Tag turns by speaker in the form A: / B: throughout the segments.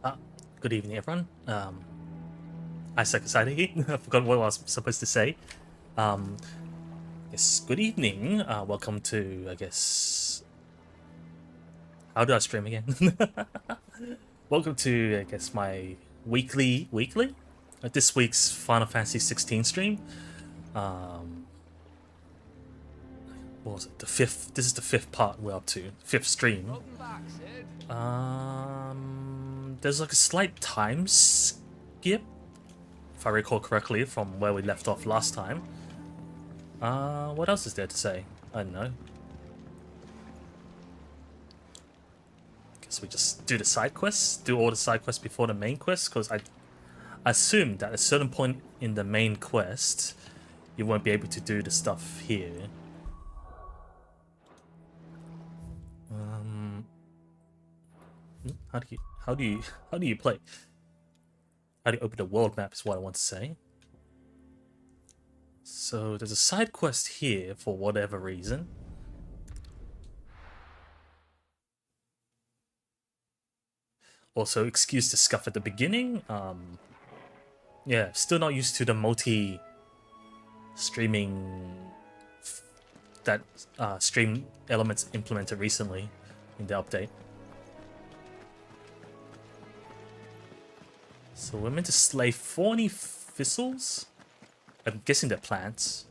A: Uh, Good evening, everyone. Aisaku Saito here. I forgot what I was supposed to say. Yes, good evening. Welcome to, I guess... How do I stream again? Welcome to, I guess, my weekly? This week's Final Fantasy 16 stream. What was it? The fifth. This is the fifth part we're up to. Fifth stream. There's like a slight time skip, if I recall correctly, from where we left off last time. What else is there to say? I don't know. Guess we just do the side quests, do all the side quests before the main quest, because I assume that at a certain point in the main quest, you won't be able to do the stuff here. How do you play? How do you open the world map is what I want to say. So there's a side quest here for whatever reason. Also, excuse the scuff at the beginning. Yeah, still not used to the multi-streaming that stream elements implemented recently in the update. So we're meant to slay 40 thistles? I'm guessing they're plants.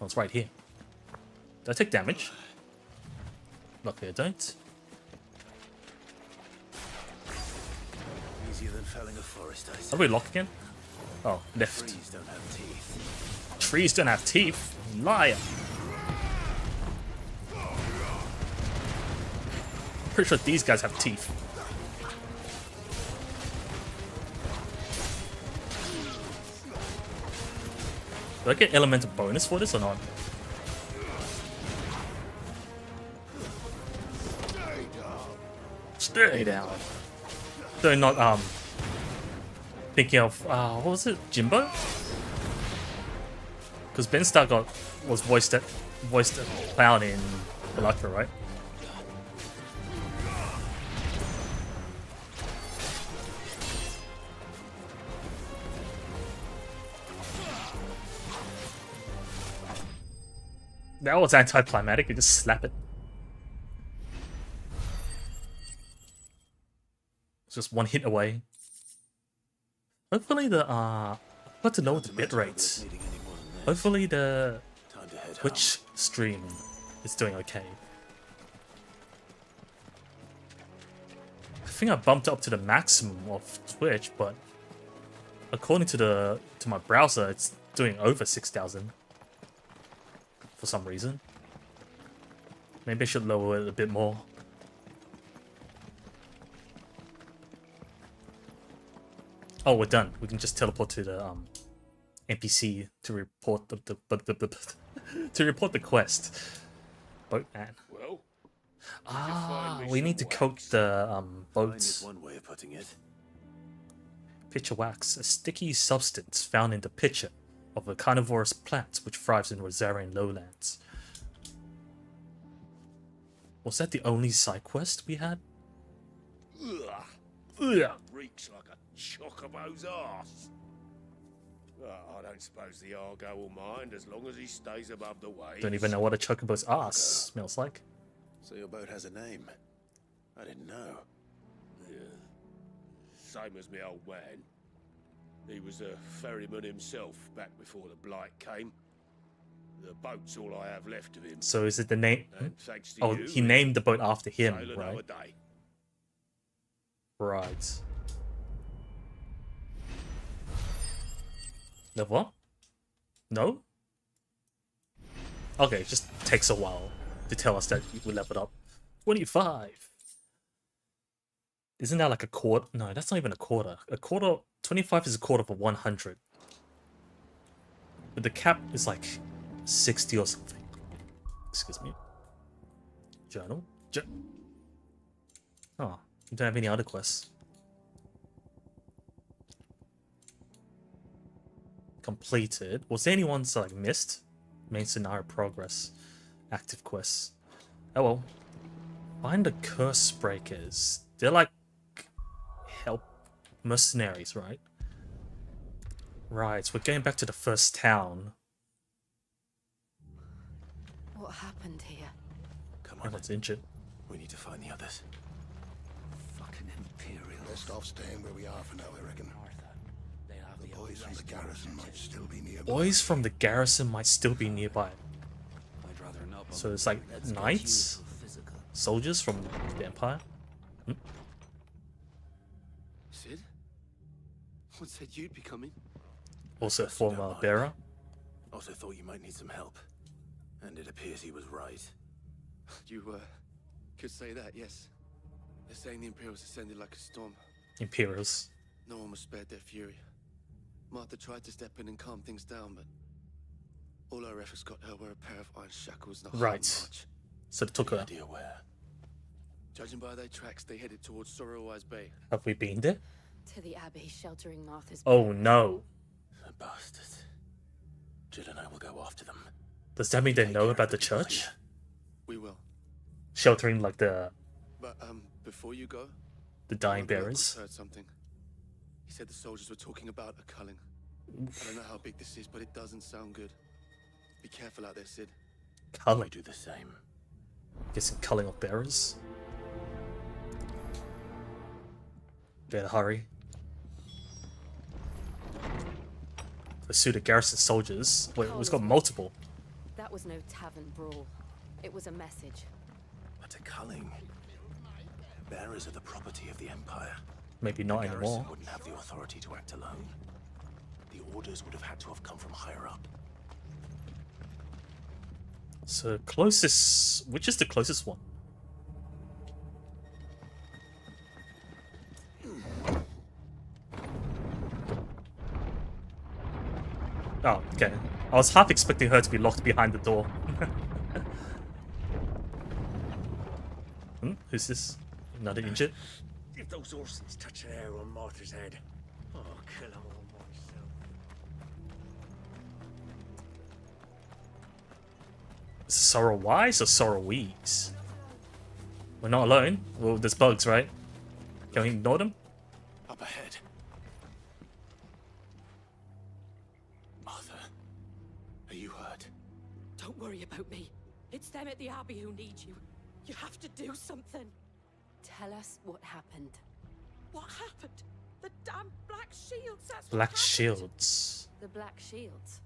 A: Oh, it's right here. Do I take damage? Luckily I don't.
B: Easier than felling a forest, I say.
A: Are we locked again? Oh, left.
B: Trees don't have teeth.
A: Trees don't have teeth? Liar! Pretty sure these guys have teeth. Do I get elemental bonus for this or not? Stay down. They're not thinking of what was it? Jimbo? Because Ben Starr was voiced clown in Electra, right? That was anticlimactic, you just slap it. It's just one hit away. Hopefully the I've got to know the bit rates. Hopefully the Twitch stream is doing okay. I think I bumped up to the maximum of Twitch, but according to my browser, it's doing over 6,000. For some reason. Maybe I should lower it a bit more. Oh, we're done. We can just teleport to the NPC to report to report the quest. Boatman.
B: Well,
A: We need to coat the boats.
B: one way of putting it.
A: Pitcher wax, a sticky substance found in the pitcher of a carnivorous plant which thrives in Rosarian lowlands. Was that the only side quest we had?
B: Ugh.
A: Ugh.
B: Reeks like a chocobo's arse. I don't suppose the Argo will mind as long as he stays above the waves.
A: Don't even know what a chocobo's ass smells like.
B: So your boat has a name. I didn't know. Yeah. Same as me old man. He was a ferryman himself back before the blight came. The boat's all I have left of him.
A: So is it the name?
B: And thanks to
A: Oh,
B: you,
A: he named the boat after him,
B: sail
A: right?
B: another day.
A: Right. The what? No? Okay, it just takes a while to tell us that we leveled up. 25! Isn't that like a quarter? No, that's not even a quarter. 25 is a quarter of 100. But the cap is like 60 or something. Excuse me. Journal? Oh, you don't have any other quests. Completed. Was there any ones like missed? Main scenario progress. Active quests. Oh well. Find the curse breakers. They're like help mercenaries, right? Right, so we're going back to the first town.
C: What happened here?
B: Come on,
A: Everyone's injured.
B: we need to find the others.
D: Fucking Imperials.
E: Best off staying where we are for now, I reckon. The boys from the garrison might still be nearby.
A: Boys from the garrison might still be nearby.
D: I'd rather not.
A: So it's like knights? Soldiers from the Empire?
D: Sid? What said you'd be coming?
A: Also a former bearer?
B: Also thought you might need some help. And it appears he was right.
D: You, could say that, yes. They're saying the Imperials ascended like a storm.
A: Imperials.
D: No one was spared their fury. Martha tried to step in and calm things down, but all our efforts got her were a pair of iron shackles and a hard march.
A: So they took her.
B: Idea where?
D: Judging by their tracks, they headed towards Sorrowwise Bay.
A: Have we been there?
C: To the abbey sheltering Martha's.
A: Oh no.
B: The bastards. Jill and I will go after them.
A: Does that mean they
B: Take
A: know
B: care
A: about
B: of
A: the
B: people
A: church?
B: here.
D: We will.
A: Sheltering like the
D: But, before you go,
A: dying
D: one of the locals
A: bearers?
D: heard something. He said the soldiers were talking about a culling. I don't know how big this is, but it doesn't sound good. Be careful out there, Sid.
B: We
A: Culling.
B: do the same.
A: Guessing culling of bearers. Better hurry. Pursue the garrison soldiers. Wait, it's got multiple.
C: That was no tavern brawl. It was a message.
B: But a culling. Bearers are the property of the Empire.
A: Maybe not
B: The
A: anymore.
B: garrison wouldn't have the authority to act alone. The orders would have had to have come from higher up.
A: So closest, which is the closest one? Oh, okay. I was half expecting her to be locked behind the door. Who's this? Another injured?
F: If those Orsons touch an arrow on Martha's head, I'll kill them all myself.
A: Is it Sorrow Wise or Sorrow Wees? We're not alone. Well, there's bugs, right? Can we ignore them?
B: Up ahead. Martha, are you hurt?
G: Don't worry about me. It's them at the Abbey who need you. You have to do something.
C: Tell us what happened.
G: What happened? The damn Black Shields, that's what
A: Black
G: happened.
A: Shields.
C: The Black Shields.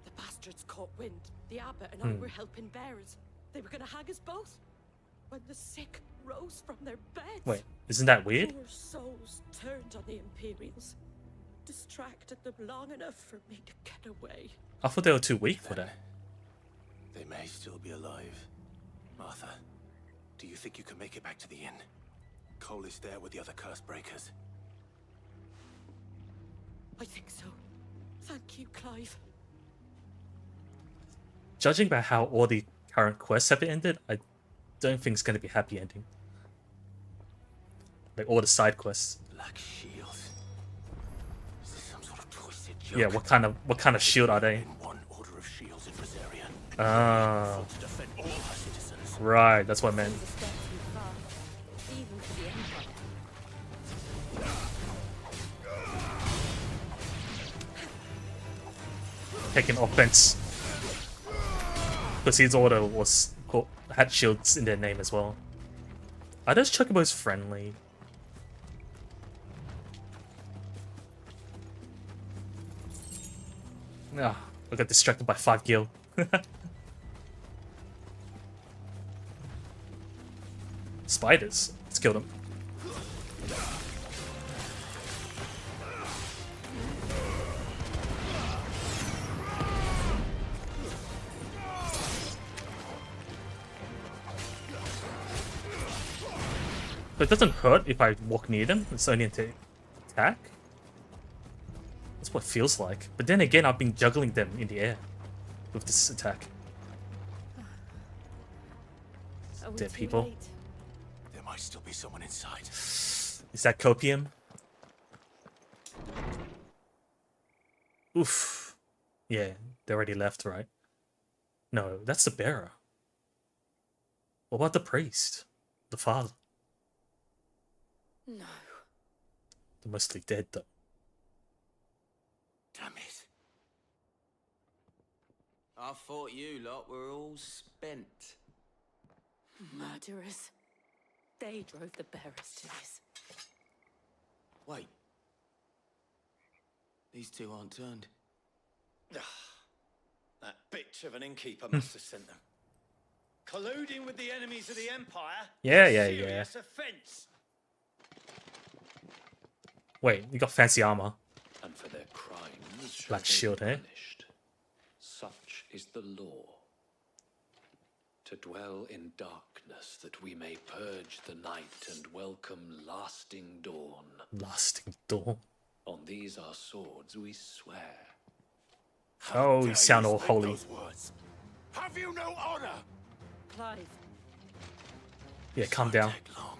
G: The bastards caught wind. The Abbot and I were helping bearers. They were gonna hang us both. When the sick rose from their beds.
A: Wait, isn't that weird?
G: Poor souls turned on the Imperials. Distracted them long enough for me to get away.
A: I thought they were too weak for that.
B: They may still be alive. Martha, do you think you can make it back to the inn? Cole is there with the other curse breakers.
G: I think so. Thank you, Clive.
A: Judging by how all the current quests have ended, I don't think it's going to be a happy ending. Like all the side quests.
B: Black shields. Is this some sort of twisted joke?
A: Yeah, what kind of shield are they?
B: In one order of shields in Rosaria.
A: Ah,
B: Fought to defend all her citizens.
A: right. That's what I meant.
C: Seems a step too far, even for the Empire.
A: Taking offense. Because his order was had shields in their name as well. Are those chocobos friendly? Ah, I got distracted by 5 gil. Spiders. Let's kill them. But it doesn't hurt if I walk near them. It's only to attack. That's what it feels like. But then again, I've been juggling them in the air with this attack.
C: Are we
A: Dead
C: too
A: people.
C: late?
B: There might still be someone inside.
A: Is that copium? Oof. Yeah, they already left, right? No, that's the bearer. What about the priest? The father?
C: No.
A: They're mostly dead though.
B: Damn it.
H: I thought you lot were all spent.
G: Murderers. They drove the bearers to this.
H: Wait. These two aren't turned.
F: That bitch of an innkeeper must have sent them. Colluding with the enemies of the Empire?
A: Yeah.
F: Serious offense.
A: Wait, you got fancy armor.
I: And for their crimes shall
A: Black
I: they
A: shield,
I: be
A: eh?
I: punished. Such is the law. To dwell in darkness that we may purge the night and welcome lasting dawn.
A: Lasting dawn.
I: On these our swords we swear.
A: Oh, you sound all holy.
B: Those words. Have you no honor?
G: Clive,
A: Yeah, calm down.
B: Take long.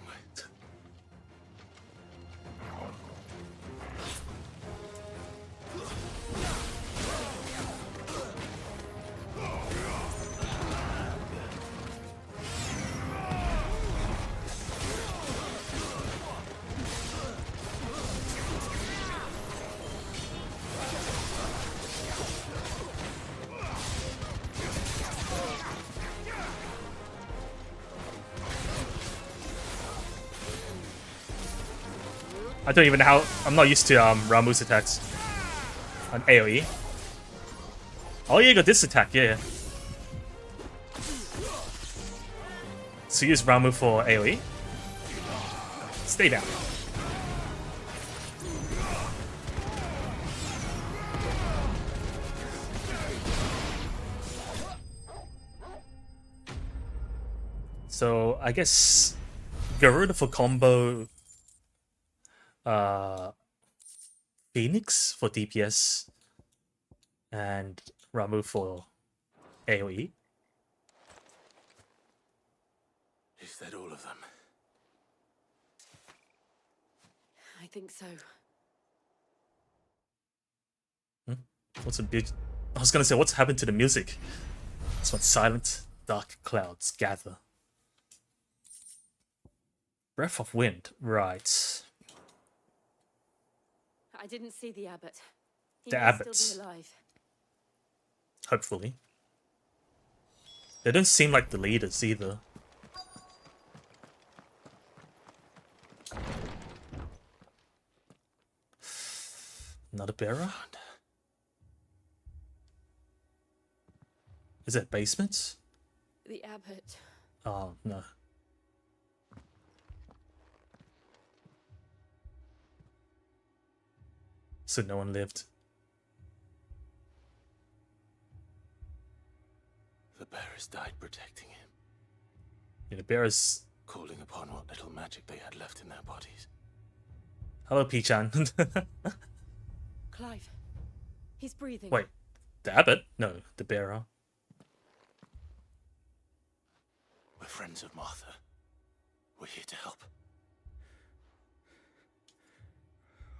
A: I don't even know how. I'm not used to Ramu's attacks. On AoE. Oh yeah, you got this attack, yeah. So use Ramu for AoE. Stay down. So I guess Garuda for combo, Phoenix for DPS, and Ramu for AoE.
B: Is that all of them?
G: I think so.
A: What's a big? I was gonna say, what's happened to the music? It's when silent, dark clouds gather. Breath of wind, right?
G: I didn't see the abbot. He
A: The
G: may
A: abbots.
G: still be alive.
A: Hopefully. They don't seem like the leaders either. Another bearer? Is that basement?
G: The abbot.
A: Oh, no. So no one lived.
B: The bearers died protecting him,
A: Yeah, the bearers.
B: calling upon what little magic they had left in their bodies.
A: Hello, P-chan.
G: Clive. He's breathing.
A: Wait, the abbot? No, the bearer.
B: We're friends of Martha. We're here to help.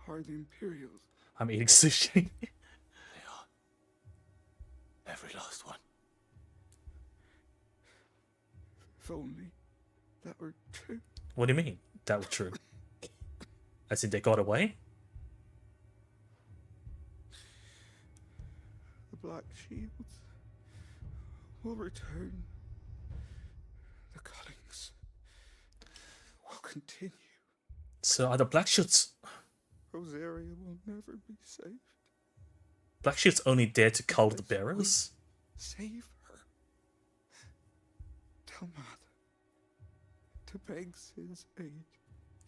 D: Are the Imperials?
A: I'm eating sushi.
B: They are. Every last one.
D: If only that were true.
A: What do you mean? That was true. As in they got away?
D: The Black Shields will return. The cuttings will continue.
A: So are the Black Shields...
D: Rosaria will never be saved.
A: Black Shields only dare to cull the bearers?
D: Save her. Tell Mother to beg his aid.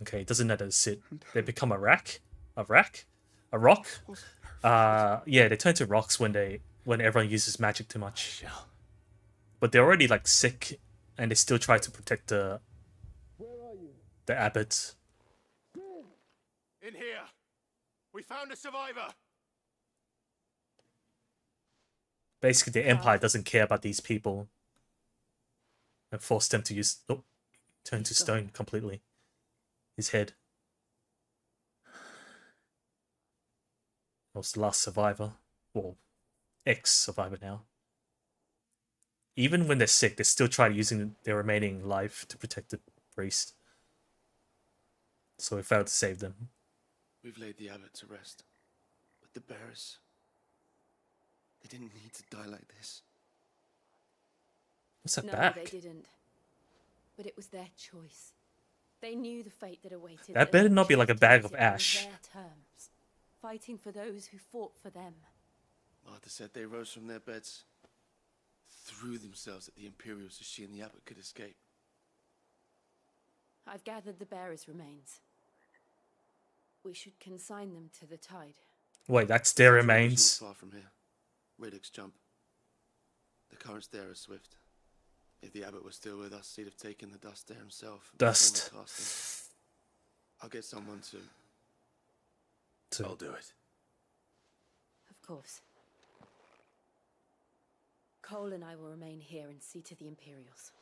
A: Okay, it doesn't matter to sit. They become a rack? A rack? A rock? Yeah, they turn to rocks when everyone uses magic too much.
B: Shall.
A: But they're already like sick and they still try to protect the abbot.
B: In here! We found a survivor!
A: Basically, the Empire doesn't care about these people and force them to use. Oh, turn to stone completely. His head. Was the last survivor, or ex-survivor now. Even when they're sick, they still try using their remaining life to protect the priest. So we failed to save them.
D: We've laid the abbot to rest. But the bearers, they didn't need to die like this.
A: What's that
C: No,
A: back?
C: they didn't. But it was their choice. They knew the fate that awaited
A: That
C: them
A: better
C: and
A: not be like a
C: chose to
A: bag of
C: live it on
A: ash.
C: their terms, fighting for those who fought for them.
D: Martha said they rose from their beds, threw themselves at the Imperials so she and the abbot could escape.
C: I've gathered the bearers' remains. We should consign them to the tide.
A: Wait, that's their
D: It's
A: remains.
D: not far from here. Radix jump. The currents there are swift. If the abbot was still with us, he'd have taken the dust there himself.
A: Dust.
D: I'll get someone to...
B: I'll do it.
C: Of course. Cole and I will remain here and see to the Imperials.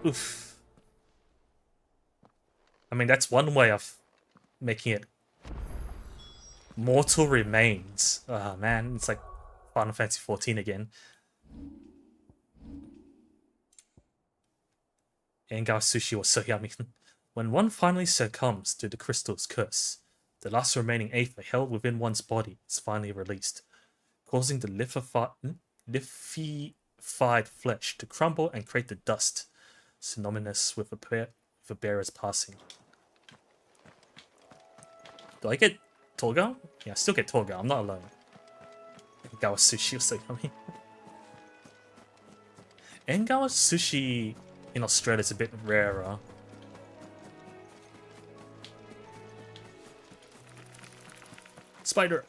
A: Oof. I mean, that's one way of making it. Mortal remains. Oh man, it's like Final Fantasy 14 again. Engar sushi was so yummy. When one finally succumbs to the crystal's curse, the last remaining aether held within one's body is finally released, causing the liquefied flesh to crumble and create the dust, synonymous with a bearer's passing. Do I get Torgal? Yeah, I still get Torgal. I'm not alone. Engawa sushi was so yummy. Engawa sushi in Australia is a bit rarer. Spider!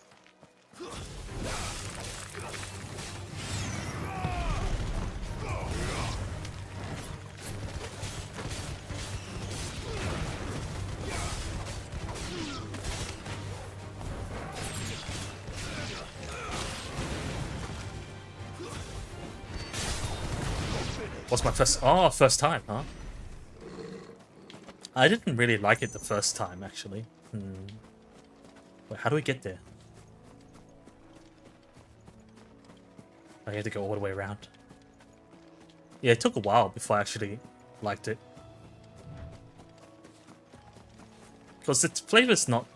A: What's my first time, huh? I didn't really like it the first time, actually. Wait, how do we get there? I had to go all the way around. Yeah, it took a while before I actually liked it. Because its flavor's not...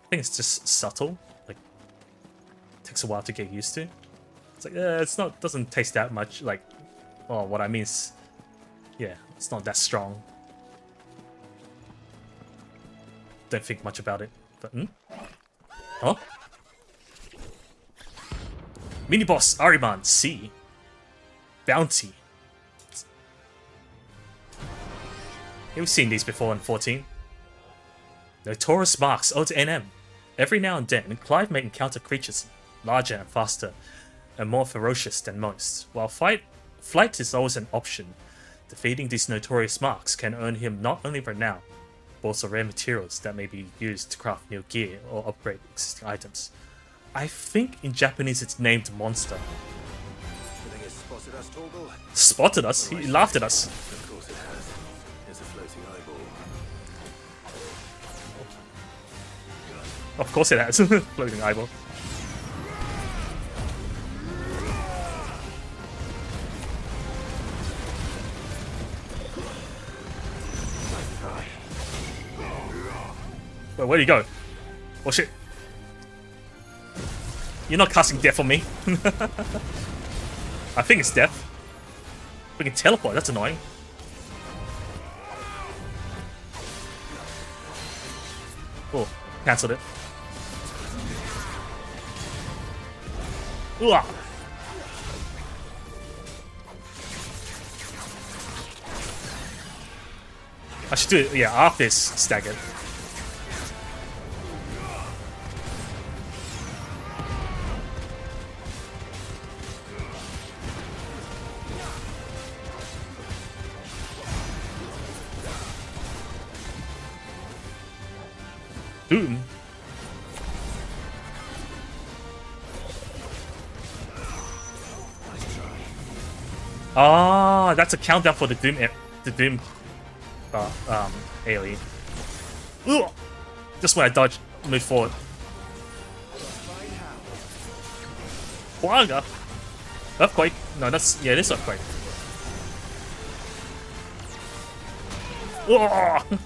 A: I think it's just subtle. Like, it takes a while to get used to. It's like, it's not... doesn't taste that much like... Oh, what I mean is... Yeah, it's not that strong. Don't think much about it. But, Huh? Mini-boss Ariman C. Bounty. We've seen these before in 14. Notorious marks owed to NM. Every now and then, Clive may encounter creatures larger and faster, and more ferocious than most. While flight is always an option, defeating these notorious marks can earn him not only renown, but also rare materials that may be used to craft new gear or upgrade existing items. I think in Japanese it's named Monster.
B: You think it's spotted us, Torgal?
A: Spotted us? He laughed at us.
B: Of course it has. It's a floating eyeball.
A: Of course it has. Floating eyeball. Wait, where do you go? Oh shit. You're not casting death on me. I think it's death. We can teleport, that's annoying. Oh, cancelled it. Ooh. I should do it, yeah, after this staggered. Doom. Ah, that's a countdown for the Doom. AoE. Ooh! Just when I dodge, move forward. Quagga. Earthquake. No, that's it is earthquake. Whoa!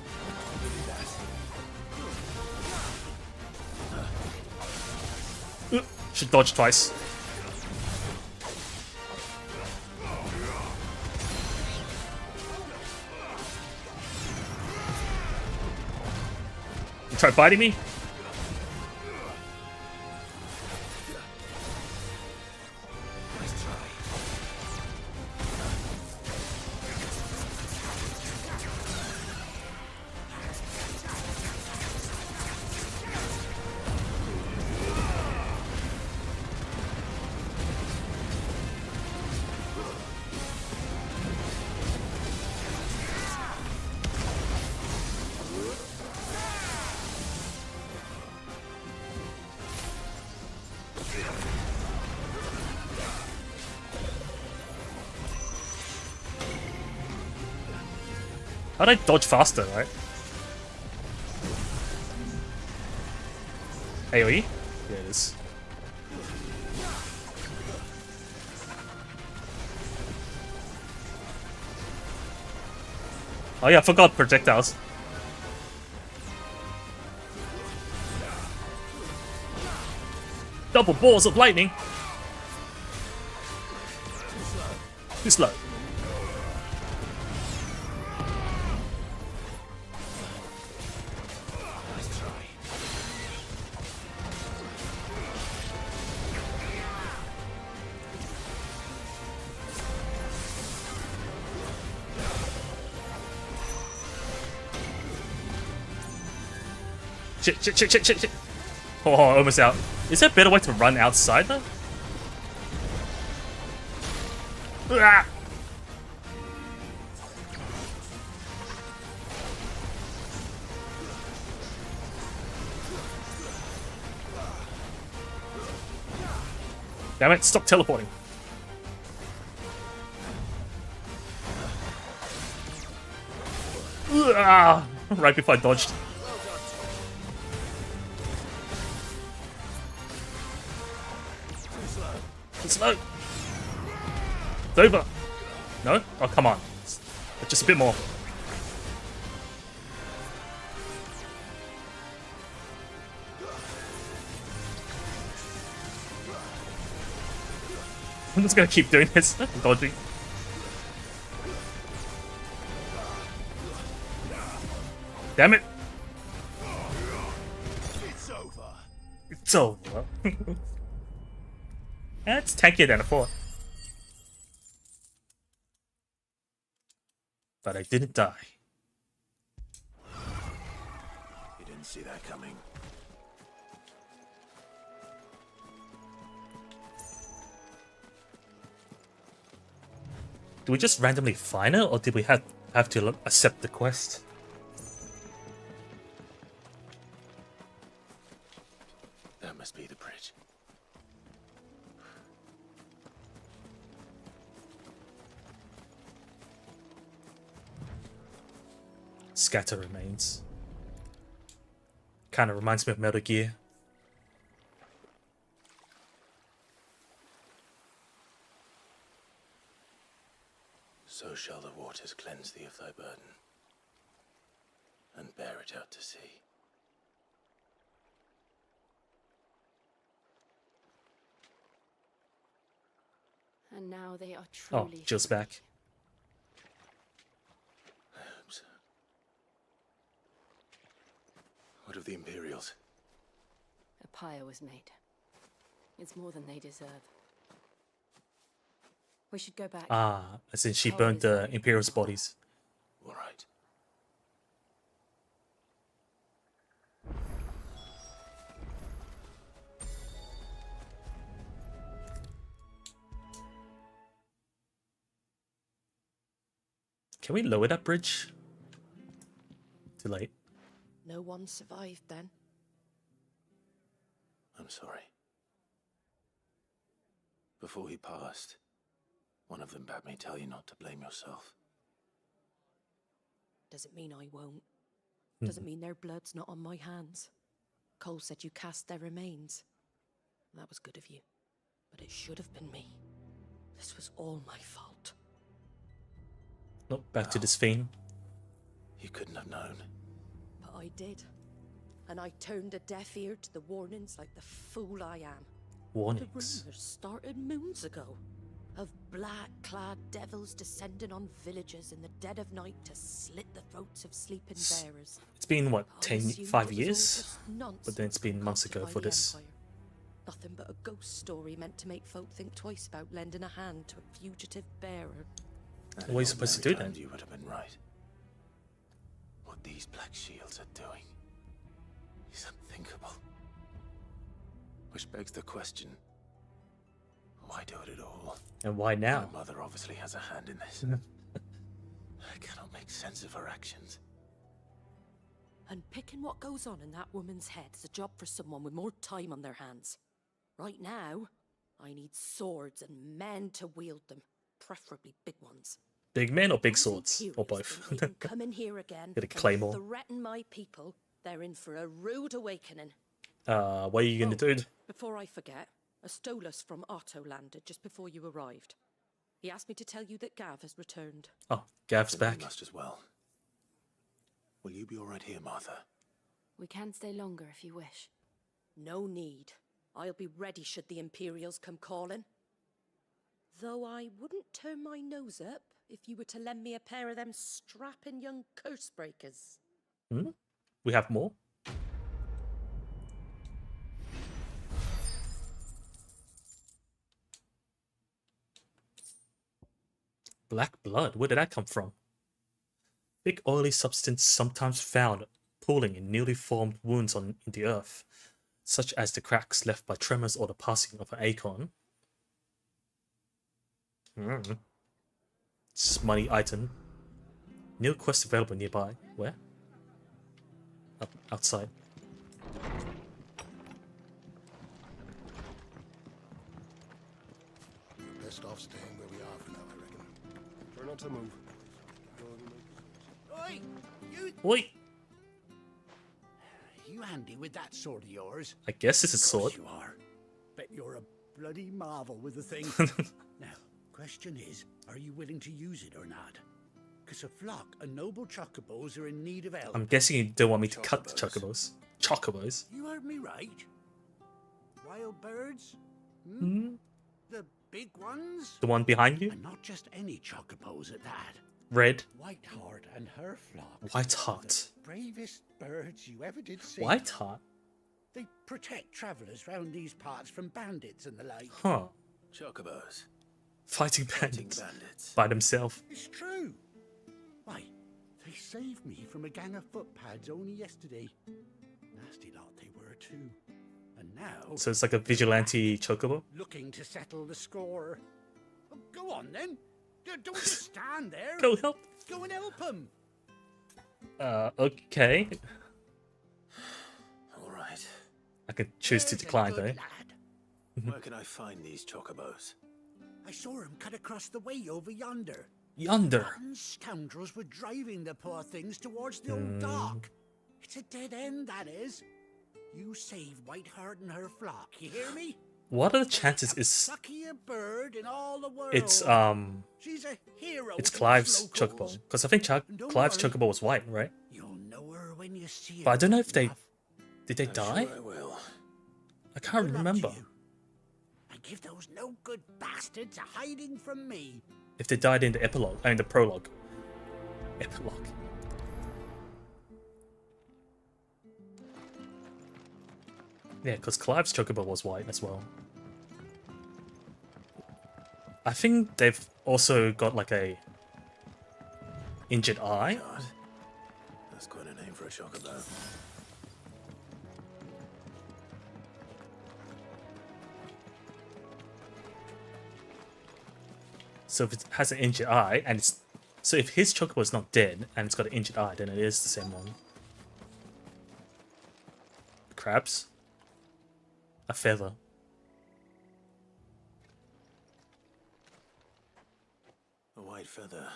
A: Should dodge twice. You try biting me? How'd I dodge faster, right? AoE? There it is. Oh yeah, I forgot projectiles. Double balls of lightning! Too slow. Shit. Oh, almost out. Is there a better way to run outside though? Ah! Damn it, stop teleporting. Ah! Right before I dodged. Slow. It's over. No? Oh, come on. Just a bit more. I'm just gonna keep doing this. Dodging. Damn it.
B: It's over.
A: It's over. It's tankier than I thought. But I didn't die.
B: You didn't see that coming.
A: Do we just randomly find it, or did we have to accept the quest?
B: That must be the bridge.
A: Scatter remains. Kind of reminds me of Metal Gear.
B: So shall the waters cleanse thee of thy burden, and bear it out to sea.
C: And now they are
A: Oh,
C: truly.
A: Jill's back.
B: What of the Imperials?
C: A pyre was made. It's more than they deserve. We should go back.
A: Ah, as in she burned the Imperial's bodies.
B: All right.
A: Can we lower that bridge? Too late.
G: No one survived then.
B: I'm sorry. Before he passed, one of them bade me tell you not to blame yourself.
G: Doesn't mean I won't. Doesn't mean their blood's not on my hands. Cole said you cast their remains. That was good of you. But it should have been me. This was all my fault.
A: Nope, back to this theme.
D: You couldn't have known.
G: But I did. And I turned a deaf ear to the warnings like the fool I am. The
A: Warnings.
G: rumors started moons ago of black-clad devils descending on villages in the dead of night to slit the throats of sleeping bearers.
A: It's been what,
G: I assumed
A: 5
G: it was all
A: years?
G: just nonsense
A: But then it's been months
G: concocted
A: ago
G: by
A: for
G: the
A: this.
G: Empire. Nothing but a ghost story meant to make folk think twice about lending a hand to a fugitive bearer.
A: What are you supposed to do then?
D: You would have been right. What these black shields are doing is unthinkable. Which begs the question, why do it at all?
A: And why now?
D: My mother obviously has a hand in this. I cannot make sense of her actions.
G: And picking what goes on in that woman's head is a job for someone with more time on their hands. Right now, I need swords and men to wield them, preferably big ones.
A: Big men or big
G: Those
A: swords? Or
G: Imperials
A: both?
G: think they can come in here again
A: Get a
G: and
A: claymore.
G: threaten my people. They're in for a rude awakening.
A: What are you gonna do?
G: Before I forget, a Stolas from Otto landed just before you arrived. He asked me to tell you that Gav has returned.
A: Oh, Gav's
D: Then we
A: back.
D: must as well. Will you be all right here, Martha?
C: We can stay longer if you wish.
G: No need. I'll be ready should the Imperials come calling. Though I wouldn't turn my nose up if you were to lend me a pair of them strapping young curse breakers.
A: Hmm? We have more? Black blood? Where did that come from? Thick oily substance sometimes found pooling in newly formed wounds in the earth, such as the cracks left by tremors or the passing of an acorn. It's money item. New quest available nearby. Where? Outside.
E: We're best off staying where we are for now, I reckon.
B: Try not to move.
F: Oi! You
A: Oi!
F: handy with that sword of yours?
A: I guess this is
F: Of course
A: sword.
F: you are. Bet you're a bloody marvel with the thing. Now, question is, are you willing to use it or not? Because a flock of noble chocobos are in need of help.
A: I'm guessing you don't want me to cut the chocobos. Chocobos?
F: You heard me right. Wild birds?
A: Hmm?
F: The big ones?
A: The one behind you?
F: And not just any chocobos at that.
A: Red.
F: Whiteheart and her flock.
A: Whiteheart.
F: The bravest birds you ever did see.
A: Whiteheart?
F: They protect travellers round these parts from bandits and the like.
A: Huh.
D: Chocobos.
A: Fighting bandits.
D: bandits.
A: By themselves.
F: It's true. Why, they saved me from a gang of footpads only yesterday. Nasty lot they were too. And now...
A: So it's like a vigilante chocobo?
F: looking to settle the score. Oh, go on then. Don't just stand there.
A: Go help.
F: Go and help them.
A: Okay.
D: All right.
A: I could choose to
F: There's a
A: decline
F: good
A: though.
F: lad.
D: Where can I find these chocobos?
F: I saw him cut across the way over yonder.
A: Yonder.
F: Rotten scoundrels were driving the poor things towards the old dock. It's a dead end, that is. You save Whiteheart and her flock, you hear me?
A: What are the chances is
F: Luckiest bird in all the world.
A: it's
F: She's a hero.
A: it's
F: to us
A: Clive's
F: locals.
A: chocobo? Because I think
F: And don't
A: Clive's
F: worry.
A: chocobo was white, right?
F: You'll know her when you see her.
A: But I don't know if they
F: love.
A: did they die?
D: Sure I will.
A: I can't
F: Good luck to
A: remember
F: you. And give those no good bastards a hiding from me.
A: if they died in the epilogue, in the prologue. Epilogue. Yeah, because Clive's chocobo was white as well. I think they've also got like a injured eye.
D: God. That's quite a name for a chocobo.
A: So if it has an injured eye, and it's so if his chocobo is not dead and it's got an injured eye, then it is the same one. Crabs. A feather.
D: A white feather.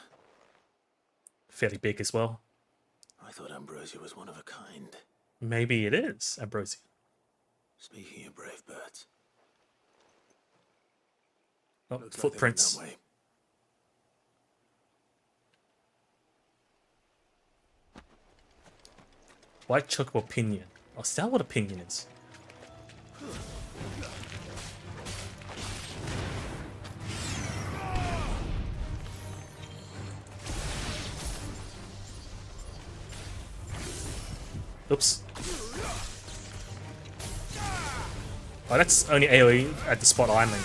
A: Fairly big as well.
D: I thought Ambrosia was one of a kind.
A: Maybe it is Ambrosia.
D: Speaking of brave birds.
A: Oh,
D: Looks like they're
A: footprints.
D: that way.
A: White chocobo pinion. Oh, is that what a pinion is? Oops. Oh, that's only AoE at the spot I'm in.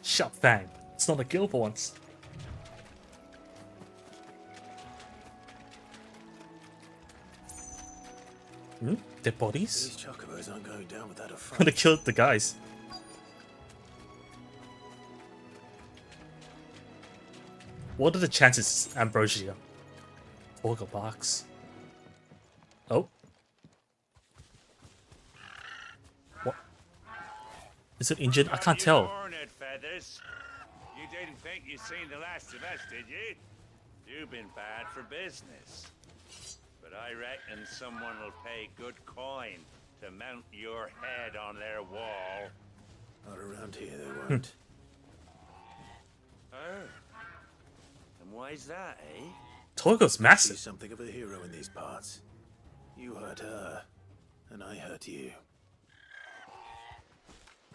A: Shut Fang. It's not a kill for once. Hmm? Dead bodies?
D: These chocobos aren't going down without a
A: I'm
D: fight.
A: gonna kill the guys. What are the chances, Ambrosia? Orga box. Oh. What? Is it injured? I can't tell.
J: Hornet feathers. You didn't think you'd seen the last of us, did you? You've been bad for business. But I reckon someone will pay good coin to mount your head on their wall.
D: Not around here, they won't.
J: Oh. And why's that, eh?
A: Torgo's
D: She's
A: massive.
D: something of a hero in these parts. You hurt her, and I hurt you.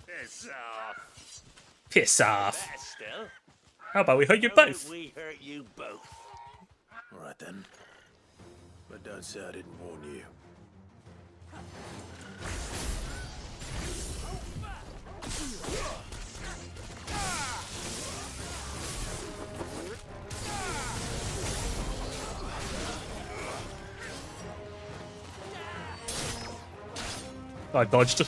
J: Piss off.
A: Piss off.
J: Better still.
A: How about we hurt you
J: How about
A: both?
J: we hurt you both.
D: All right then. But don't say I didn't warn you.
A: I dodged.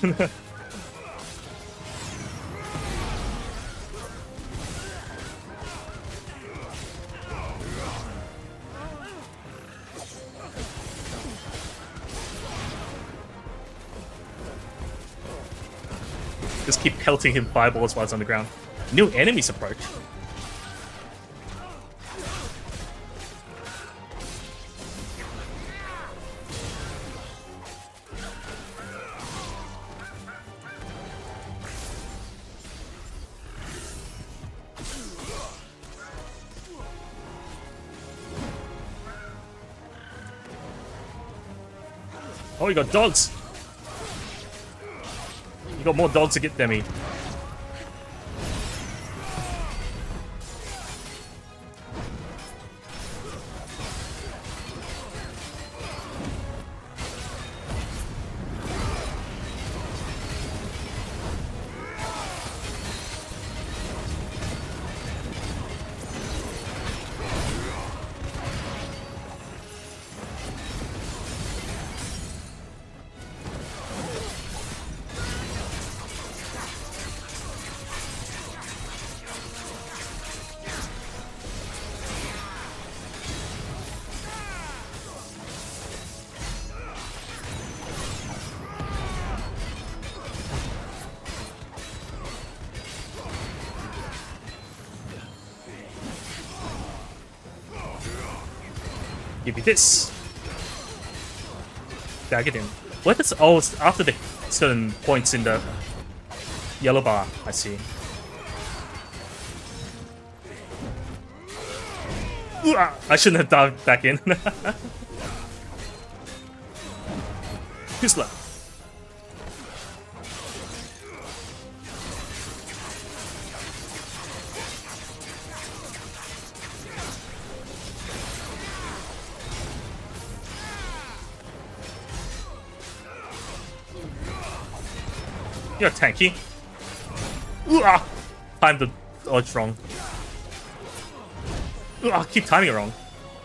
A: Just keep pelting him fireballs while he's on the ground. New enemies approach. Oh, you got dogs. You got more dogs to get them. Give me this. Bag it in. What is? Oh, it's after the certain points in the yellow bar. I see. Ooh, I shouldn't have dived back in. Who's left? You're tanky. Ooh, timed the dodge wrong. Ooh, I keep timing it wrong.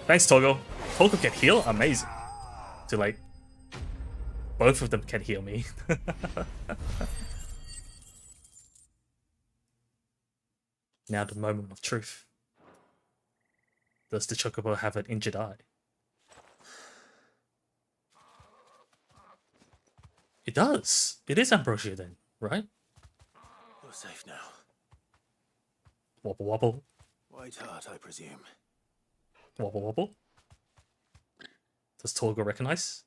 A: Thanks, Togo. Togo can heal? Amazing. Too late. Both of them can heal me. Now the moment of truth. Does the Chocobo have an injured eye? It does. It is Ambrosia then, right?
D: You're safe now.
A: Wobble wobble.
D: White heart, I presume.
A: Wobble wobble. Does Torgo recognize?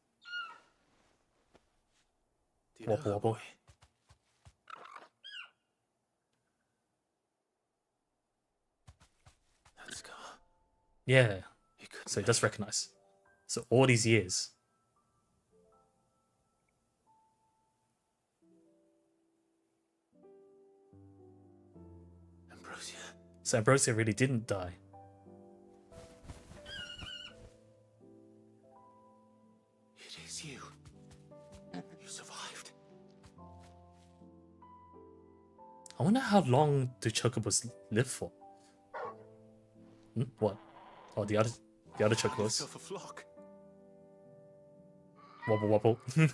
A: Wobble wobble.
D: That scar.
A: Yeah.
D: He couldn't
A: So he
D: make
A: does
D: it.
A: recognize. So all these years.
D: Ambrosia.
A: So Ambrosia really didn't die.
D: It is you. You survived.
A: I wonder how long do chocobos live for? What? Oh, the other
D: Find
A: chocobos.
D: yourself a flock.
A: Wobble wobble.
F: Oi!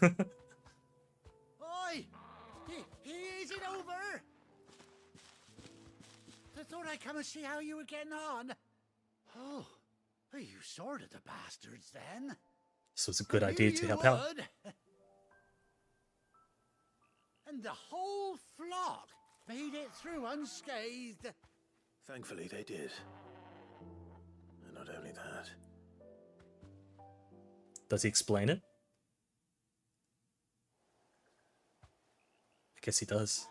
F: Is it over? I thought I'd come and see how you were getting on. Oh, you sorted the bastards then.
A: So it's a good
F: I knew
A: idea to
F: you
A: help out.
F: would. And the whole flock made it through unscathed.
D: Thankfully, they did. And not only that.
A: Does he explain it? I guess he does.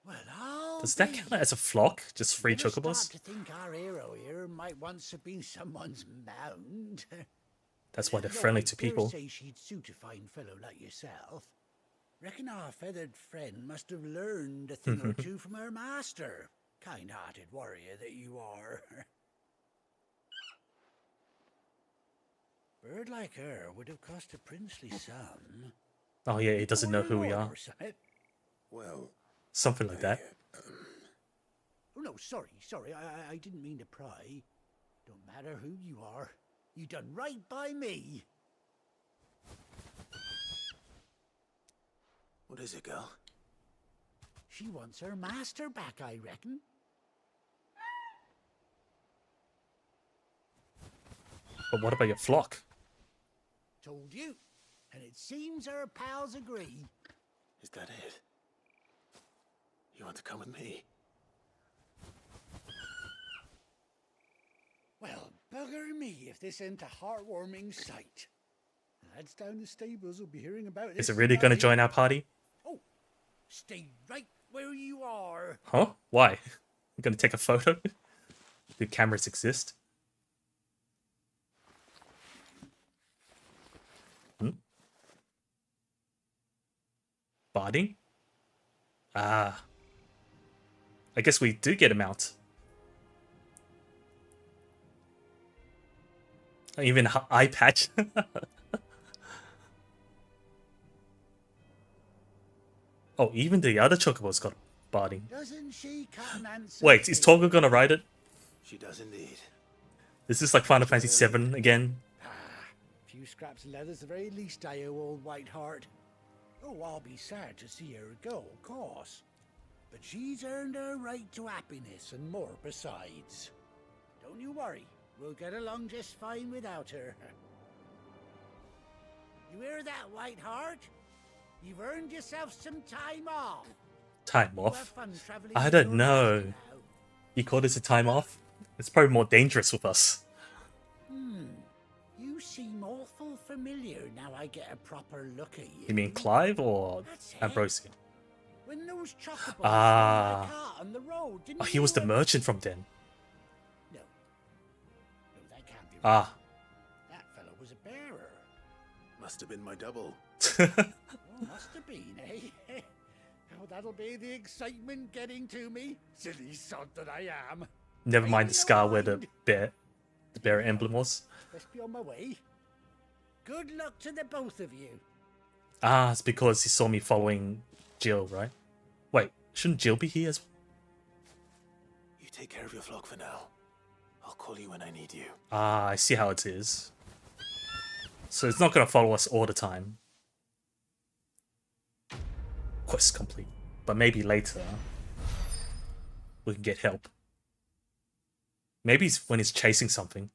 F: Well, I'll
A: Does that
F: be.
A: count as a flock? Just three
F: Never
A: chocobos?
F: start to think our hero here might once have been someone's mount.
A: That's why they're
F: Though
A: friendly
F: I'd
A: to
F: dare
A: people.
F: say she'd suit a fine fellow like yourself. Reckon our feathered friend must have learned a thing or two from her master. Kind-hearted warrior that you are. Bird like her would have cost a princely sum.
A: Oh yeah, he doesn't know who we are.
B: Well,
A: Something like that.
F: Oh no, sorry. I didn't mean to pry. Don't matter who you are. You done right by me.
D: What is it, girl?
F: She wants her master back, I reckon.
A: But what about your flock?
F: Told you. And it seems her pals agree.
D: Is that it? You want to come with me?
F: Well, bugger me if this ain't a heartwarming sight. The lads down the stables will be hearing about this.
A: Is it really going to
F: tonight.
A: join our party?
F: Oh, stay right where you are.
A: Huh? Why? I'm going to take a photo? Do cameras exist? Barding? Ah. I guess we do get a mount. Even eye patch. Oh, even the other chocobos got barding.
F: Doesn't she come and
A: Wait, is Toga gonna ride it?
D: She does indeed.
A: Is this like Final Fantasy VII again?
F: Few scraps of leather's the very least I owe old Whiteheart. Oh, I'll be sad to see her go, of course. But she's earned her right to happiness and more besides. Don't you worry, we'll get along just fine without her. You hear that, Whiteheart? You've earned yourself some time off.
A: Time
F: You have
A: off?
F: fun traveling
A: I
F: with
A: don't
F: your
A: know.
F: master now.
A: You call this a time off? It's probably more dangerous with us.
F: You seem awful familiar now I get a proper look at you.
A: You mean Clive or
F: That's it.
A: Ambrosia?
F: When those chocobos
A: Ah.
F: found my cart on the road, didn't
A: Oh, he was the
F: you,
A: merchant from then.
F: No, that can't be right.
A: Ah.
F: That fellow was a bearer.
D: Must have been my double.
F: Oh, must have been, eh? Oh, that'll be the excitement getting to me. Silly sod that I am.
A: Never mind the
F: Ain't no
A: scar where the
F: mind.
A: bear emblem was.
F: Let's be on my way. Good luck to the both of you.
A: Ah, it's because he saw me following Jill, right? Wait, shouldn't Jill be here as well?
D: You take care of your flock for now. I'll call you when I need you.
A: Ah, I see how it is. So it's not going to follow us all the time. Quest complete. But maybe later we can get help. Maybe it's when he's chasing something.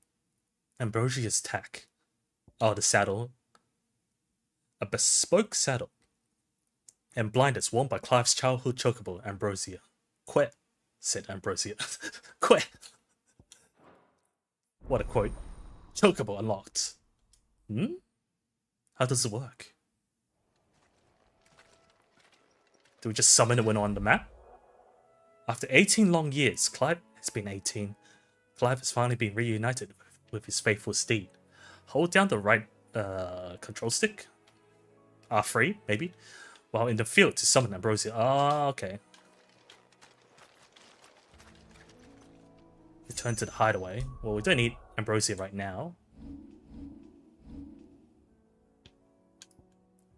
A: Ambrosia's tack. Oh, the saddle. A bespoke saddle. And blinders worn by Clive's childhood chocobo, Ambrosia. Quet, said Ambrosia. Quet. What a quote. Chocobo unlocked. Hmm? How does it work? Do we just summon it when on the map? After 18 long years, Clive has been 18. Clive has finally been reunited with his faithful steed. Hold down the right control stick, R3 maybe, while in the field to summon Ambrosia. Ah, okay. Return to the hideaway. Well, we don't need Ambrosia right now.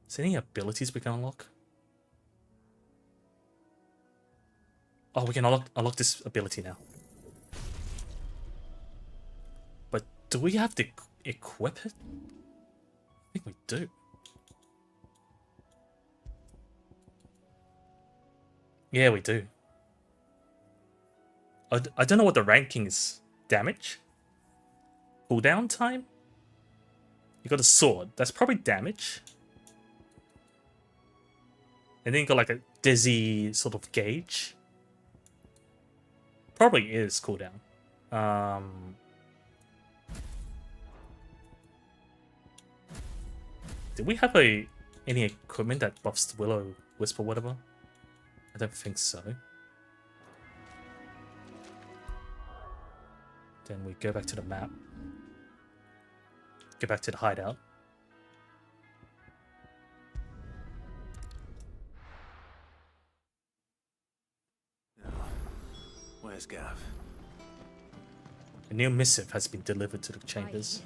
A: Is there any abilities we can unlock? Oh, we can unlock this ability now. But do we have to equip it? I think we do. Yeah, we do. I don't know what the ranking is. Damage? Cooldown time? You got a sword. That's probably damage. And then you got like a dizzy sort of gauge. Probably is cooldown. Did we have any equipment that buffs the Willow Wisp or whatever? I don't think so. Then we go back to the map. Go back to the hideout.
D: Where's Gav?
A: A new missive has been delivered to the chambers.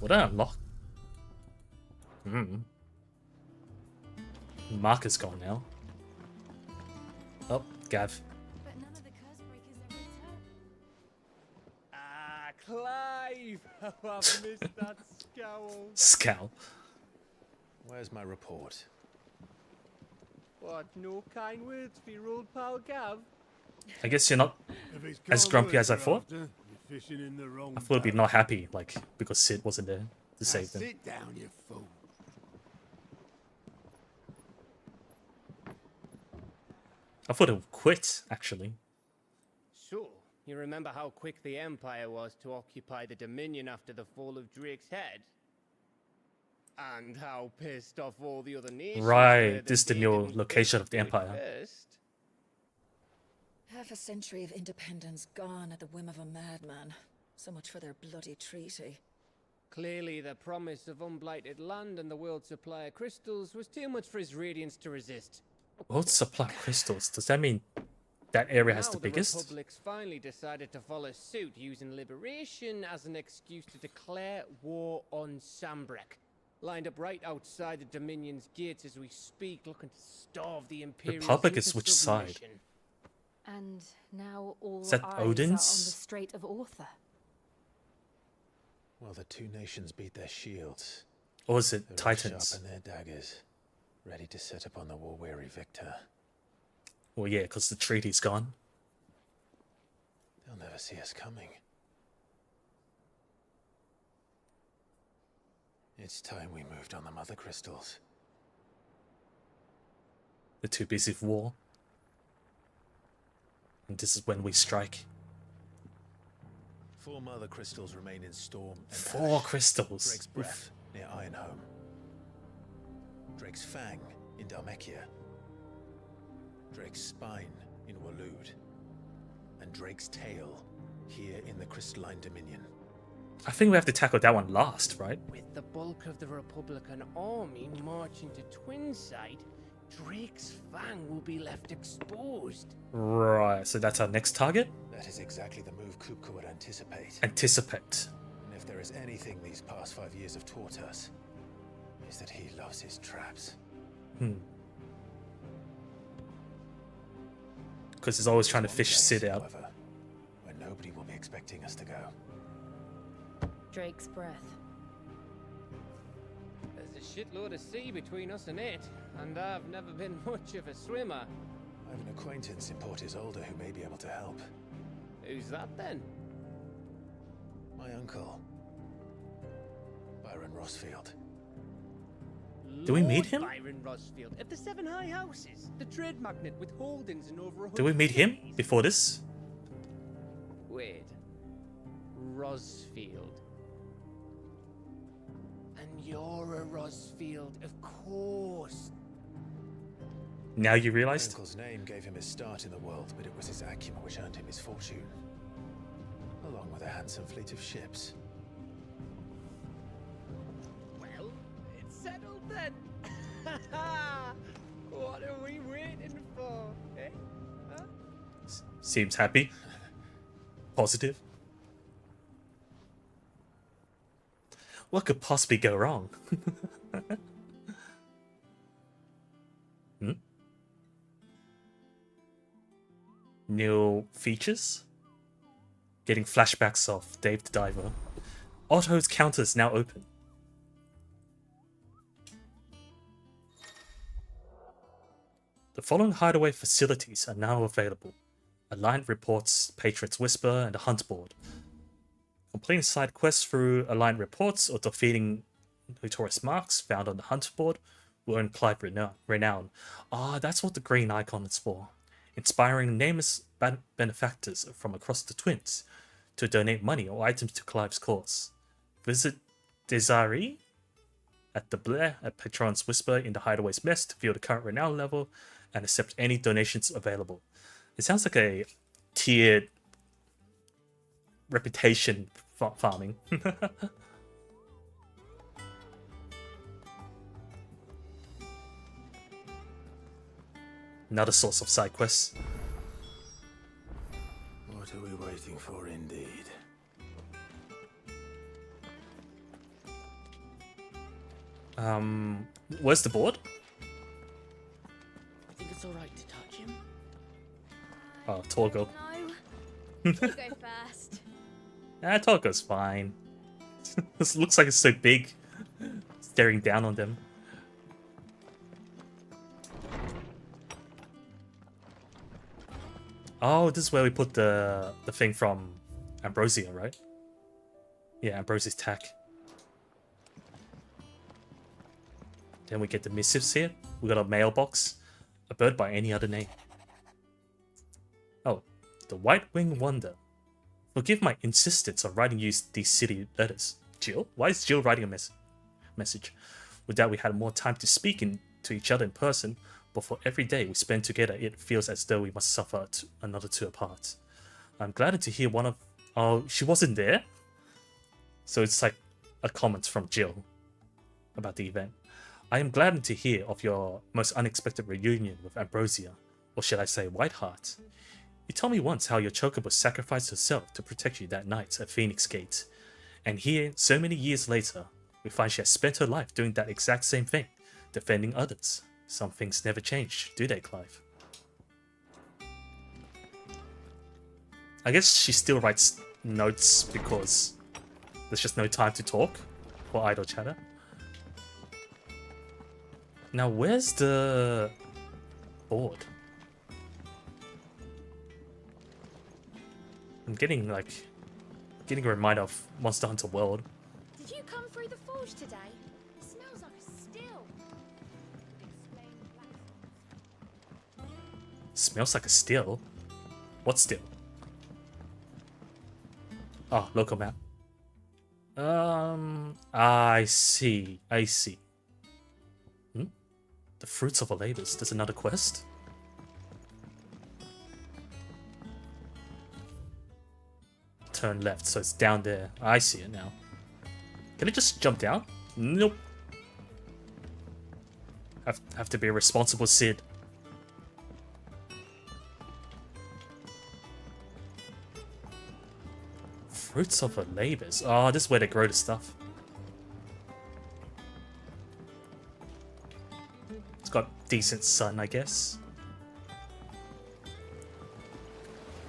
A: Would I unlock? Marker's gone now. Oh, Gav.
C: But none of the curse breakers ever returned.
K: Ah, Clive! How I've missed that scowl.
A: Scowl.
D: Where's my report?
K: What, no kind words for your old pal Gav?
A: I guess you're not as grumpy as I thought. I thought he'd be not happy, like, because Sid wasn't there to save them.
E: Sit down, you fool.
A: I thought he'd quit, actually.
K: So, you remember how quick the Empire was to occupy the Dominion after the fall of Drake's head? And how pissed off all the other nations were
A: Right,
K: that
A: this is the
K: they
A: new
K: didn't
A: location of the
K: do it
A: Empire.
K: first.
L: Half a century of independence gone at the whim of a madman. So much for their bloody treaty.
K: Clearly, the promise of unblighted land and the world's supply of crystals was too much for his radiance to resist.
A: World supply crystals. Does that mean that area has
K: Now
A: the biggest?
K: Republic's finally decided to follow suit, using liberation as an excuse to declare war on Sambrek. Lined up right outside the Dominion's gates as we speak, looking to starve the Imperials
A: Republic is
K: into
A: which side?
K: submission.
C: And now all
A: Is that
C: eyes are on
A: Odin's?
C: the Strait of Author.
D: Well, the two nations beat their shields.
A: Or is it
D: They're
A: Titans?
D: sharpen their daggers, ready to set upon the war-weary victor.
A: Well, yeah, because the treaty's gone.
D: They'll never see us coming. It's time we moved on the mother crystals.
A: They're too busy for war. And this is when we strike.
D: 4 mother crystals remain in Storm and
A: 4
D: Ash.
A: crystals.
D: Drake's Breath near Ironhome. Drake's Fang in Dhalmekia. Drake's Spine in Waloed. And Drake's Tail here in the Crystalline Dominion.
A: I think we have to tackle that one last, right?
K: With the bulk of the Republican army marching to Twinside, Drake's Fang will be left exposed.
A: Right, so that's our next target?
D: That is exactly the move Kupka would anticipate.
A: Anticipate.
D: And if there is anything these past 5 years have taught us, is that he loves his traps.
A: Because he's always trying to
D: One
A: fish
D: place,
A: Sid out.
D: however, where nobody will be expecting us to go.
C: Drake's Breath.
K: There's a shitload of sea between us and it, and I've never been much of a swimmer.
D: I have an acquaintance in Port Isolde who may be able to help.
K: Who's that then?
D: My uncle, Byron Rossfield.
A: Do we meet
K: Lord
A: him?
K: Byron Rosfield of the Seven High Houses, the trade magnate with holdings in over 100
A: Did we meet him
K: cities.
A: before this?
K: Wait. Rosfield. And you're a Rosfield, of course.
A: Now you
D: My
A: realized?
D: uncle's name gave him his start in the world, but it was his acumen which earned him his fortune, along with a handsome fleet of ships.
K: Well, it's settled then. What are we waiting for, eh? Huh?
A: Seems happy. Positive. What could possibly go wrong? Hmm? New features? Getting flashbacks of Dave the Diver. Otto's counter is now open. The following hideaway facilities are now available. Aligned reports, Patriot's Whisper, and the Hunt Board. Completing side quests through aligned reports or defeating notorious marks found on the Hunt Board will earn Clive renown. Ah, that's what the green icon is for. Inspiring nameless benefactors from across the Twins to donate money or items to Clive's cause. Visit Desiree at the Blair at Patron's Whisper in the Hideaway's Mess to view the current renown level and accept any donations available. It sounds like a tiered reputation farming. Another source of side quests.
D: What are we waiting for, indeed?
A: Where's the board?
G: I think it's alright to touch him.
A: Oh, Torgo.
M: No. You go first.
A: Ah, Torgo's fine. This looks like it's so big. Staring down on them. Oh, this is where we put the thing from Ambrosia, right? Yeah, Ambrosia's tack. Then we get the missives here. We got a mailbox. A bird by any other name. Oh, the White-Winged Wonder. Forgive my insistence on writing you these city letters. Jill? Why is Jill writing a message? With that, we had more time to speak to each other in person, but for every day we spend together, it feels as though we must suffer another two apart. I'm glad to hear one of... Oh, she wasn't there? So it's like a comment from Jill about the event. I am glad to hear of your most unexpected reunion with Ambrosia, or should I say Whiteheart. You told me once how your chocobo sacrificed herself to protect you that night at Phoenix Gate. And here, so many years later, we find she has spent her life doing that exact same thing, defending others. Some things never change, do they, Clive? I guess she still writes notes because there's just no time to talk for idle chatter. Now, where's the board? I'm getting a reminder of Monster Hunter World.
M: Did you come through the forge today? It smells like a still.
A: Smells like a still? What still? Oh, local map. I see. The fruits of our labors. There's another quest. Turn left, so it's down there. I see it now. Can I just jump down? Nope. Have to be a responsible Sid. Fruits of her labors. Oh, this is where they grow the stuff. It's got decent sun, I guess.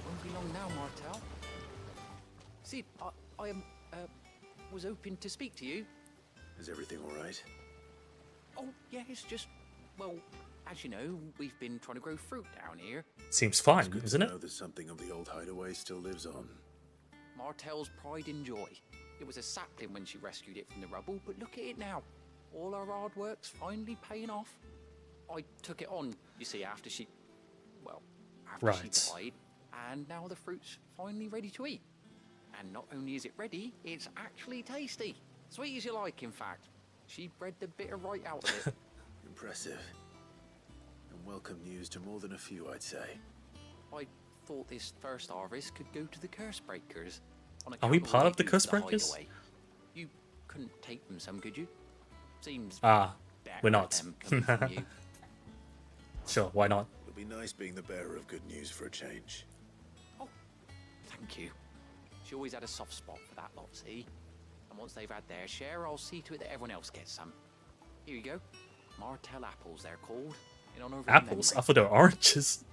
N: Won't be long now, Martel. Sid, I was hoping to speak to you.
D: Is everything all right?
N: Oh, yeah, it's just, well, as you know, we've been trying to grow fruit down here.
A: Seems fine, isn't it?
D: Know that something of the old hideaway still lives on.
N: Martel's pride and joy. It was a sapling when she rescued it from the rubble, but look at it now. all our hard work's finally paying off. I took it on, you see, after she died, and now the fruit's finally ready to eat. And not only is it ready, it's actually tasty. Sweet as you like, in fact. She bred the bitter right out of it.
D: Impressive. And welcome news to more than a few, I'd say.
N: I thought this first harvest could go to the curse breakers.
A: Are we part of the curse breakers?
N: You couldn't take them some, could you? Seems
A: we're not.
N: them coming from you.
A: Sure, why not?
D: It'll be nice being the bearer of good news for a change.
N: Oh, thank you. She always had a soft spot for that lot, see? And once they've had their share, I'll see to it that everyone else gets some. Here you go. Martell apples, they're called. In honor of her
A: Apples? I
N: memory.
A: thought they were oranges.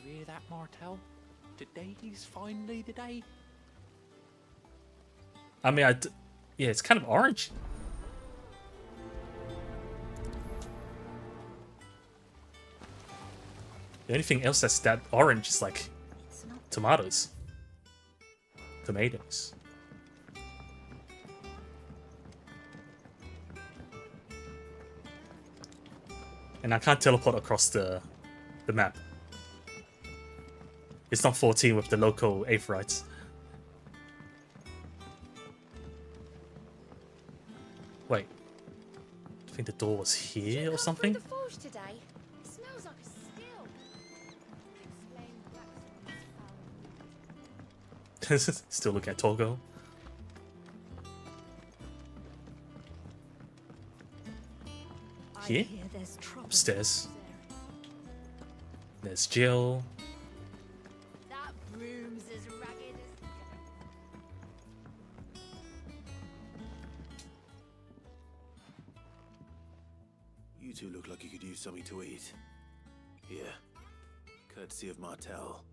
N: You hear that, Martell? Today's finally the day.
A: I mean, yeah, it's kind of orange. The only thing else that's that orange is like tomatoes. Tomatoes. And I can't teleport across the map. It's not 14 with the local Aetherites. Wait. I think the door was here or something?
M: The forge today. It smells like a still.
A: Still looking at Togo. Here? Upstairs. There's Jill.
M: That broom's as ragged as.
D: You two look like you could use something to eat. Here. Courtesy of Martell.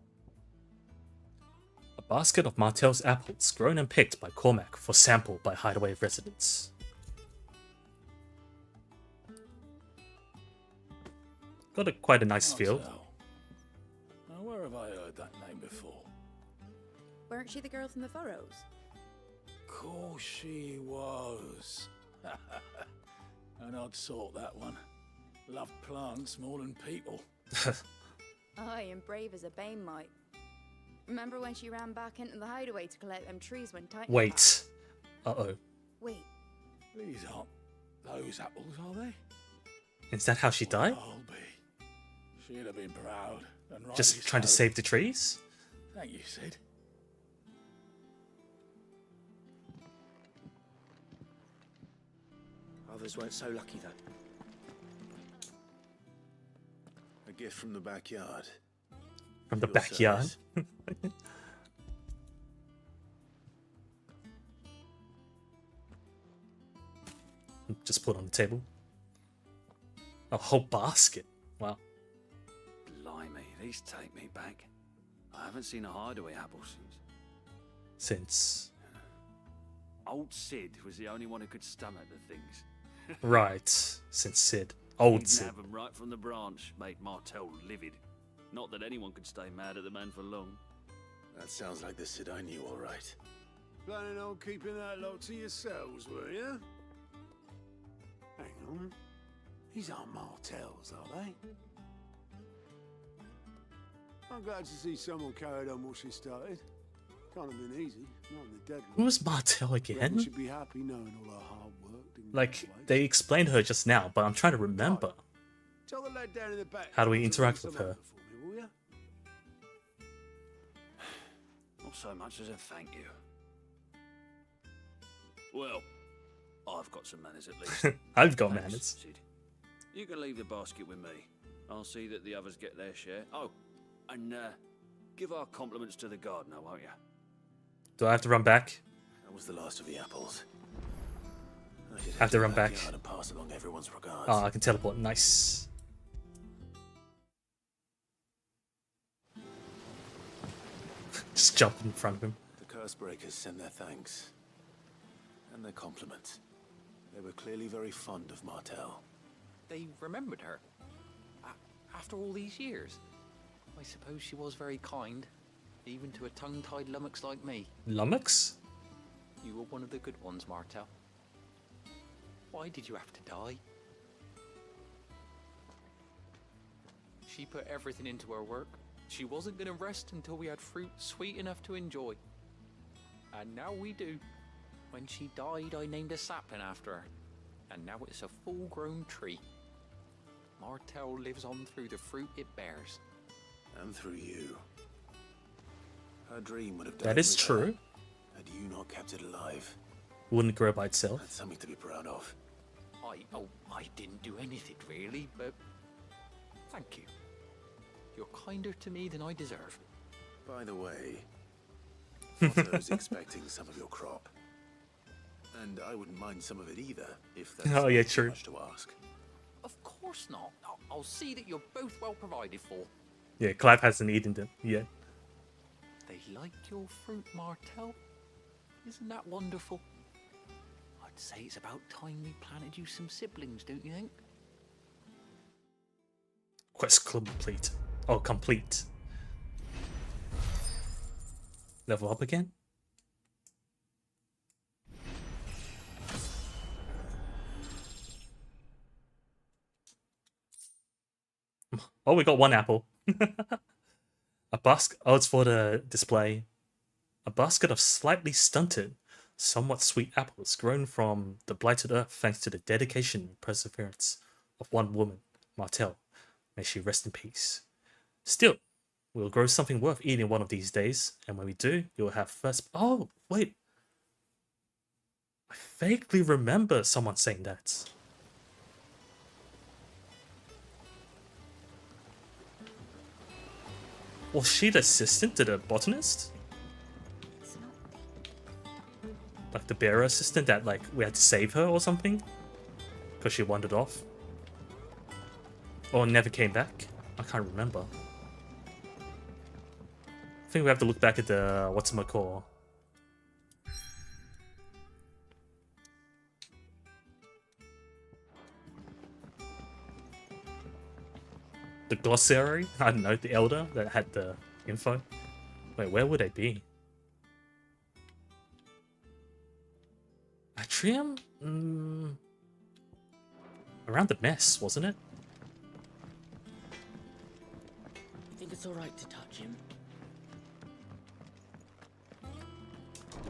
A: A basket of Martell's apples grown and picked by Cormac for sample by Hideaway residents. Got quite a nice field.
E: Now, where have I heard that name before?
O: Weren't she the girl from the Furrows?
E: Course she was. An odd sort, that one. Loved plants more than people.
O: Aye, and brave as a bane might. Remember when she ran back into the hideaway to collect them trees when Titan...
A: Wait. Uh-oh.
O: Wait.
E: These aren't those apples, are they?
A: Is that how she died?
E: I'll be. She'd have been proud. And rightly
A: Just trying to
E: so.
A: save the trees?
E: Thank you, Sid.
H: Others weren't so lucky, though.
D: A gift from the backyard.
A: From the
D: Your
A: backyard?
D: service.
A: Just put on the table. A whole basket. Wow.
P: Blimey, these take me back. I haven't seen a hideaway apple since.
A: Since.
P: Old Sid was the only one who could stomach the things.
A: Right. Since Sid. Old
P: He'd
A: Sid.
P: have them right from the branch, made Martell livid. Not that anyone could stay mad at the man for long.
D: That sounds like the Sid I knew, all right.
B: Planning on keeping that lot to yourselves, were you? Hang on. These aren't Martells, are they? I'm glad to see someone carried on what she started. Can't have been easy, not in the dead.
A: Who was Martell
B: We
A: again?
B: should be happy knowing all our hard work. didn't go
A: Like,
B: to waste.
A: they explained her just now, but I'm trying to remember.
B: Tell the lad down in the back.
A: How do we
B: to
A: interact
B: bring
A: with
B: some
A: her?
B: over for me, will ya?
P: Not so much as a thank you. Well, I've got some manners at least.
A: I've got
P: Thanks,
A: manners.
P: Sid. You can leave the basket with me. I'll see that the others get their share. Oh, and give our compliments to the gardener, won't you?
A: Do I have to run back?
D: That was the last of the apples. I should
A: Have to
D: the
A: run back.
D: backyard and pass along everyone's regards.
A: Oh, I can teleport. Nice. Just jump in front of him.
D: The curse breakers send their thanks. And their compliments. They were clearly very fond of Martell.
N: They remembered her. After all these years. I suppose she was very kind. Even to a tongue-tied lummox like me.
A: Lummox?
N: You were one of the good ones, Martell. Why did you have to die? She put everything into her work. She wasn't going to rest until we had fruit sweet enough to enjoy. And now we do. When she died, I named a sapling after her. And now it's a full-grown tree. Martell lives on through the fruit it bears.
D: And through you. Her dream would have
A: That is true.
D: Had you not kept it alive.
A: Wouldn't grow by itself.
D: That's something to be proud of.
N: I didn't do anything really, but thank you. You're kinder to me than I deserve.
D: By the way, Otto's expecting some of your crop. And I wouldn't mind some of it either, if that's
A: Oh, yeah,
D: too
A: true.
D: much to ask.
N: Of course not. I'll see that you're both well provided for.
A: Yeah, Clive hasn't eaten them yet.
N: They like your fruit, Martell. Isn't that wonderful? I'd say it's about time we planted you some siblings, don't you think?
A: Quest complete. Oh, complete. Level up again? Oh, we got one apple. A basket. Oh, it's for the display. A basket of slightly stunted, somewhat sweet apples grown from the blighted earth thanks to the dedication and perseverance of one woman, Martell. May she rest in peace. Still, we'll grow something worth eating one of these days, and when we do, you'll have first. Oh, wait. I vaguely remember someone saying that. Was she the assistant to the botanist? Like the bearer assistant that like we had to save her or something? Because she wandered off? Or never came back? I can't remember. I think we have to look back at the whatchamacall. The glossary? I don't know, the elder that had the info. Wait, where would they be? Atrium? Around the mess, wasn't it?
Q: You think it's alright to touch him?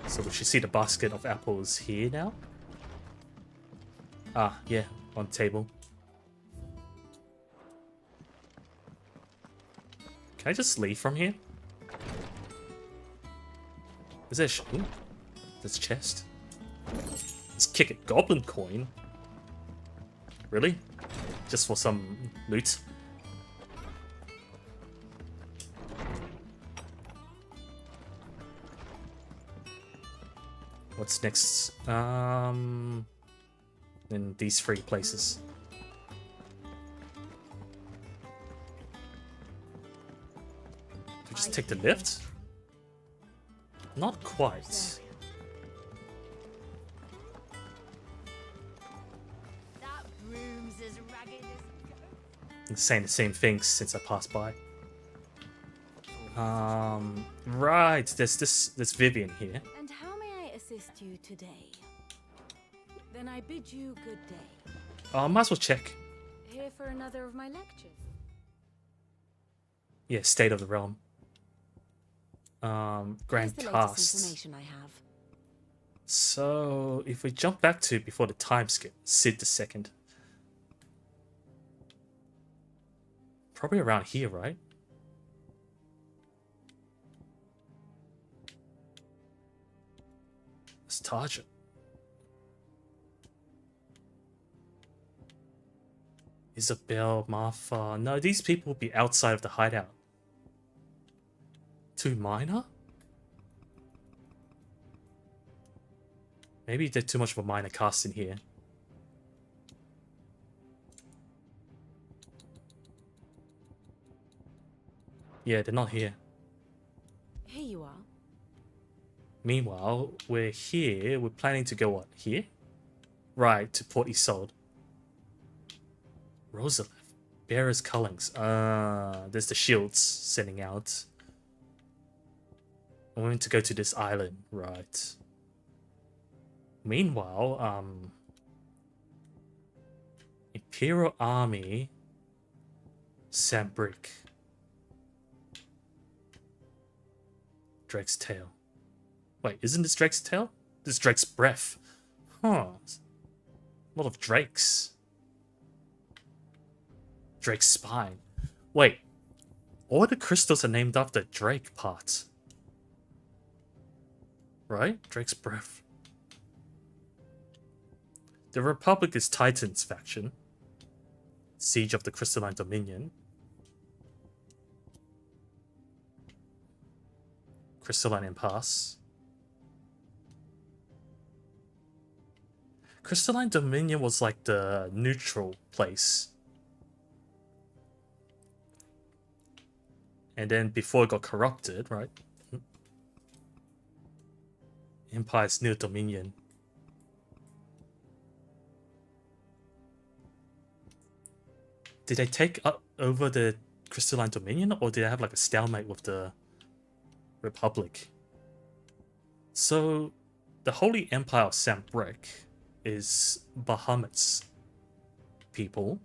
A: So we should see the basket of apples here now? Ah, yeah, on table. Can I just leave from here? Is there ooh, there's a chest. Let's kick it. Goblin coin? Really? Just for some loot? What's next? In these three places. Do we just take the lift? Not quite.
M: That broom's as ragged as
A: I'm saying the same things since I passed by. Right, there's Vivian here.
C: And how may I assist you today? Then I bid you good day.
A: Might as well check.
C: Here for another of my lectures.
A: Yeah, State of the Realm.
C: Here's
A: Grand
C: the latest
A: Cast.
C: information I have.
A: So, if we jump back to before the time skip, Sid the Second. Probably around here, right? Let's target. Isabel, Martha. No, these people will be outside of the hideout. Too minor? Maybe there's too much of a minor cast in here. Yeah, they're not here.
C: Here you are.
A: Meanwhile, we're here. We're planning to go what? Here? Right, to Port Isolde. Rosalith. Bearer's Cullings. There's the shields sending out. I'm going to go to this island, right. Meanwhile, Hero Army. Sambrick. Drake's Tail. Wait, isn't this Drake's Tail? This is Drake's Breath. Huh. A lot of Drakes. Drake's Spine. Wait. All the crystals are named after Drake parts. Right? Drake's Breath. The Republic is Titan's faction. Siege of the Crystalline Dominion. Crystalline Impasse. Crystalline Dominion was like the neutral place. And then before it got corrupted, right? Empire's New Dominion. Did they take over the Crystalline Dominion, or did they have like a stalemate with the Republic? So, the Holy Empire of Sambrick is Bahamut's people.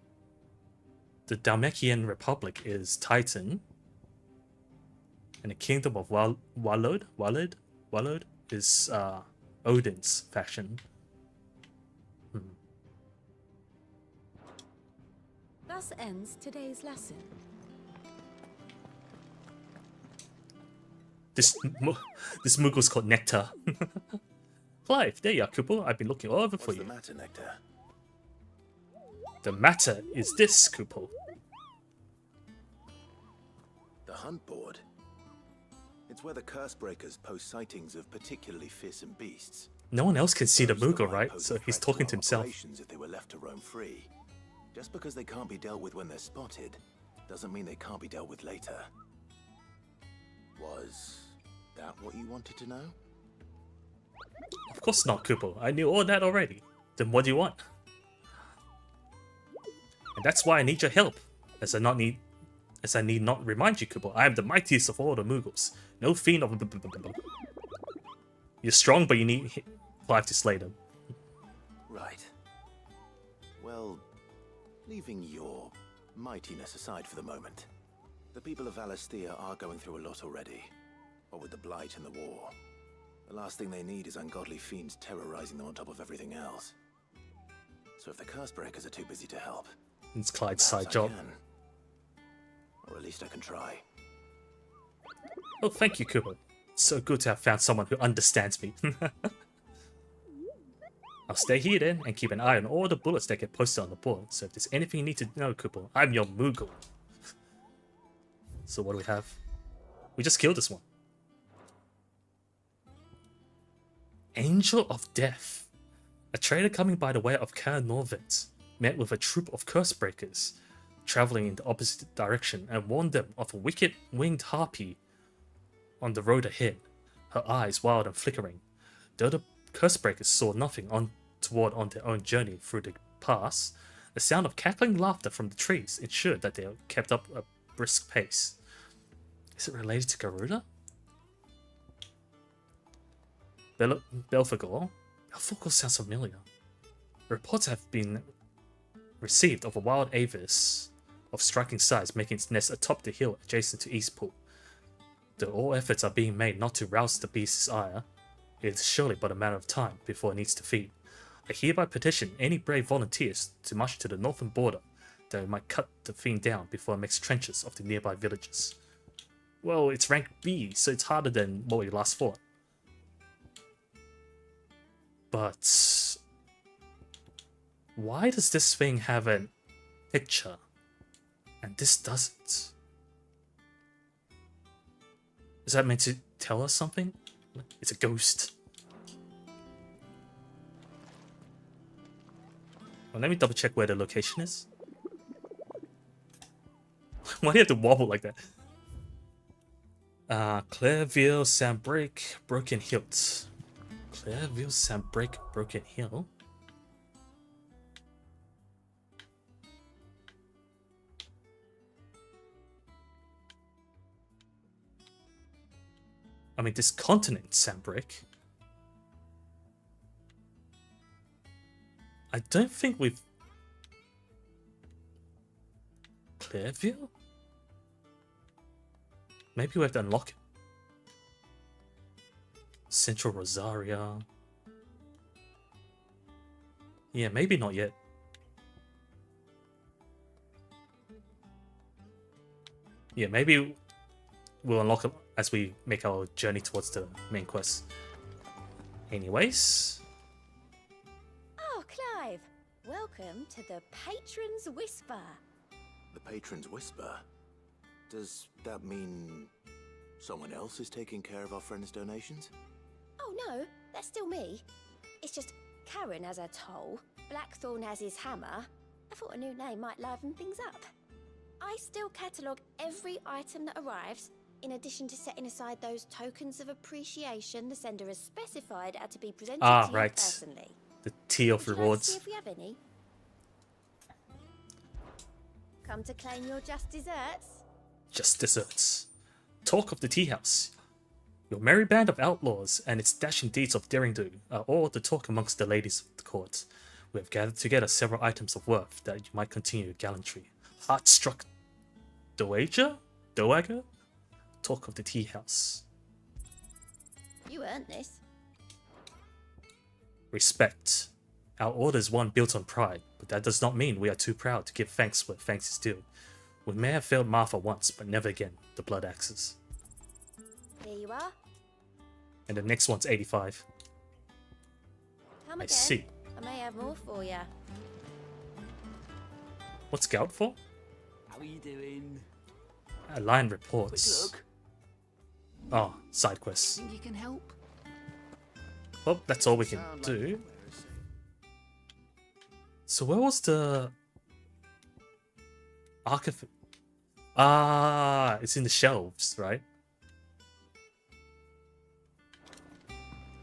A: The Dalmekian Republic is Titan. And the Kingdom of Walod is Odin's faction.
C: Thus ends today's lesson.
A: This Moogle's called Nectar. Clive, there you are, Cooper. I've been looking all over for you.
D: What's the matter, Nectar?
A: The matter is this, Cooper.
D: The hunt board. It's where the curse breakers post sightings of particularly fearsome beasts.
A: No one else can see the
D: Those that
A: Moogle,
D: might
A: right?
D: pose
A: So
D: a
A: he's
D: threat
A: talking
D: to
A: to
D: our
A: himself.
D: operations if they were left to roam free. Just because they can't be dealt with when they're spotted, doesn't mean they can't be dealt with later. Was that what you wanted to know?
A: Of course not, Cooper. I knew all that already. Then what do you want? And that's why I need your help. As I need not remind you, Cooper, I am the mightiest of all the Moogles. No fiend of... You're strong, but you need Clive to slay them.
D: Right. Well, leaving your mightiness aside for the moment, the people of Valisthea are going through a lot already. What with the Blight and the war. The last thing they need is ungodly fiends terrorizing them on top of everything else. So if the curse breakers are too busy to help,
A: It's Clyde's
D: perhaps
A: side
D: I
A: job.
D: can. Or at least I can try.
A: Oh, thank you, Cooper. It's so good to have found someone who understands me. I'll stay here then and keep an eye on all the bullets that get posted on the board. So if there's anything you need to know, Cooper, I'm your Moogle. So what do we have? We just killed this one. Angel of Death. A trader coming by the way of Caer Norvent met with a troop of curse breakers traveling in the opposite direction and warned them of a wicked winged harpy on the road ahead, her eyes wild and flickering. Though the curse breakers saw nothing on their own journey through the pass, the sound of cackling laughter from the trees ensured that they kept up a brisk pace. Is it related to Garuda? Belphegor? Belphegor sounds familiar. Reports have been received of a wild avis of striking size making its nest atop the hill adjacent to Eastpool. Though all efforts are being made not to rouse the beast's ire, it is surely but a matter of time before it needs to feed. I hereby petition any brave volunteers to march to the northern border that we might cut the fiend down before it makes trenches of the nearby villages. Well, it's rank B, so it's harder than what we last fought. But why does this thing have a picture and this doesn't? Is that meant to tell us something? It's a ghost. Well, let me double check where the location is. Why do you have to wobble like that? Clairville, Sambrick, Broken Hilt. Clairville, Sambrick, Broken Hill. I mean, this continent, Sambrick. I don't think we've Clairville? Maybe we have to unlock it. Central Rosaria. Yeah, maybe not yet. Yeah, maybe we'll unlock it as we make our journey towards the main quest. Anyways.
M: Oh, Clive! Welcome to the Patron's Whisper.
D: The Patron's Whisper? Does that mean someone else is taking care of our friend's donations?
M: Oh no, that's still me. It's just Karen has her toll, Blackthorn has his hammer. I thought a new name might liven things up. I still catalogue every item that arrives, in addition to setting aside those tokens of appreciation the sender has specified are to be presented to you personally.
A: The tier of
M: Would you like to
A: rewards.
M: see if we have any? Come to claim your just desserts?
A: Just desserts. Talk of the tea house. Your merry band of outlaws and its dashing deeds of daring do are all the talk amongst the ladies of the court. We have gathered together several items of worth that you might continue your gallantry. Heart-struck Dowager? Talk of the tea house.
M: You earned this.
A: Respect. Our order is one built on pride, but that does not mean we are too proud to give thanks where thanks is due. We may have failed Martha once, but never again, the blood axes.
M: Here you are.
A: And the next one's 85.
M: Come
A: I
M: again.
A: see.
M: I may have more for you.
A: What's Scout for?
H: How are you doing?
A: Line reports.
H: Quick
A: Oh, side quests.
H: Think you can help?
A: Well, that's all we can do. So where was the archive? Ah, it's in the shelves, right?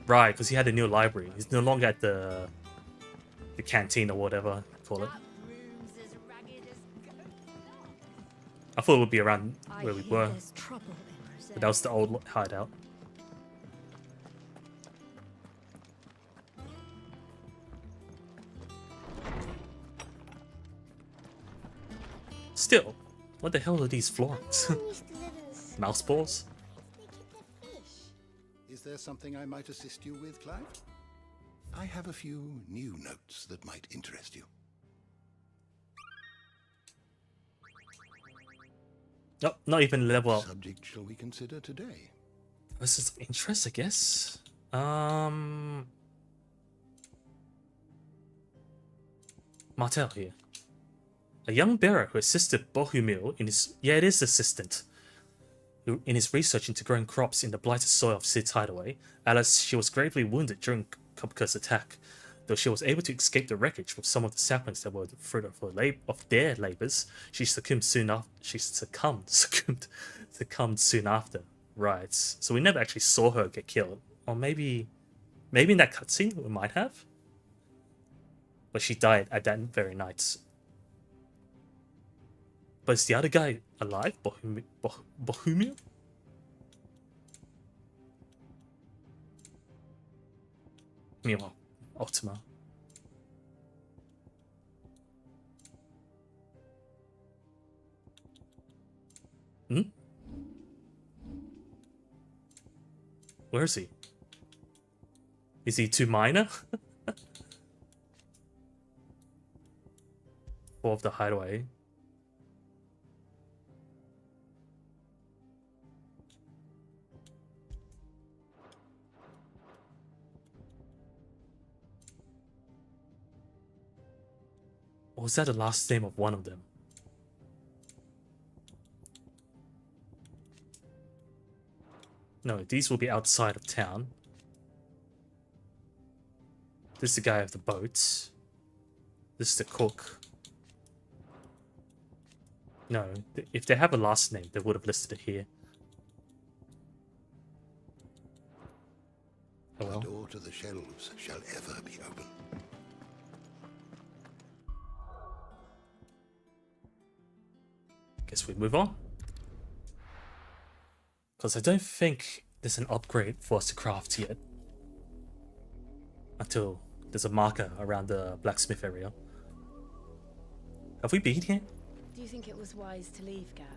A: Right, because he had a new library. He's no longer at the canteen or whatever you call it. I thought it would be around where we were, but that was the old hideout. Still, what the hell are these florins? Mouse balls?
E: Is there something I might assist you with, Clive? I have a few new notes that might interest you.
A: Nope, not even level up.
E: Subject shall we consider today?
A: This is of interest, I guess. Martel here. A young bearer who assisted Bohumil in his... Yeah, it is assistant. Who, in his research into growing crops in the blighted soil of Sid's hideaway, Alice, she was gravely wounded during Kopka's attack. Though she was able to escape the wreckage with some of the saplings that were the fruit of their labors, she succumbed soon after. Succumbed soon after. Right. So we never actually saw her get killed, or maybe in that cutscene we might have. But she died at that very night. But is the other guy alive? Bohumil? Meanwhile, Ultima. Hmm? Where is he? Is he too minor? Or of the hideaway? Or was that the last name of one of them? No, these will be outside of town. This is the guy of the boat. This is the cook. No, if they have a last name, they would have listed it here. Oh well.
E: The door to the shelves shall ever be open.
A: Guess we move on. Because I don't think there's an upgrade for us to craft yet. Until there's a marker around the blacksmith area. Have we been here?
C: Do you think it was wise to leave, Gav?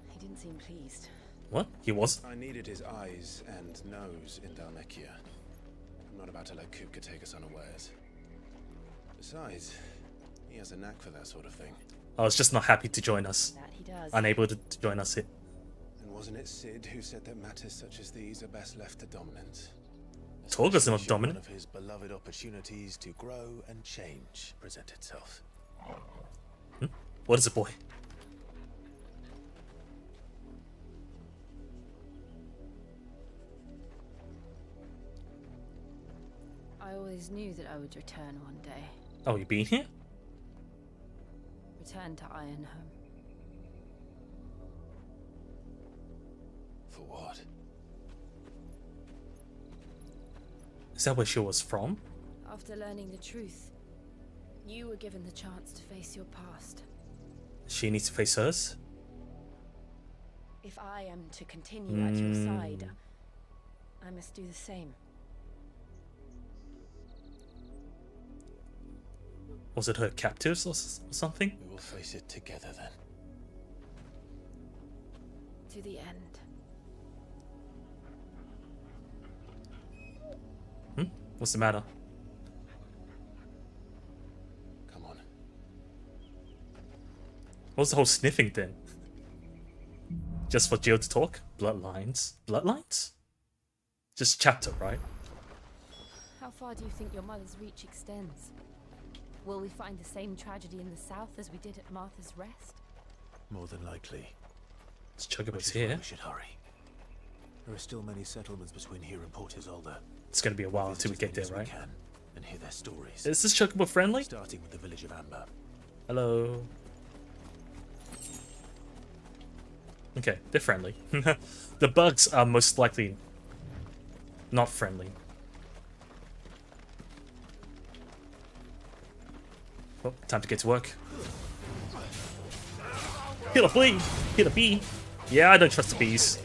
C: He didn't seem pleased.
A: What? He was?
D: I needed his eyes and nose in Dalmekia. I'm not about to let Kupka take us unawares. Besides, he has a knack for that sort of thing.
A: I was just not happy to join us.
C: That he does.
A: Unable to join us here.
D: And wasn't it Sid who said that matters such as these are best left to dominance?
A: Torga's not
D: Should
A: dominant.
D: One of his beloved opportunities to grow and change present itself.
A: What is it, boy?
C: I always knew that I would return one day.
A: Oh, you been here?
C: Return to Ironhome.
D: For what?
A: Is that where she was from?
C: After learning the truth, you were given the chance to face your past.
A: She needs to face hers?
C: If I am to continue at your side, I must do the same.
A: Was it her captives or something?
D: We will face it together then.
C: To the end.
A: What's the matter?
D: Come on.
A: What's the whole sniffing then? Just for Jill to talk? Bloodlines? Bloodlines? Just chapter, right?
C: How far do you think your mother's reach extends? Will we find the same tragedy in the south as we did at Martha's Rest?
D: More than likely.
A: It's Chocobo's
D: Which is why
A: here.
D: we should hurry. There are still many settlements between here and Port Isolde.
A: It's gonna be a while until we get there, right?
D: And hear their stories.
A: Is this Chocobo friendly?
D: Starting with the village of Amber.
A: Hello. Okay, they're friendly. The bugs are most likely not friendly. Oh, time to get to work. Hit a flea! Hit a bee! Yeah, I don't trust the bees.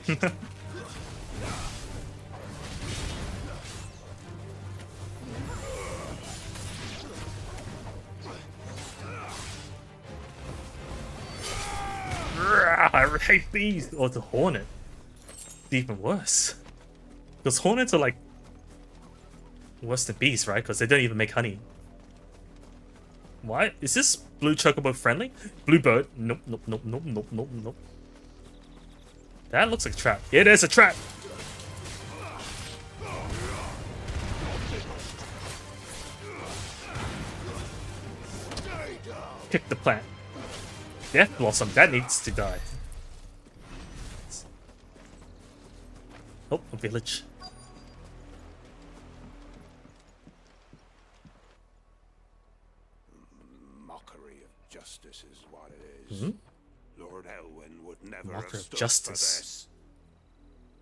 A: I hate bees! Or the hornet. It's even worse. Because hornets are like worse than bees, right? Because they don't even make honey. Why? Is this blue chocobo friendly? Bluebird? Nope, nope, nope, nope, nope, nope, nope. That looks like a trap. It is a trap! Kick the plant. Death Blossom, that needs to die. Oh, a village.
B: Mockery of justice is what it is. Lord Elwyn would never
A: Mockery
B: have
A: of
B: stood
A: justice.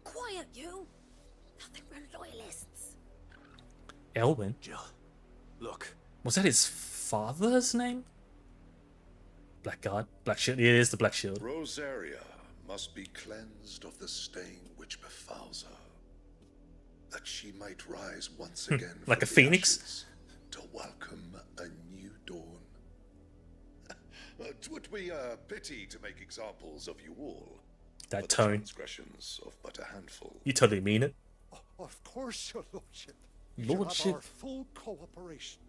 B: for this.
M: Quiet, you! Nothing we're loyalists.
A: Elwyn?
D: Jill, look.
A: Was that his father's name? Blackguard? Black Shield? It is the Black Shield.
R: Rosaria must be cleansed of the stain which befouls her, that she might rise once again
A: Like
R: from
A: a
R: the
A: phoenix?
R: ashes to welcome a new dawn. 'Twould be a pity to make examples of you all.
A: That
R: for the
A: tone.
R: transgressions of but a handful.
A: You totally mean it.
F: Of course, your lordship. You shall
A: Lordship.
F: have our full cooperation.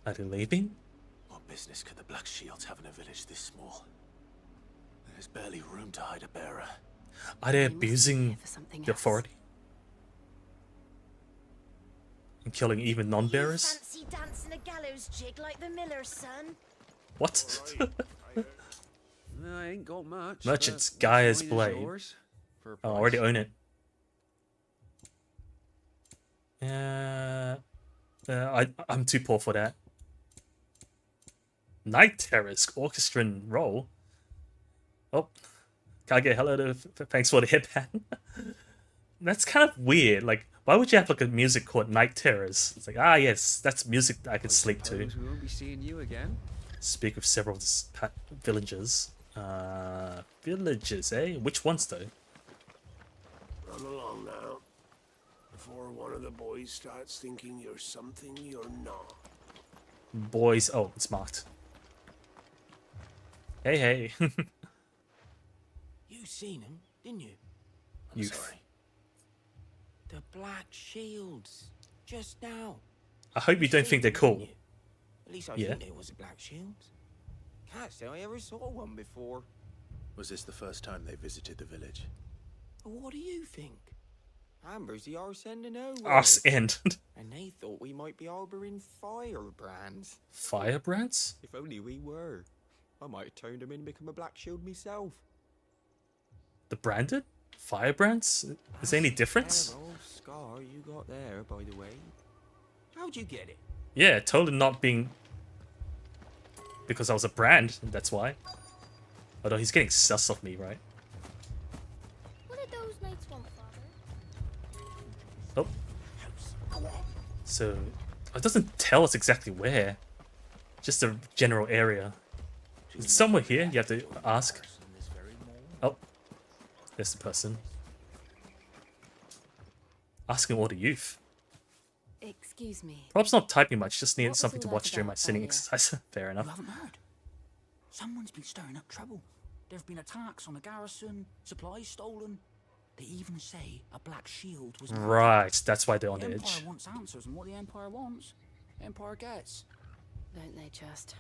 A: Are they leaving?
D: What business could the Black Shields have in a village this small? There's barely room to hide a bearer.
A: Are they abusing
C: something
A: the
C: else.
A: authority? And killing even non-bearers?
M: Fancy dancing a gallows jig like the miller's son?
A: What?
P: I ain't got much.
A: Merchant's
P: but
A: Gaia's
P: mine is
A: Blade.
P: yours for a
A: Oh, I
P: price.
A: already own it. I'm too poor for that. Night Terror's orchestrion role. Oh, Kage, hello. Thanks for the hip hand. That's kind of weird. Like, why would you have like a music called Night Terrors? It's like, ah, yes, that's music I can sleep to.
P: Suppose we won't be seeing you again.
A: Speak with several villagers. Villagers, eh? Which ones though?
B: Run along now, before one of the boys starts thinking you're something you're not.
A: Boys. Oh, it's marked. Hey, hey.
Q: You seen him, didn't you?
A: You.
Q: Sorry. The black shields. Just now.
A: I hope you don't think they're cool.
Q: At least I
A: Yeah.
Q: think there was a black shield. Can't say I ever saw one before.
D: Was this the first time they visited the village?
Q: What do you think? Amber's the arse end and over.
A: Arse end.
Q: And they thought we might be harboring firebrands.
A: Firebrands?
Q: If only we were. I might have turned them in and become a black shield myself.
A: The branded? Firebrands? Is there any difference?
Q: Terrible scar you got there, by the way. How'd you get it?
A: Yeah, totally not being... Because I was a brand, that's why. Although he's getting sus of me, right?
M: What did those mates want, Father?
A: Oh. So, it doesn't tell us exactly where. Just a general area. It's somewhere here, you have to ask. Oh. There's the person. Asking all the youth.
C: Excuse me.
A: Perhaps not typing much, just needed
C: What was
A: something to
C: all that
A: watch during my
C: about
A: sitting
C: earlier?
A: exercise. Fair
S: You
A: enough.
S: haven't heard? Someone's been stirring up trouble. There have been attacks on the garrison, supplies stolen. They even say a black shield was...
A: Right, that's why they're on the
S: Empire
A: edge.
S: wants answers, and what the Empire wants, Empire gets.
C: Don't they just?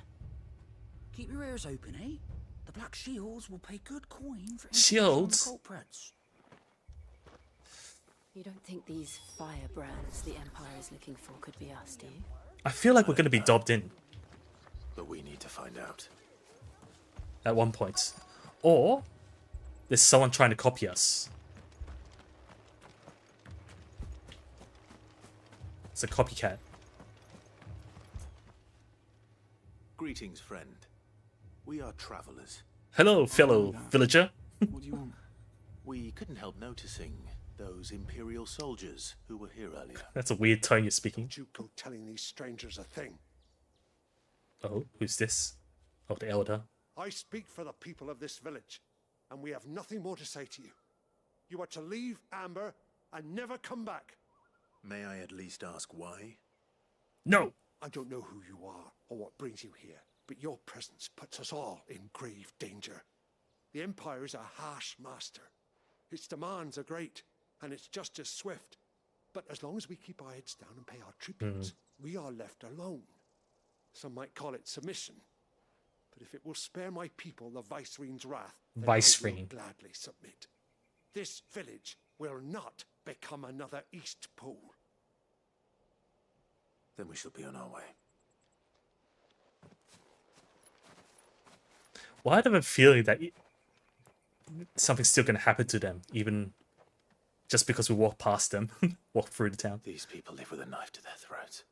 S: Keep your ears open, eh? The black shields will pay good coin for
A: Shields?
S: culprits.
C: You don't think these firebrands the Empire is looking for could be us, do you?
A: I feel like we're going to be dobbed in
D: But we need to find out.
A: at one point. Or, there's someone trying to copy us. It's a copycat.
D: Greetings, friend. We are travelers.
A: Hello, fellow villager.
D: What do you want? We couldn't help noticing those Imperial soldiers who were here earlier.
A: That's a weird tone you're speaking.
B: Don't you go telling these strangers a thing.
A: Oh, who's this? Oh, the elder.
B: I speak for the people of this village, and we have nothing more to say to you. You are to leave Amber and never come back.
D: May I at least ask why?
A: No!
B: I don't know who you are or what brings you here, but your presence puts us all in grave danger. The Empire is a harsh master. Its demands are great, and its justice swift. But as long as we keep our heads down and pay our tributes, we are left alone. Some might call it submission. But if it will spare my people the Vicerene's wrath, then I will
A: Vicerene.
B: gladly submit. This village will not become another East Pole.
D: Then we shall be on our way.
A: Well, I have a feeling that something's still going to happen to them, even just because we walk past them, walk through the town.
D: These people live with a knife to their throats.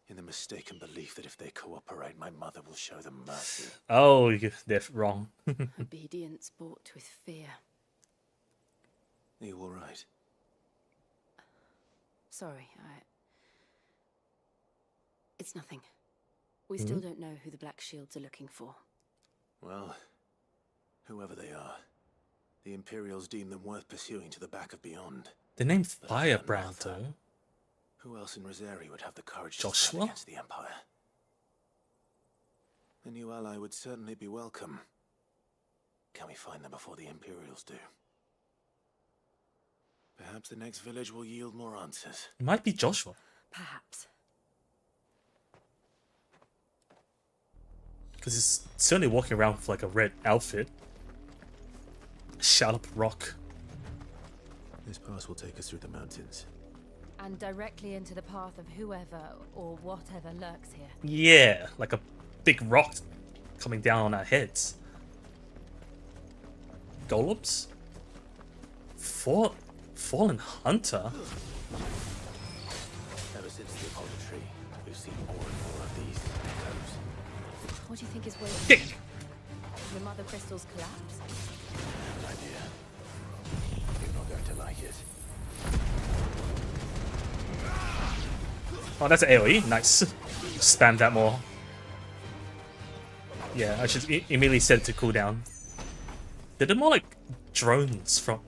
D: In the mistaken belief that if they cooperate, my mother will show them mercy.
A: Oh, they're wrong.
C: Obedience bought with fear.
D: Are you all right?
C: Sorry, It's nothing. We still don't know who the Black Shields are looking for.
D: Well, whoever they are, the Imperials deem them worth pursuing to the back of beyond.
A: The name Firebrand, though.
D: Who else in Rosari would have the courage to
A: Joshua?
D: stand against the Empire? A new ally would certainly be welcome. Can we find them before the Imperials do? Perhaps the next village will yield more answers.
A: It might be Joshua.
C: Perhaps.
A: Because he's certainly walking around with like a red outfit. Shout up rock.
D: This pass will take us through the mountains.
C: And directly into the path of whoever or whatever lurks here.
A: Yeah, like a big rock coming down on our heads. Golems? Fallen Hunter?
D: Ever since the Apollo tree, we've seen more and more of these echoes.
C: What do you think is waiting? The Mother Crystal's collapse?
D: An idea. You're not going to like it.
A: Oh, that's an AoE. Nice. Spam that more. Yeah, I should immediately set it to cooldown. They're more like drones from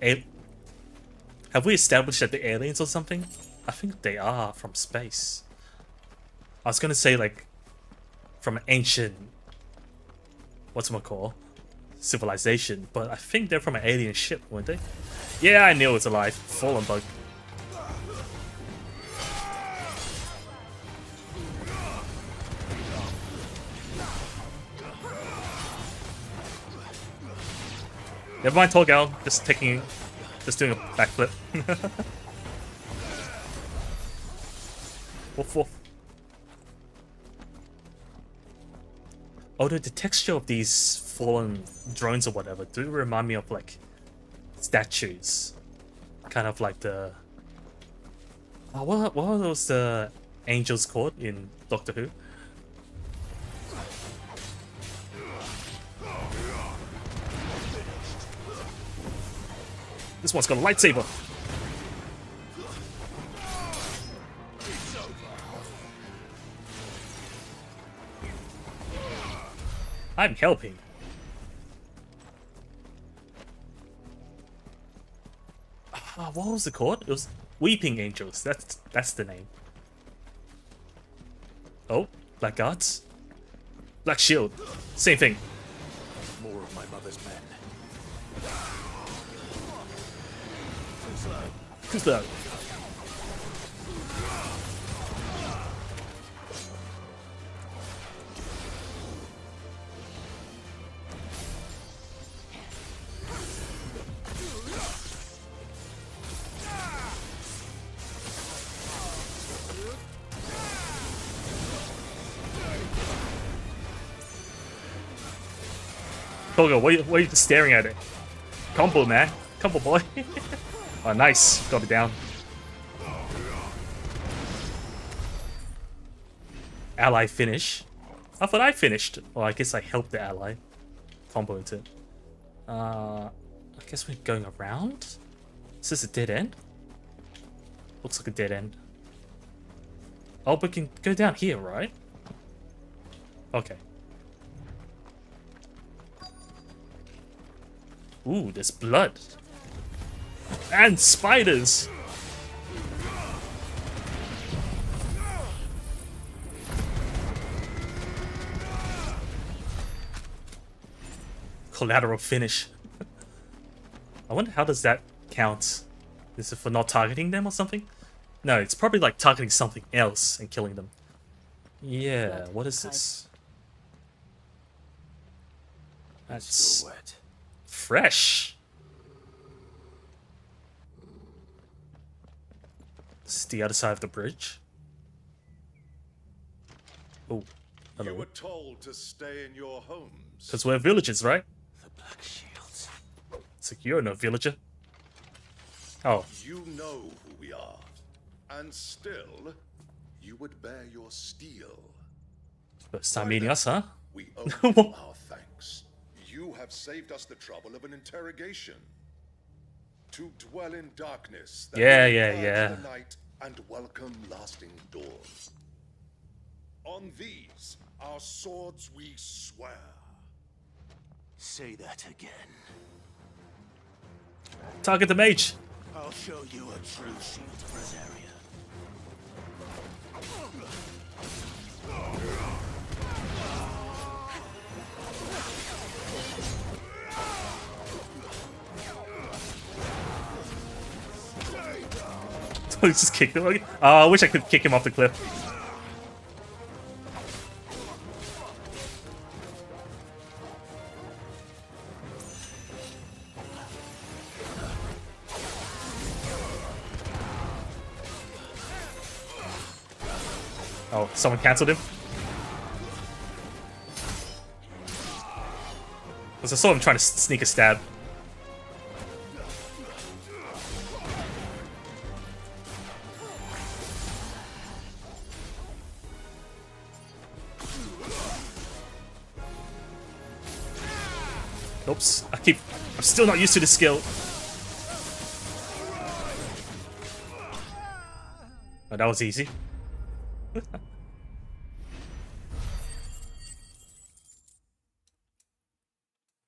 A: Have we established that the aliens or something? I think they are from space. I was gonna say like from an ancient, whatchamacall, civilization, but I think they're from an alien ship, weren't they? Yeah, I knew it was alive. Fallen bug. Never mind, tall gal. Just doing a backflip. Woof woof. Although the texture of these fallen drones or whatever do remind me of like statues, kind of like the what are those angels called in Doctor Who? This one's got a lightsaber. I'm helping. What was it called? It was Weeping Angels. That's the name. Oh, Black Guards. Black Shield. Same thing.
D: More of my mother's men.
A: Who's that? Togo, why are you just staring at it? Combo, man. Combo, boy. Oh, nice. Got it down. Ally finish. I thought I finished. Well, I guess I helped the ally. Combo into it. I guess we're going around? Is this a dead end? Looks like a dead end. Oh, we can go down here, right? Okay. Ooh, there's blood. And spiders! Collateral finish. I wonder how does that count? Is it for not targeting them or something? No, it's probably like targeting something else and killing them. Yeah, what is this? That's
D: wet.
A: Fresh. This is the other side of the bridge. Oh, hello.
R: You were told to stay in your homes.
A: Because we're villagers, right?
D: The Black Shields.
A: It's like you're no villager. Oh.
R: You know who we are. And still, you would bear your steel.
A: First time meeting us, huh?
R: We owe you our thanks. You have saved us the trouble of an interrogation. To dwell in darkness. That
A: Yeah.
R: The night and welcome lasting dawn. On these, our swords we swear.
D: Say that again.
A: Target the mage.
D: I'll show you a true shield Brazaria.
A: Just kick him. Oh, I wish I could kick him off the cliff. Oh, someone cancelled him? Because I saw him trying to sneak a stab. Oops, I'm still not used to this skill. Oh, that was easy.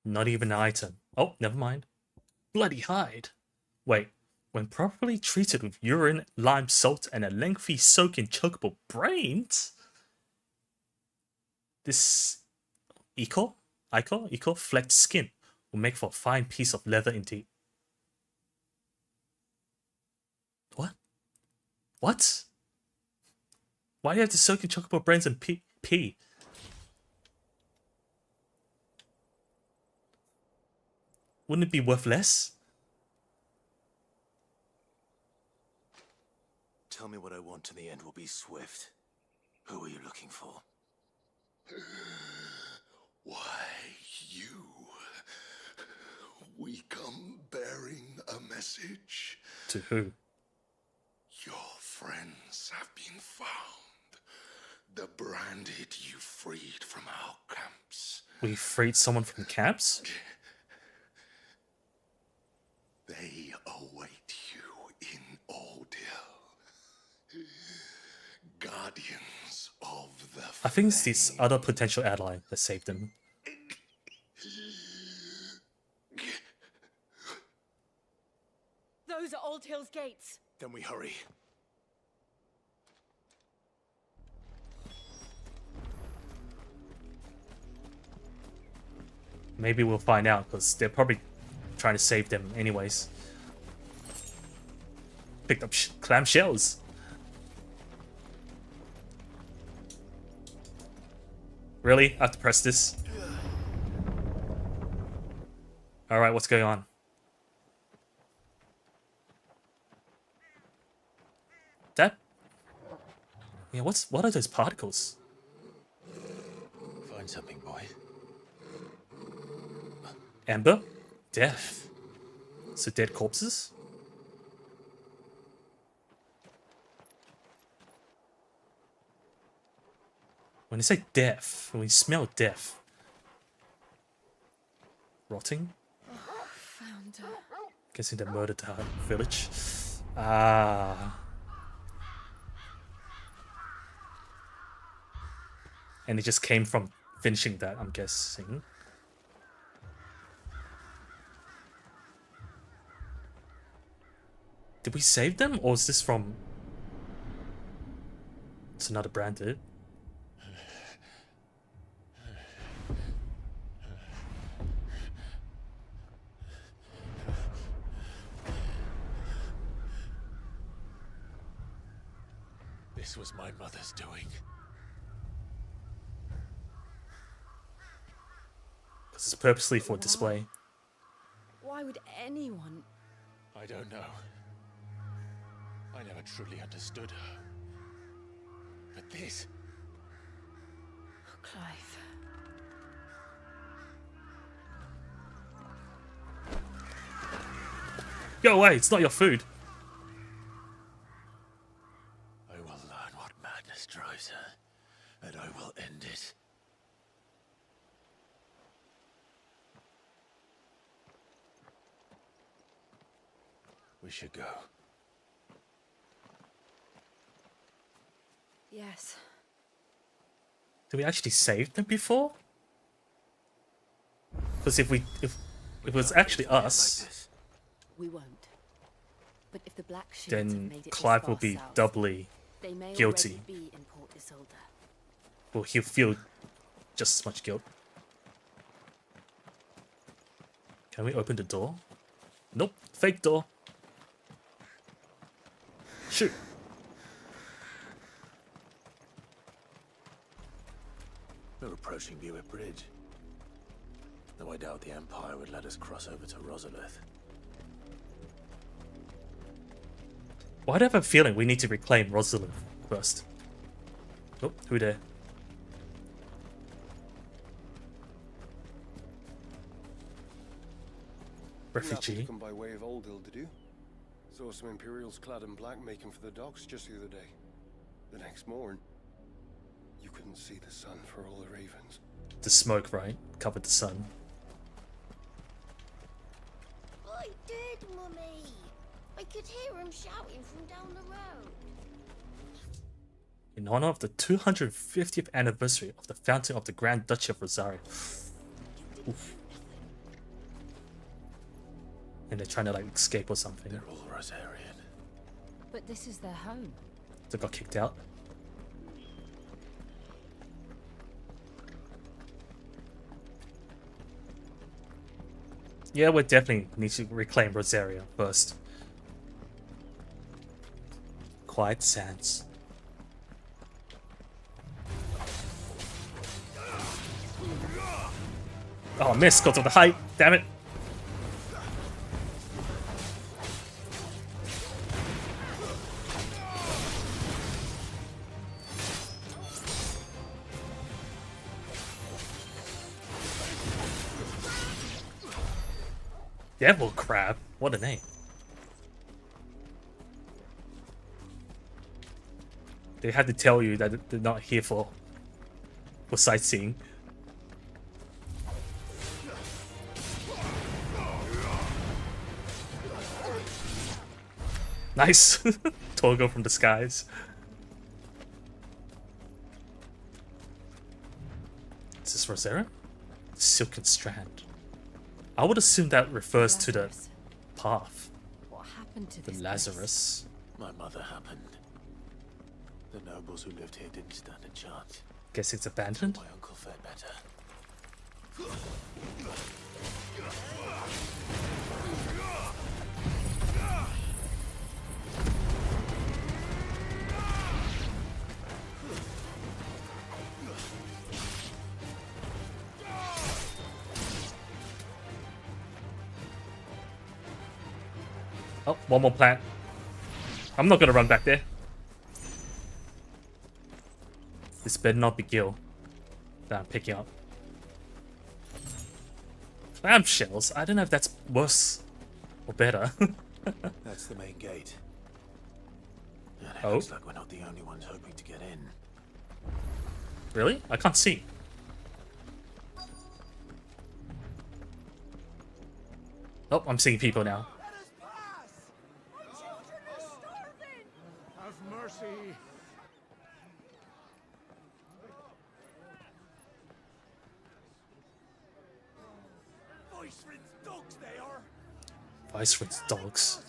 A: Not even an item. Oh, never mind. Bloody hide. Wait, When properly treated with urine, lime salt, and a lengthy soak in chokeable brains, this ichor flecked skin will make for a fine piece of leather indeed. What? What? Why do you have to soak in chocobo brains and pee? Wouldn't it be worth less?
D: Tell me what I want and the end will be swift. Who are you looking for?
R: Why, you. We come bearing a message.
A: To who?
R: Your friends have been found. The branded you freed from our camps.
A: We freed someone from camps?
R: They await you in Ordeal. Guardians of the
A: I think it's this other potential ally that saved them.
G: Those are Old Hill's gates.
D: Then we hurry.
A: Maybe we'll find out, because they're probably trying to save them anyways. Picked up clam shells. Really? I have to press this? Alright, what's going on? That... Yeah, what are those particles?
D: Find something, boy.
A: Amber? Death. So dead corpses? When you say death, when we smell death. Rotting?
C: Found her.
A: Guessing they murdered her village. Ah. And it just came from finishing that, I'm guessing. Did we save them, or is this from... It's another branded.
D: This was my mother's doing.
A: This is purposely for display.
C: Why would anyone?
D: I don't know. I never truly understood her. But this...
C: Clive.
A: Go away, it's not your food.
D: I will learn what madness drives her, and I will end it. We should go.
C: Yes.
A: Did we actually save them before? Because if it was actually us,
C: We won't. But if the Black Shields have
A: then
C: made it
A: Clive
C: this
A: will
C: far
A: be
C: south,
A: doubly
C: they may
A: guilty.
C: already be in Port Isolde.
A: Well, he'll feel just as much guilt. Can we open the door? Nope, fake door. Shoot.
D: We're approaching Buick Bridge. Though I doubt the Empire would let us cross over to Rosalith.
A: Why do I have a feeling we need to reclaim Rosalind first? Oh, who there?
T: You happened
A: Refugee.
T: to come by way of Old Hill, did you? Saw some Imperials clad in black making for the docks just the other day. The next morn, you couldn't see the sun for all the ravens.
A: The smoke, right? Covered the sun.
M: I did, Mummy. I could hear him shouting from down the road.
A: In honor of the 250th anniversary of the founding of the Grand Duchy of Rosario. Oof. And they're trying to like escape or something.
D: They're all Rosarian.
C: But this is their home.
A: They got kicked out. Yeah, we definitely need to reclaim Rosaria first. Quiet Sands. Oh, I missed because of the height. Damn it. Devil Crab? What a name. They had to tell you that they're not here for sightseeing. Nice. Torgo from the skies. Is this Rosera? Silken strand. I would assume that refers to the path.
C: What happened to
A: the
C: this
A: Lazarus?
D: My mother happened. The nobles who lived here didn't stand a chance.
A: Guess it's abandoned?
D: My uncle fared better.
A: Oh, one more plant. I'm not gonna run back there. This better not be Gil that I'm picking up. Clamshells? I don't know if that's worse or better.
D: That's the main gate. And it
A: Oh.
D: looks like we're not the only ones hoping to get in.
A: Really? I can't see. Oh, I'm seeing people now.
F: Have mercy. Viceroy's dogs they are.
A: Viceroy's dogs.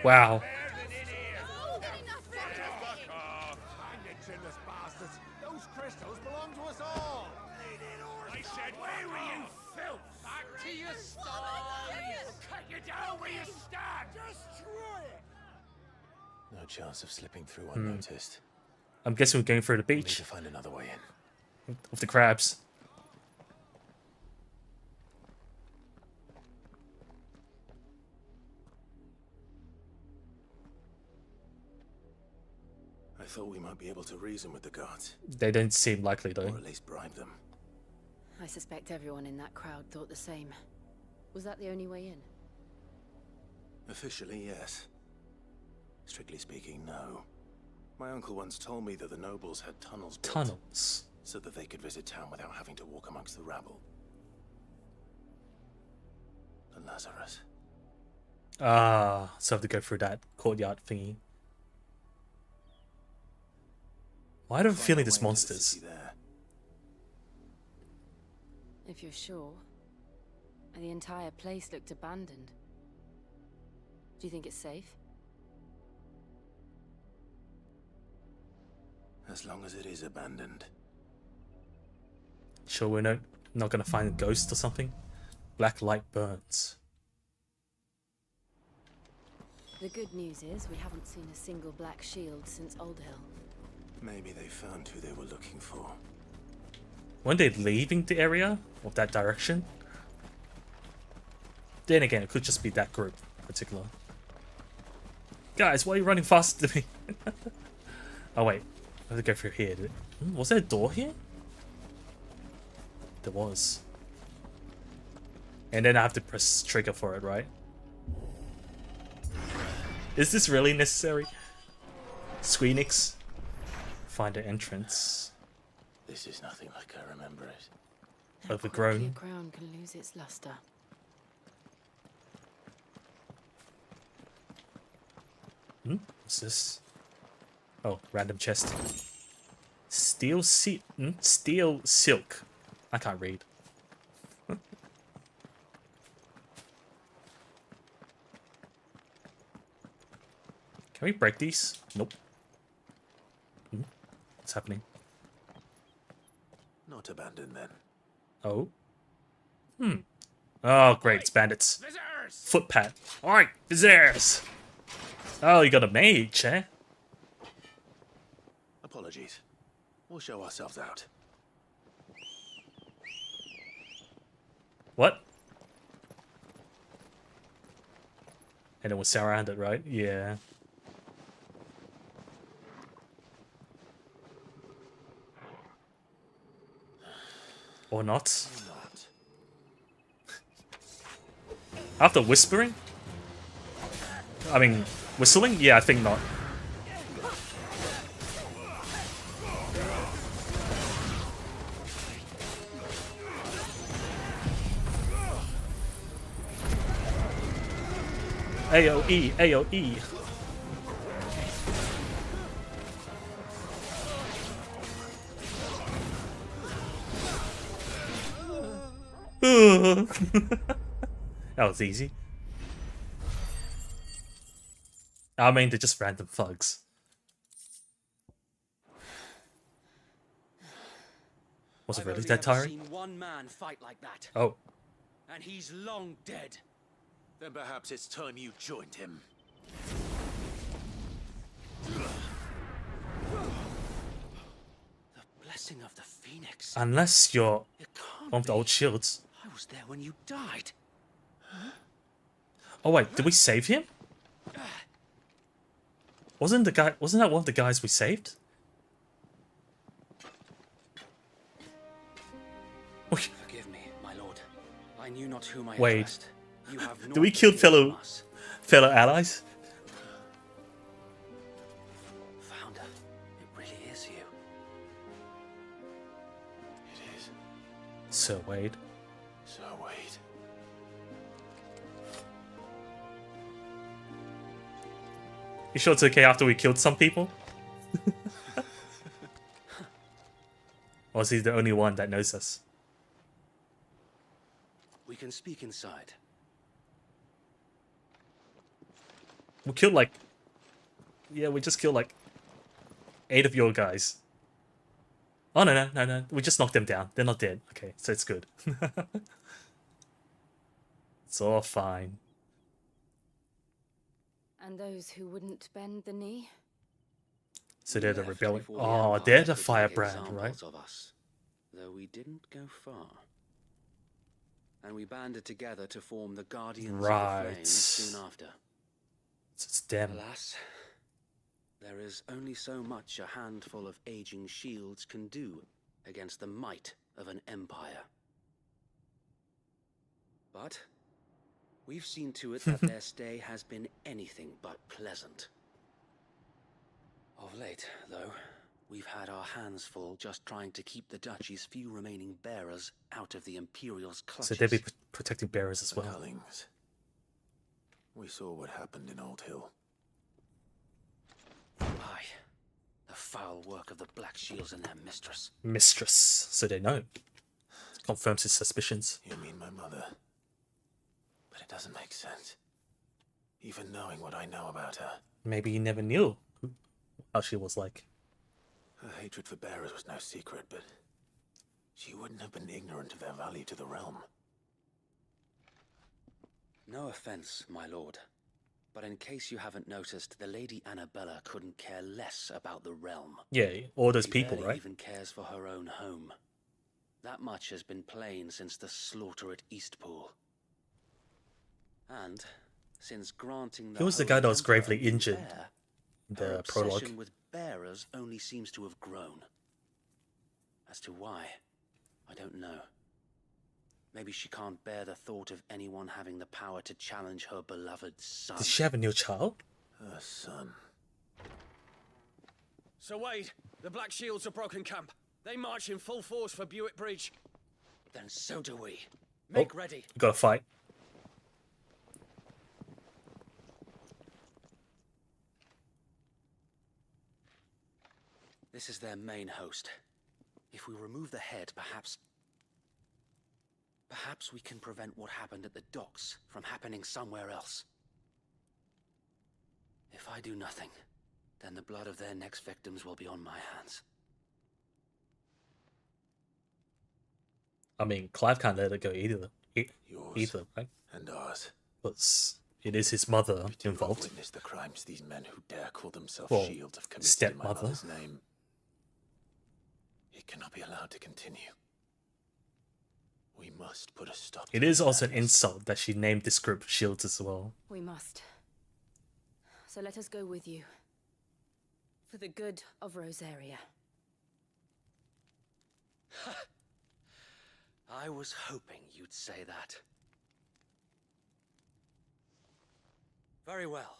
A: Wow.
F: Those crystals belong to us all.
J: I said, where were you, filth? Back to your sties! Cut you down where you stand!
F: Destroy it!
D: No chance of slipping through unnoticed.
A: I'm guessing we're going through the
D: We need
A: beach
D: to find another way in.
A: of the crabs.
D: I thought we might be able to reason with the guards.
A: They don't seem likely though.
D: Or at least bribe them.
C: I suspect everyone in that crowd thought the same. Was that the only way in?
D: Officially, yes. Strictly speaking, no. My uncle once told me that the nobles had tunnels built
A: Tunnels.
D: so that they could visit town without having to walk amongst the rabble. The Lazarus.
A: Ah, so I have to go through that courtyard thingy. Why do I have a feeling there's monsters?
C: If you're sure. The entire place looked abandoned. Do you think it's safe?
D: As long as it is abandoned.
A: Sure we're not gonna find a ghost or something? Black light burns.
C: The good news is we haven't seen a single black shield since Old Hill.
D: Maybe they found who they were looking for.
A: Weren't they leaving the area of that direction? Then again, it could just be that group in particular. Guys, why are you running faster than me? Oh wait, I have to go through here. Was there a door here? There was. And then I have to press trigger for it, right? Is this really necessary? Squeenix? Find an entrance.
D: This is nothing like I remember it.
A: Overgrown.
C: Your crown can lose its luster.
A: What's this? Oh, random chest. Steel silk. I can't read. Can we break these? Nope. What's happening?
D: Not abandoned then.
A: Oh. Oh, great. It's bandits. Footpad. Alright, visitors. Oh, you got a mage, eh?
D: Apologies. We'll show ourselves out.
A: What? And it was surrounded, right? Yeah. Or not. After whispering? I mean, whistling? Yeah, I think not. AoE, AoE. That was easy. I mean, they're just random thugs. Was it really that tiring?
P: I've seen one man fight like that.
A: Oh.
P: And he's long dead.
D: Then perhaps it's time you joined him.
P: The blessing of the Phoenix.
A: Unless you're one of the old shields.
P: I was there when you died.
A: Oh wait, did we save him? Wasn't that one of the guys we saved?
P: Forgive me, my lord. I knew not whom I
A: Wait.
P: addressed. You have
A: Did we
P: naught
A: kill
P: to fear from
A: fellow
P: us.
A: allies?
P: Founder, it really is you.
D: It is.
A: Sir Wade.
D: Sir Wade.
A: You sure it's okay after we killed some people? Or is he the only one that knows us?
P: We can speak inside.
A: We killed like... Yeah, we just killed like 8 of your guys. Oh, no. We just knocked them down. They're not dead. Okay, so it's good. It's all fine.
C: And those who wouldn't bend the knee?
A: So they're the
P: Left
A: rebellion.
P: before the
A: Oh,
P: Empire
A: they're
P: could
A: the
P: take
A: firebrand,
P: examples
A: right?
P: of us, though we didn't go far. And we banded together to form the Guardians of the
A: Right.
P: Flames soon after.
A: So it's them.
P: Alas, there is only so much a handful of aging shields can do against the might of an empire. But we've seen to it that their stay has been anything but pleasant. Of late, though, we've had our hands full just trying to keep the Duchy's few remaining bearers out of the Imperial's clutches.
A: So they'll be protecting bearers as well.
D: Cullings. We saw what happened in Old Hill.
P: Aye, the foul work of the Black Shields and their mistress.
A: Mistress. So they know. Confirms his suspicions.
D: You mean my mother? But it doesn't make sense. Even knowing what I know about her.
A: Maybe he never knew how she was like.
D: Her hatred for bearers was no secret, but she wouldn't have been ignorant of their value to the realm.
P: No offense, my lord, but in case you haven't noticed, the Lady Annabella couldn't care less about the realm.
A: Yeah, all those
P: She
A: people,
P: barely
A: right?
P: even cares for her own home. That much has been plain since the slaughter at Eastpool. And since granting the
A: He was the
P: Holy
A: guy that was
P: Emperor
A: gravely
P: a new
A: injured
P: heir,
A: in
P: her
A: the prologue.
P: obsession with bearers only seems to have grown. As to why, I don't know. Maybe she can't bear the thought of anyone having the power to challenge her beloved son.
A: Did she have a new child?
D: Her son.
Q: Sir Wade, the Black Shields have broken camp. They march in full force for Buick Bridge.
P: Then so do we. Make ready.
A: You gotta fight.
P: This is their main host. If we remove the head, perhaps... Perhaps we can prevent what happened at the docks from happening somewhere else. If I do nothing, then the blood of their next victims will be on my hands.
A: I mean, Clive can't let it go either, right?
D: And ours.
A: But it is his mother
D: We do not
A: involved.
D: witness the crimes these men who dare call themselves
A: Well,
D: shields have committed in my
A: stepmother.
D: mother's name. It cannot be allowed to continue. We must put a stop to
A: It is
D: this
A: also an
D: madness.
A: insult that she named this group shields as well.
C: We must. So let us go with you. For the good of Rosaria.
P: I was hoping you'd say that. Very well.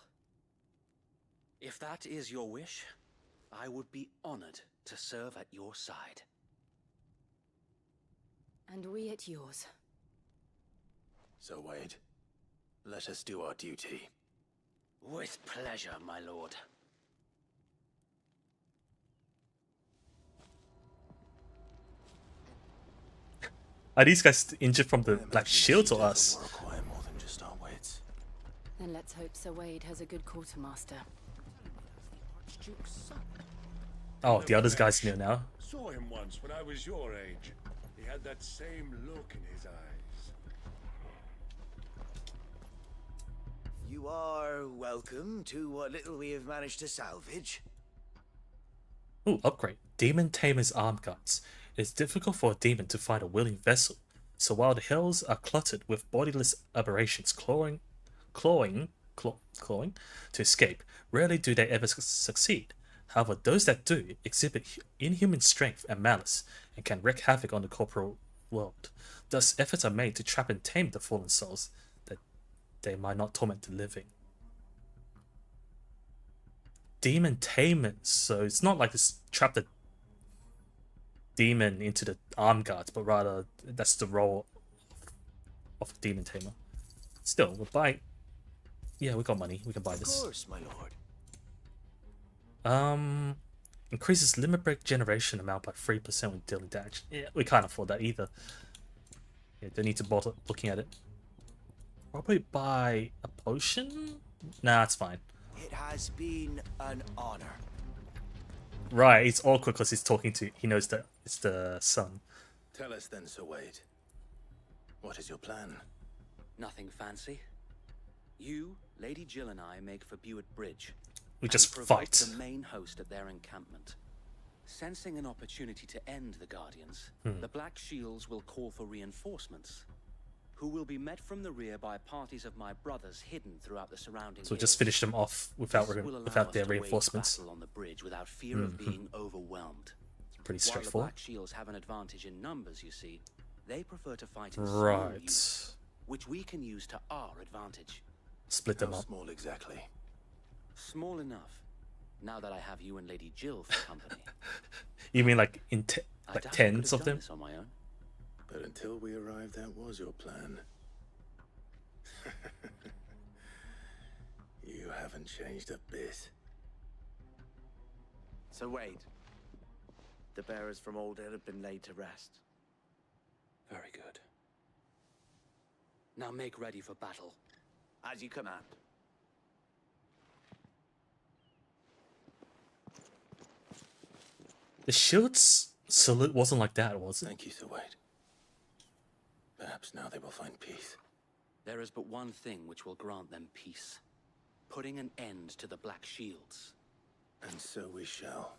P: If that is your wish, I would be honored to serve at your side.
C: And we at yours.
D: So, Wade, let us do our duty.
P: With pleasure, my lord.
A: Are these guys injured from the black shields or us?
D: Require more than just our wits.
C: Then let's hope Sir Wade has a good quartermaster.
A: Oh, the other guy's new now.
B: Saw him once when I was your age. He had that same look in his eyes.
U: You are welcome to what little we have managed to salvage.
A: Ooh, upgrade. Demon Tamer's arm guards. It is difficult for a demon to find a willing vessel, so while the hills are cluttered with bodiless aberrations clawing to escape, rarely do they ever succeed. However, those that do exhibit inhuman strength and malice, and can wreak havoc on the corporal world. Thus, efforts are made to trap and tame the fallen souls, that they might not torment the living. Demon tamers, so it's not like this trap the demon into the arm guards, but rather that's the role of a demon tamer. Still, we'll buy. Yeah, we got money. We can buy this.
U: Of course, my lord.
A: Increases limit break generation amount by 3% with dealing damage. Yeah, we can't afford that either. Yeah, don't need to bother looking at it. Probably buy a potion? Nah, it's fine.
U: It has been an honor.
A: Right, it's awkward because he's talking to. He knows that it's the son.
D: Tell us then, Sir Wade. What is your plan?
P: Nothing fancy. You, Lady Jill, and I make for Buett Bridge.
A: We just
P: provoke
A: fight.
P: the main host at their encampment. Sensing an opportunity to end the Guardians, the Black Shields will call for reinforcements, who will be met from the rear by parties of my brothers hidden throughout the surrounding
A: So
P: hills.
A: just finish them off without
P: This will allow
A: without
P: us
A: their
P: to wage
A: reinforcements.
P: battle on the bridge without fear of being overwhelmed.
A: Pretty
P: While the
A: straightforward.
P: Black Shields have an advantage in numbers, you see, they prefer to fight in
A: Right.
P: small units, which we can use to our advantage.
A: Split them
D: How
A: up.
D: small exactly?
P: Small enough. Now that I have you and Lady Jill for company.
A: You mean like
P: I
A: like
P: doubt I could
A: tens
P: have
A: of
P: done
A: them?
P: this on my own.
D: But until we arrived, that was your plan. You haven't changed a bit.
U: So Wade, the bearers from Old Hill have been laid to rest.
P: Very good. Now make ready for battle.
U: As you command.
A: The shield's salute wasn't like that, was it?
D: Thank you, Sir Wade. Perhaps now they will find peace.
P: There is but one thing which will grant them peace. Putting an end to the Black Shields.
D: And so we shall.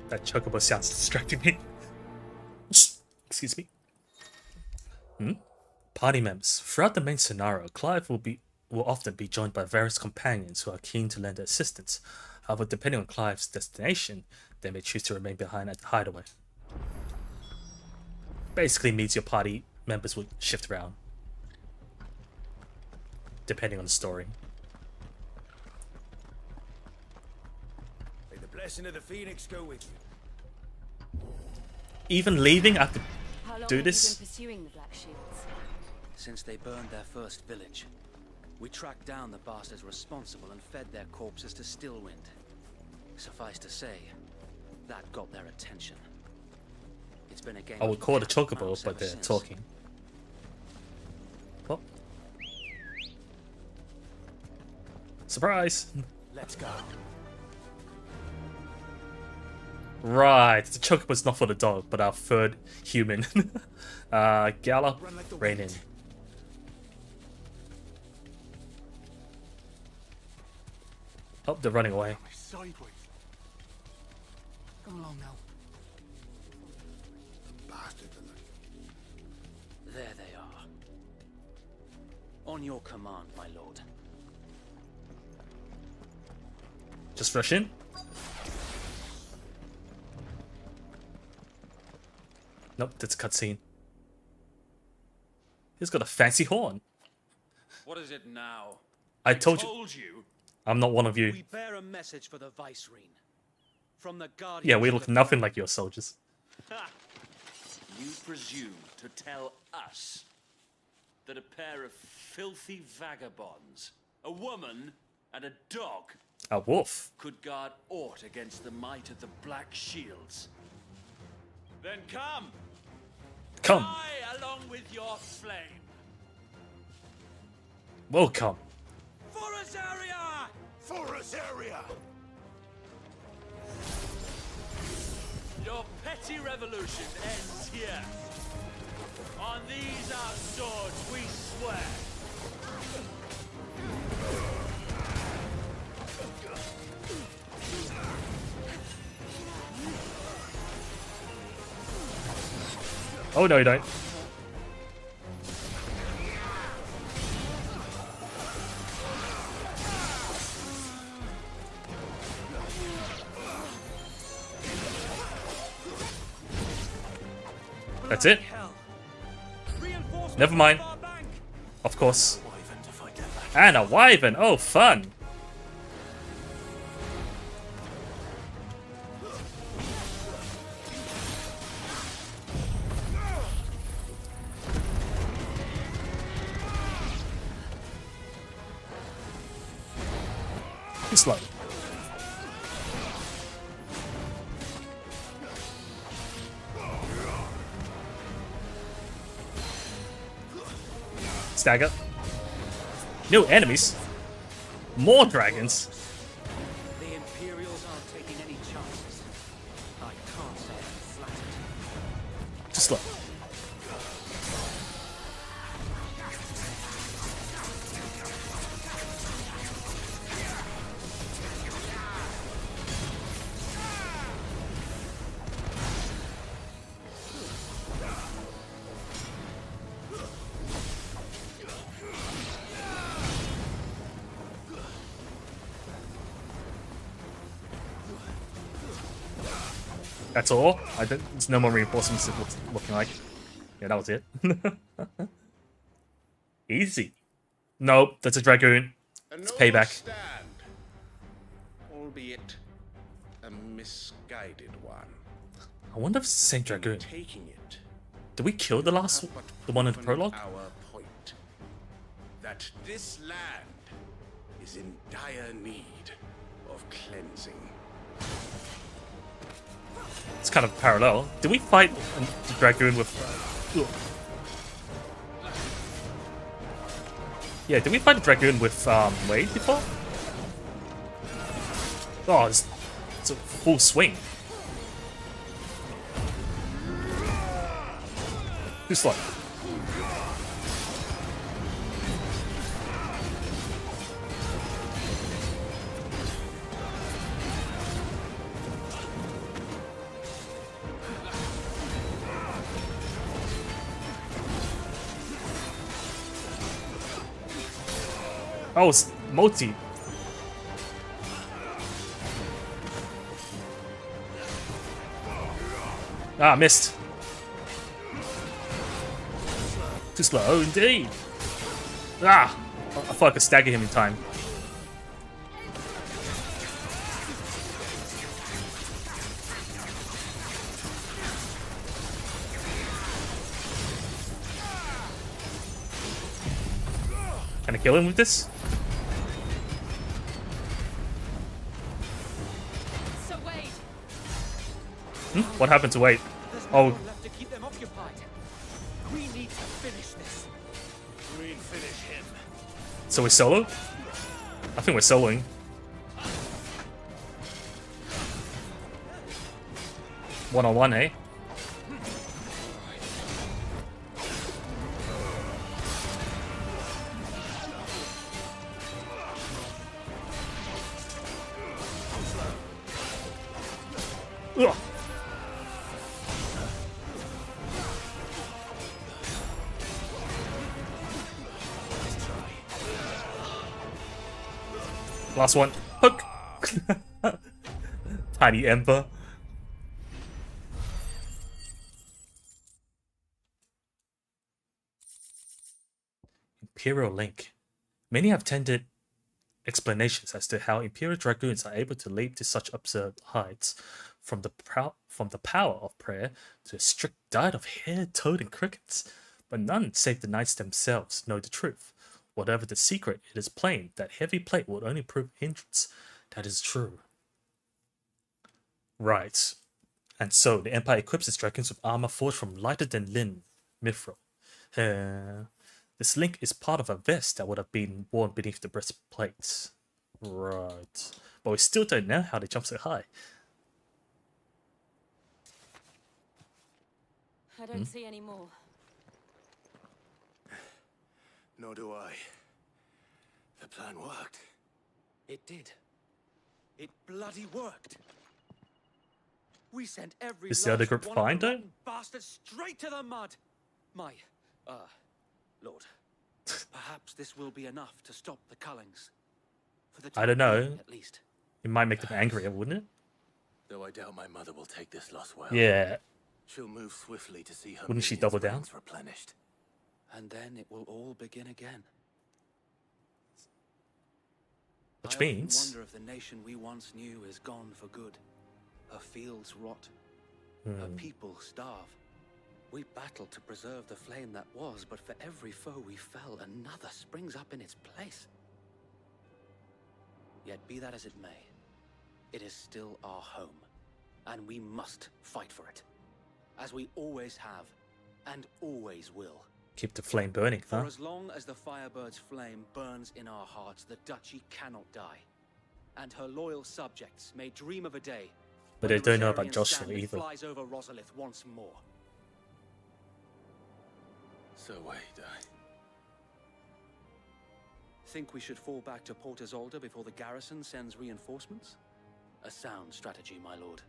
A: That chocobo sounds distracting me. Excuse me. Party members. Throughout the main scenario, Clive will often be joined by various companions who are keen to lend their assistance. However, depending on Clive's destination, they may choose to remain behind at the hideaway. Basically means your party members will shift around, depending on the story.
U: May the blessing of the Phoenix go with you.
A: Even leaving after
C: How long
A: do
C: have
A: this?
C: you been pursuing the Black Shields?
P: Since they burned their first village, we tracked down the bastards responsible and fed their corpses to Stillwind. Suffice to say, that got their attention. It It's been a game
A: I would
P: of
A: call it a
P: cat and
A: chocobo,
P: mouse
A: but
P: ever
A: they're
P: since.
A: talking. Oh. Surprise!
P: Let's go.
A: Right, the chocobo's not for the dog, but our third human. Gallop, rein in. Oh, they're running away.
S: Sideways. Come along now.
E: Bastard.
P: There they are. On your command, my lord.
A: Just rush in. Nope, that's a cutscene. He's got a fancy horn.
P: What is it now?
A: I told you. I'm not one of you.
P: We bear a message for the Vicereine. From the Guardians.
A: Yeah, we look nothing like your soldiers.
I: You presume to tell us that a pair of filthy vagabonds, a woman and a dog,
A: A wolf.
I: could guard aught against the might of the Black Shields? Then come!
A: Come.
I: Die along with your flame!
A: Welcome.
I: For Azaria!
B: For Azaria!
I: Your petty revolution ends here. On these our swords we swear.
A: Oh no, you don't. That's it. Never mind. Of course. And a wyvern. Oh, fun. Too slow. Stagger. No enemies. More dragons.
P: The Imperials aren't taking any chances. I can't say I'm flattered.
A: Too slow. That's all? There's no more reinforcements it looks looking like. Yeah, that was it. Easy. Nope, that's a dragoon. It's payback.
B: Stand, albeit a misguided one.
A: I wonder if it's the same dragoon.
B: Taking it.
A: Did we kill the last one? The one in the prologue?
B: Our point that this land is in dire need of cleansing.
A: It's kind of parallel. Did we fight the dragoon with... Yeah, did we fight the dragoon with Wade before? Oh, it's a full swing. Too slow. Oh, it's multi. Ah, missed. Too slow, indeed. Ah! I thought I could stagger him in time. Can I kill him with this? Hmm? What happened to Wade? Oh,
Q: finish this.
B: We finish him.
A: So we solo? I think we're soloing. One-on-one, eh? Ugh. Last one. Hook! Tiny Ember. Imperial Link. Many have tended explanations as to how Imperial Dragoons are able to leap to such absurd heights, from the power of prayer to a strict diet of hare, toad, and crickets. But none save the knights themselves know the truth. Whatever the secret, it is plain that heavy plate would only prove a hindrance. That is true. Right. And so, the Empire equips its dragons with armor forged from lighter-than-lin mithril. This link is part of a vest that would have been worn beneath the breastplates. Right. But we still don't know how they jump so high.
C: I don't see any more.
P: Nor do I. The plan worked.
Q: It did. It bloody worked. We sent every
A: Is the other
Q: last
A: group
Q: one
A: fine,
Q: of the
A: though?
Q: rotten bastards straight to the mud. My, Lord, perhaps this will be enough to stop the Cullings. For the
A: I don't
Q: time
A: know.
Q: being, at least.
A: It might make them angrier, wouldn't it?
P: Though I doubt my mother will take this loss well.
A: Yeah.
P: She'll move swiftly to see her
A: Wouldn't she
P: minions'
A: double down?
P: brains replenished.
Q: And then it will all begin again.
A: Which
Q: I
A: means
Q: often wonder if the nation we once knew is gone for good. Her fields rot. Her people starve. We battled to preserve the flame that was, but for every foe we fell, another springs up in its place. Yet be that as it may, it is still our home, and we must fight for it, as we always have, and always will.
A: keep the flame burning, huh?
Q: For as long as the Firebird's flame burns in our hearts, the Duchy cannot die, and her loyal subjects may dream of a day
A: But
Q: when
A: they
Q: the
A: don't know about
Q: Rosarian
A: Joshua
Q: standard
A: either.
Q: flies over Rosalith once more.
P: So wait,
Q: Think we should fall back to Port Isolde before the garrison sends reinforcements? A sound strategy, my lord.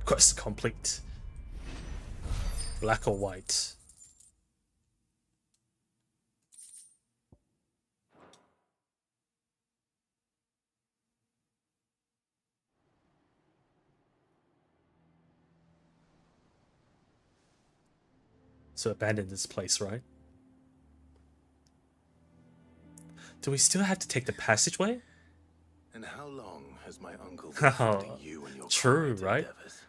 A: Quest complete. Black or white? So abandon this place, right? Do we still have to take the passageway?
P: and how long has my uncle been
A: Oh,
P: holding you and your
A: true,
P: comrades'
A: right?
P: endeavors?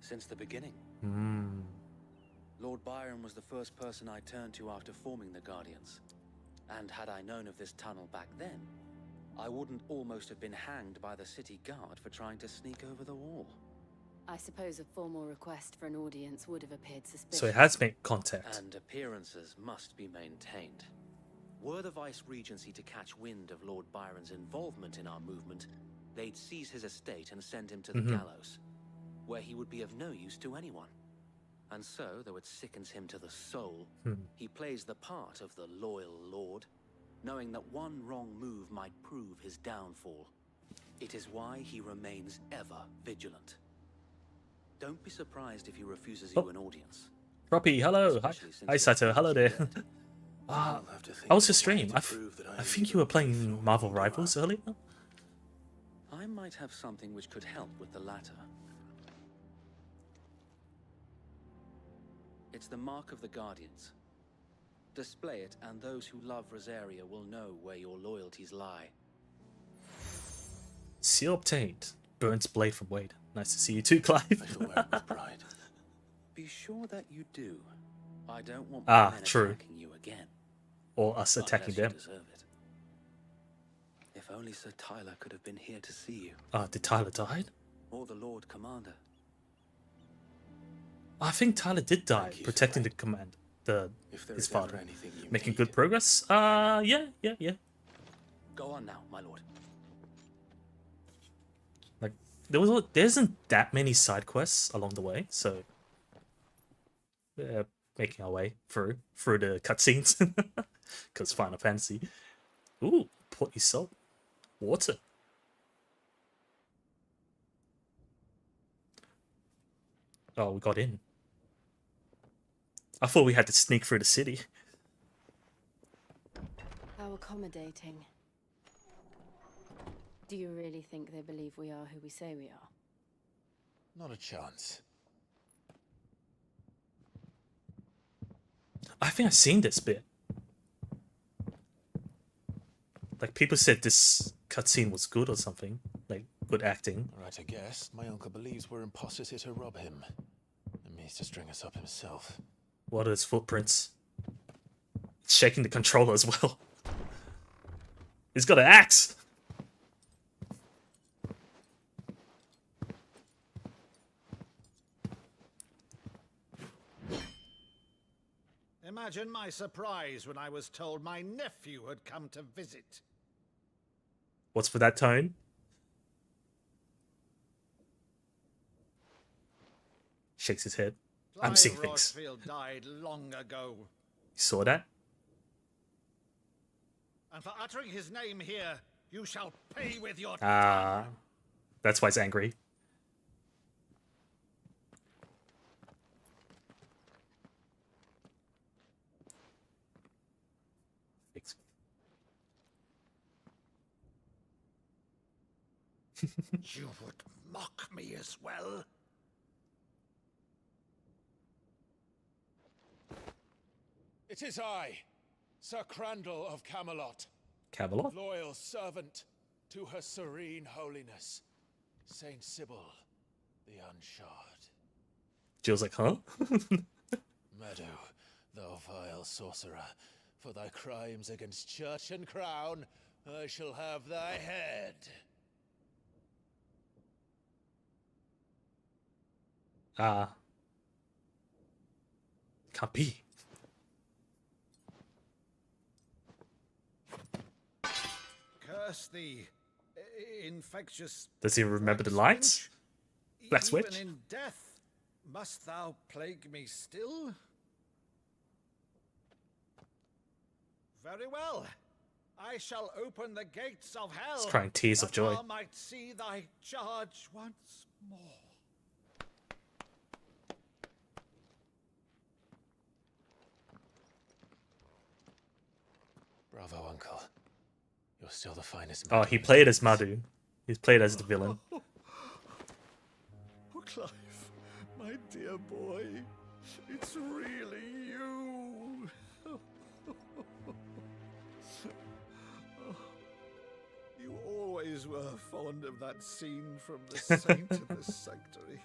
Q: Since the beginning.
A: Hmm.
Q: Lord Byron was the first person I turned to after forming the Guardians. And had I known of this tunnel back then, I wouldn't almost have been hanged by the city guard for trying to sneak over the wall.
C: I suppose a formal request for an audience would have appeared suspicious.
A: So it has made contact.
Q: And appearances must be maintained. Were the Vice-Regency to catch wind of Lord Byron's involvement in our movement, they'd seize his estate and send him to the gallows, where he would be of no use to anyone. And so, though it sickens him to the soul, he plays the part of the loyal lord, knowing that one wrong move might prove his downfall. It is why he remains ever vigilant. Don't be surprised if he refuses you an audience.
A: Roppy, hello. Hi, Saito. Hello there. How was your stream? I think you were playing Marvel Rivals earlier.
Q: I might have something which could help with the latter. It's the mark of the Guardians. Display it, and those who love Rosaria will know where your loyalties lie.
A: Seal obtained. Burns blade from Wade. Nice to see you too, Clive.
P: I shall wear it with pride.
Q: Be sure that you do. I don't want my men attacking you again.
A: Or us attacking them.
Q: You deserve it. If only Sir Tyler could have been here to see you.
A: Did Tyler die?
P: or the Lord Commander.
A: I think Tyler did die protecting the command, his father. Making good progress. Yeah.
P: Go on now, my lord.
A: Like there isn't that many side quests along the way, so we're making our way through the cutscenes because Final Fantasy. Ooh, portly salt, water. Oh, we got in. I thought we had to sneak through the city.
C: How accommodating. Do you really think they believe we are who we say we are?
D: Not a chance.
A: I think I've seen this bit. Like, people said this cutscene was good or something. Like, good acting.
D: Right, I guess. My uncle believes we're imposters here to rob him. And means to string us up himself.
A: What are his footprints? It's shaking the controller as well. He's got an axe!
F: Imagine my surprise when I was told my nephew had come to visit.
A: What's for that tone? Shakes his head. I'm seeing things.
F: Rochefield died long ago.
A: You saw that?
F: And for uttering his name here, you shall pay with your
A: That's why he's angry.
F: You would mock me as well?
L: It is I, Sir Crandall of Camelot.
A: Camelot?
L: Loyal servant to her serene holiness, Saint Sybil, the Unshod.
A: Jill's like, huh?
L: Meadow, thou vile sorcerer, for thy crimes against church and crown, I shall have thy head.
A: Can't be.
F: Curse thee, infectious.
A: Does he remember the lines? Black Switch?
F: Even in death, must thou plague me still? Very well. I shall open the gates of hell.
A: He's crying tears of
F: that
A: joy.
F: thou might see thy charge once more.
D: Bravo, Uncle. You're still the finest.
A: Oh, he played as Madhu. He's played as the villain.
F: Oh, Clive, my dear boy, it's really you. You always were fond of that scene from The Saint in the Sanctuary.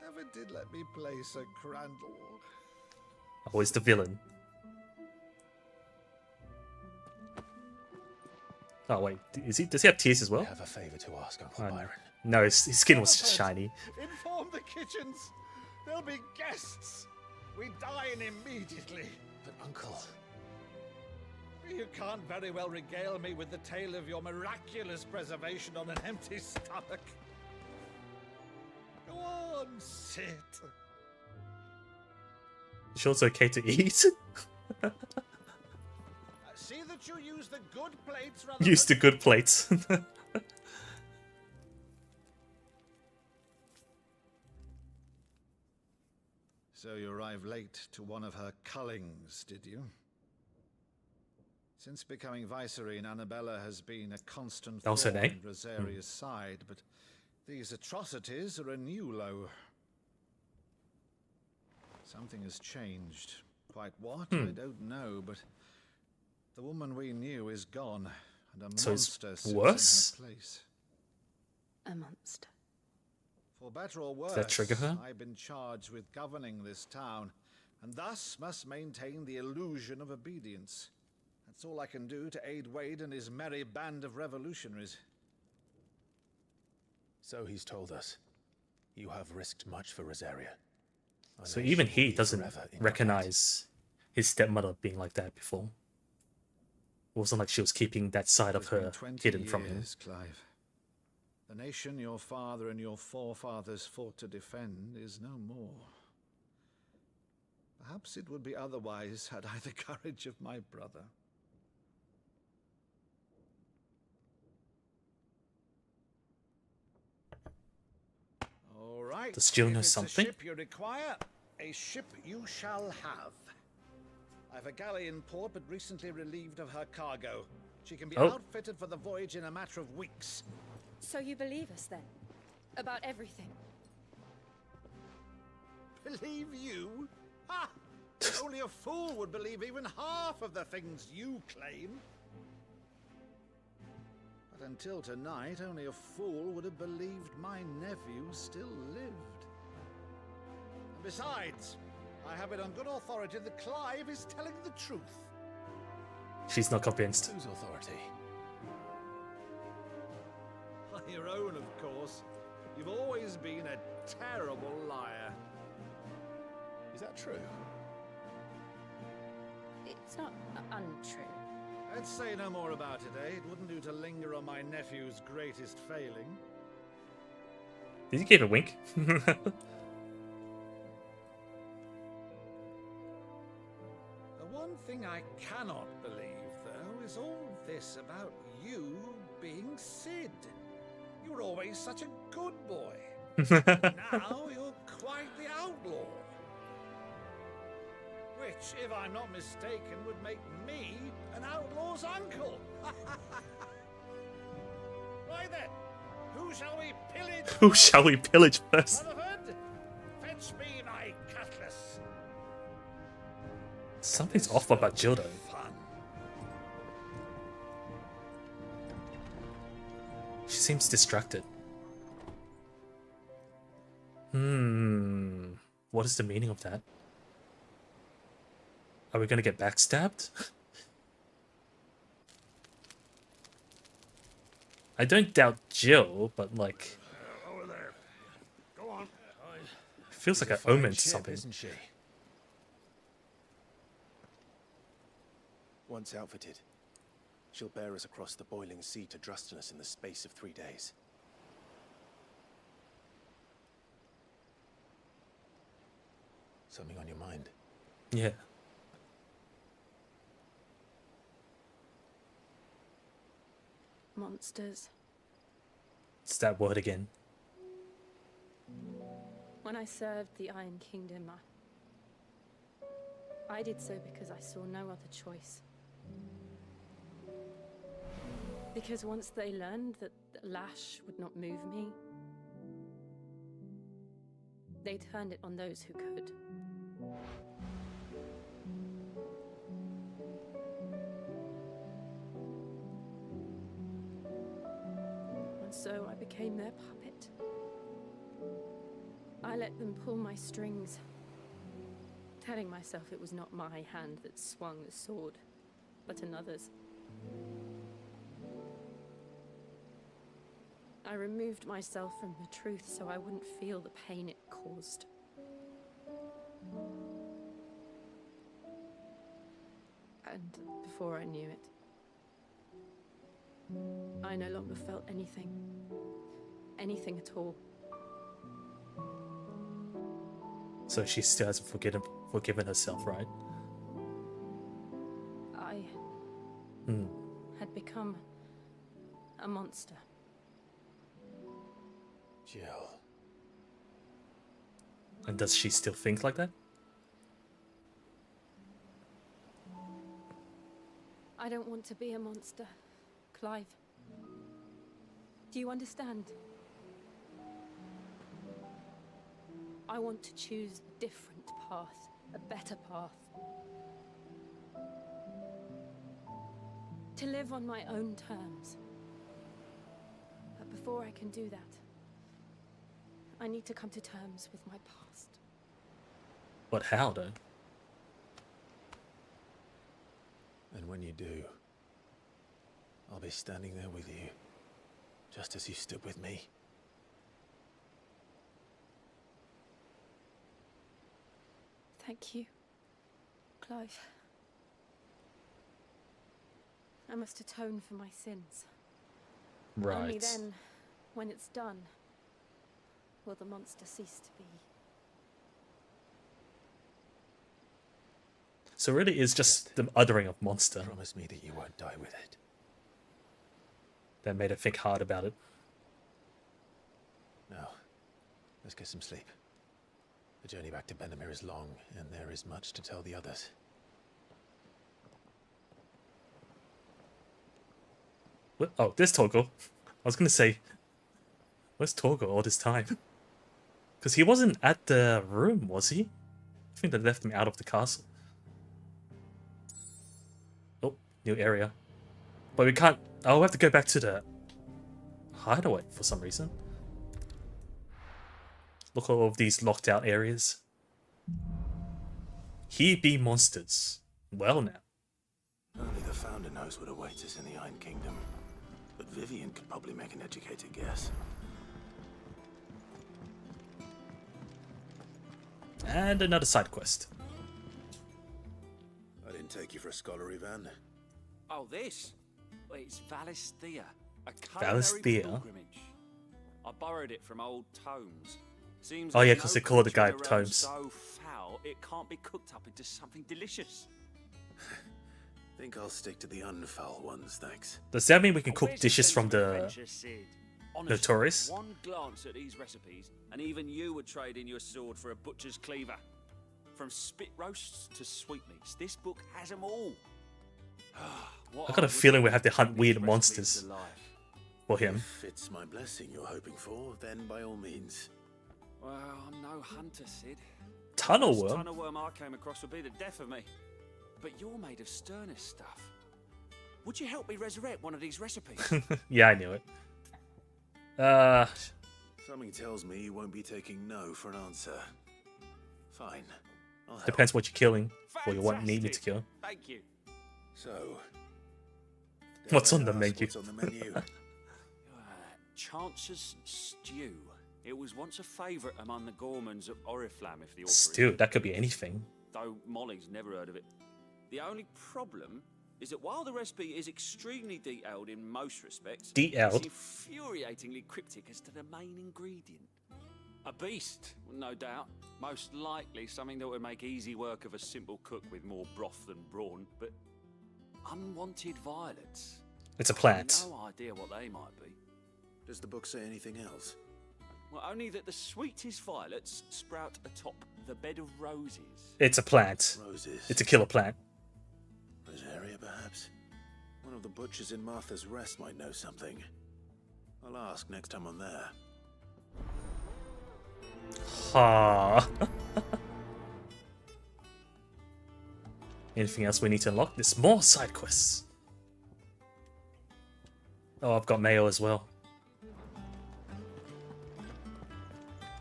F: Never did let me play Sir Crandall.
A: Always the villain. Oh wait, is he? Does he have tears as well?
D: I have a favor to ask, Uncle Byron.
A: No, his skin was just shiny.
F: Inform the kitchens. There'll be guests. We dine immediately.
D: But Uncle...
F: You can't very well regale me with the tale of your miraculous preservation on an empty stomach. Go on, sit.
A: You sure it's okay to eat?
F: See that you use the good plates rather
A: Use the good plates.
F: So you arrived late to one of her cullings, did you? Since becoming Vicereine, Annabella has been a constant
A: That was her
F: thorn
A: name?
F: in Rosaria's side, but these atrocities are a new low. Something has changed. Quite what, I don't know, but the woman we knew is gone, and a
A: So it's
F: monster sits
A: worse?
F: in her place.
C: A monster.
F: For better or worse,
A: that trigger her?
F: I've been charged with governing this town, and thus must maintain the illusion of obedience. That's all I can do to aid Wade and his merry band of revolutionaries.
L: So he's told us. You have risked much for Rosaria.
A: So even he doesn't recognize his stepmother being like that before. It wasn't like she was keeping that side of her hidden from him.
K: Clive. The nation your father and your forefathers fought to defend is no more. Perhaps it would be otherwise had I the courage of my brother. All right.
A: Does Jill know
K: if it's
A: something?
K: A ship you require, a ship you shall have. I've a galley in port, but recently relieved of her cargo. She can be outfitted for the voyage in a matter of weeks.
C: So you believe us then? About everything?
K: Believe you? Ha! Only a fool would believe even half of the things you claim. But until tonight, only a fool would have believed my nephew still lived. And besides, I have it on good authority that Clive is telling the truth.
A: She's not convinced.
L: Whose authority?
K: Your own, of course. You've always been a terrible liar.
L: Is that true?
C: It's not untrue.
K: Let's say no more about it, eh? It wouldn't do to linger on my nephew's greatest failing.
A: Did you give a wink?
K: The one thing I cannot believe, though, is all this about you being Sid. You were always such a good boy. Now you're quite the outlaw. Which, if I'm not mistaken, would make me an outlaw's uncle. Right then, who shall we pillage?
A: Who shall we pillage first?
K: Rutherford, fetch me my cutlass.
A: Something's off about Jill though. She seems distracted. What is the meaning of that? Are we gonna get backstabbed? I don't doubt Jill, but like...
B: Over there. Go on.
A: Feels like an omen to something.
L: Isn't she?
D: Once outfitted, she'll bear us across the boiling sea to Drustinus in the space of 3 days.
L: Something on your mind?
A: Yeah.
C: Monsters.
A: It's that word again.
C: When I served the Iron Kingdom, I did so because I saw no other choice. Because once they learned that the lash would not move me, they turned it on those who could. And so I became their puppet. I let them pull my strings, telling myself it was not my hand that swung the sword, but another's. I removed myself from the truth so I wouldn't feel the pain it caused. And before I knew it, I no longer felt anything. Anything at all.
A: So she still hasn't forgiven herself, right?
C: I had become a monster.
L: Jill.
A: And does she still think like that?
C: I don't want to be a monster, Clive. Do you understand? I want to choose a different path, a better path. To live on my own terms. But before I can do that, I need to come to terms with my past.
A: But how, though?
L: And when you do, I'll be standing there with you, just as you stood with me.
C: Thank you, Clive. I must atone for my sins.
A: Right.
C: Only then, when it's done, will the monster cease to be.
A: So really it's just the uttering of monster.
D: Promise me that you won't die with it.
A: That made her think hard about it.
D: Now, let's get some sleep. The journey back to Benamir is long, and there is much to tell the others.
A: What? Oh, there's Torgal. I was gonna say, where's Torgal all this time? Because he wasn't at the room, was he? I think they left him out of the castle. Oh, new area. But we can't... Oh, we have to go back to the hideaway for some reason. Look at all of these locked out areas. Here be monsters. Well now.
D: Only the Founder knows what awaits us in the Iron Kingdom. But Vivian could probably make an educated guess.
A: And another side quest.
B: I didn't take you for a scholar, Ivan.
I: Oh, this? Well, it's Valisthea, a
A: Valisthea?
I: culinary pilgrimage. I borrowed it from old tomes. Seems
A: Oh yeah,
I: like
A: because
I: no
A: they call the
I: creature
A: guy
I: in realm
A: Tomes.
I: so foul it can't be cooked up into something delicious.
D: Think I'll stick to the unfoul ones, thanks.
A: Does that mean we can cook
I: Where's
A: dishes
I: sense
A: from
I: of
A: the
I: adventure, Sid? Honestly,
A: Notorious?
I: One glance at these recipes, and even you would trade in your sword for a butcher's cleaver. From spit roasts to sweetmeats, this book has them all.
A: I got a feeling we have to hunt weird monsters for him.
D: If it's my blessing you're hoping for, then by all means.
I: Well, I'm no hunter, Sid.
A: Tunnel
I: The
A: worm?
I: tunnel worm I came across would be the death of me. But you're made of sterner stuff. Would you help me resurrect one of these recipes?
A: Yeah, I knew it.
D: Something tells me you won't be taking no for an answer. Fine. I'll help.
A: Depends what you're killing, or you want need me to kill.
I: Thank you.
D: So,
A: What's on the menu?
D: what's on the menu?
I: Chance's stew. It was once a favourite among the Gormans of Oriflamme, if the author is
A: Stew,
I: true.
A: that could be anything.
I: Though Molly's never heard of it. The only problem is that while the recipe is extremely detailed in most respects,
A: Detailed?
I: it's infuriatingly cryptic as to the main ingredient. A beast, no doubt. Most likely something that would make easy work of a simple cook with more broth than brawn, but unwanted violets.
A: It's a plant.
I: No idea what they might be.
D: Does the book say anything else?
I: Well, only that the sweetest violets sprout atop the bed of roses.
A: It's a plant.
D: Roses.
A: It's a killer plant.
D: Rosaria, perhaps? One of the butchers in Martha's Rest might know something. I'll ask next time I'm there.
A: Ha. Anything else we need to unlock? There's more side quests. Oh, I've got Mayo as well.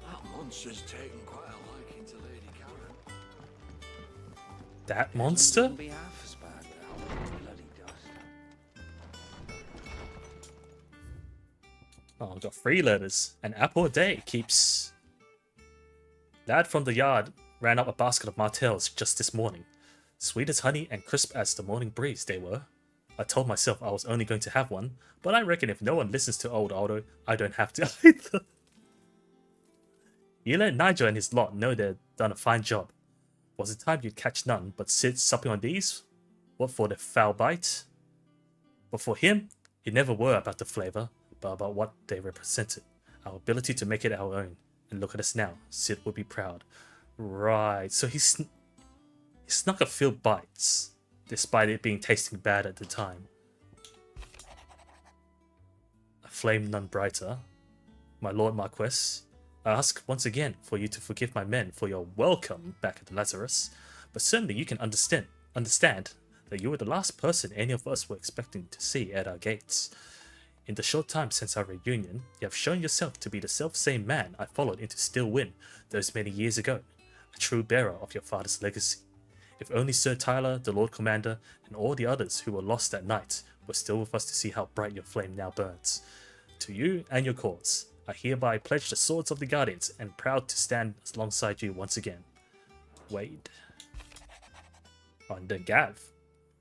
K: That monster's taken quite a liking to Lady Karen.
A: That monster?
K: Wouldn't be half as bad without the bloody dust.
A: Oh, I've got 3 letters. An apple a day keeps... Lad from the yard ran up a basket of martels just this morning. Sweet as honey and crisp as the morning breeze they were. I told myself I was only going to have one, but I reckon if no one listens to old Aldo, I don't have to either. You let Nigel and his lot know they've done a fine job. Was it time you'd catch none, but Sid supping on these? What for the foul bite? But for him, it never were about the flavour, but about what they represented. Our ability to make it our own. And look at us now. Sid would be proud. Right, so he snuck a few bites, despite it being tasting bad at the time. A flame none brighter. My lord Marquess, I ask once again for you to forgive my men for your welcome back at the Lazarus, but certainly you can understand that you were the last person any of us were expecting to see at our gates. In the short time since our reunion, you have shown yourself to be the self-same man I followed into Stillwind those many years ago, a true bearer of your father's legacy. If only Sir Tyler, the Lord Commander, and all the others who were lost that night were still with us to see how bright your flame now burns. To you and your cause, I hereby pledge the swords of the Guardians and proud to stand alongside you once again. Wade. On the Gav.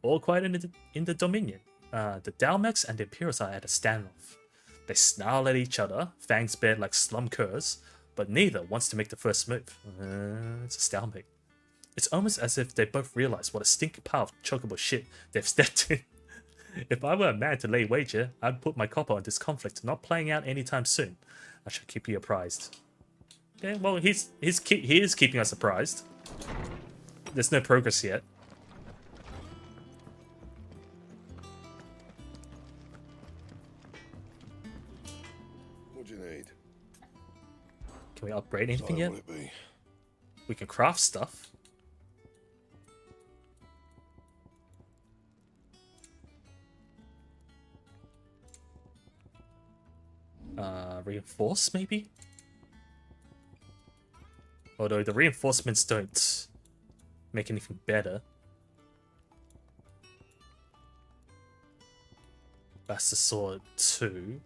A: All quiet in the Dominion. The Dalmex and the Imperials are at a standoff. They snarl at each other, fangs bared like slum curs, but neither wants to make the first move. It's a stalemate. It's almost as if they both realize what a stinking pile of chocobo shit they've stepped in. If I were a man to lay wager, I'd put my copper on this conflict not playing out anytime soon. I shall keep you apprised. Okay, well, he is keeping us apprised. There's no progress yet.
R: What do you need?
A: Can we upgrade anything
R: Sorry,
A: yet?
R: will it be?
A: We can craft stuff. Reinforce maybe? Although the reinforcements don't make anything better. Bastard Sword 2.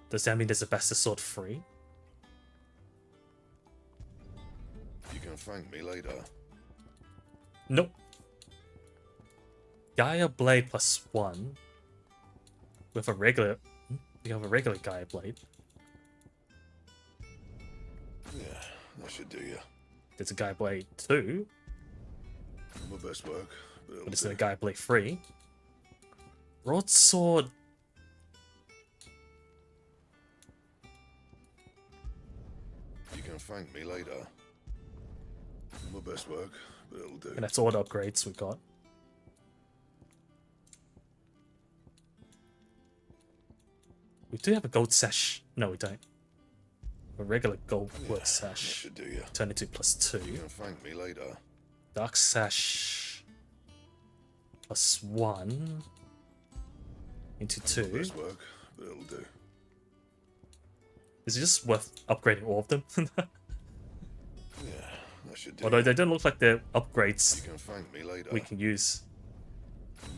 A: Does that mean there's a Bastard Sword 3?
R: You can thank me later.
A: Nope. Gaia Blade +1. With a regular... We have a regular Gaia Blade.
R: Yeah, that should do you.
A: There's a Gaia Blade 2.
R: My best work, but
A: But it's a Gaia Blade 3. Broadsword...
R: You can thank me later. My best work, but it'll do.
A: And that's all the upgrades we got. We do have a gold sash. No, we don't. A regular gold work sash.
R: Should do you.
A: Turn into +2.
R: You can thank me later.
A: Dark sash +1 into 2.
R: Best work, but it'll do.
A: Is it just worth upgrading all of them?
R: Yeah, that should do.
A: Although they don't look like they're upgrades
R: You can thank me later.
A: we can use.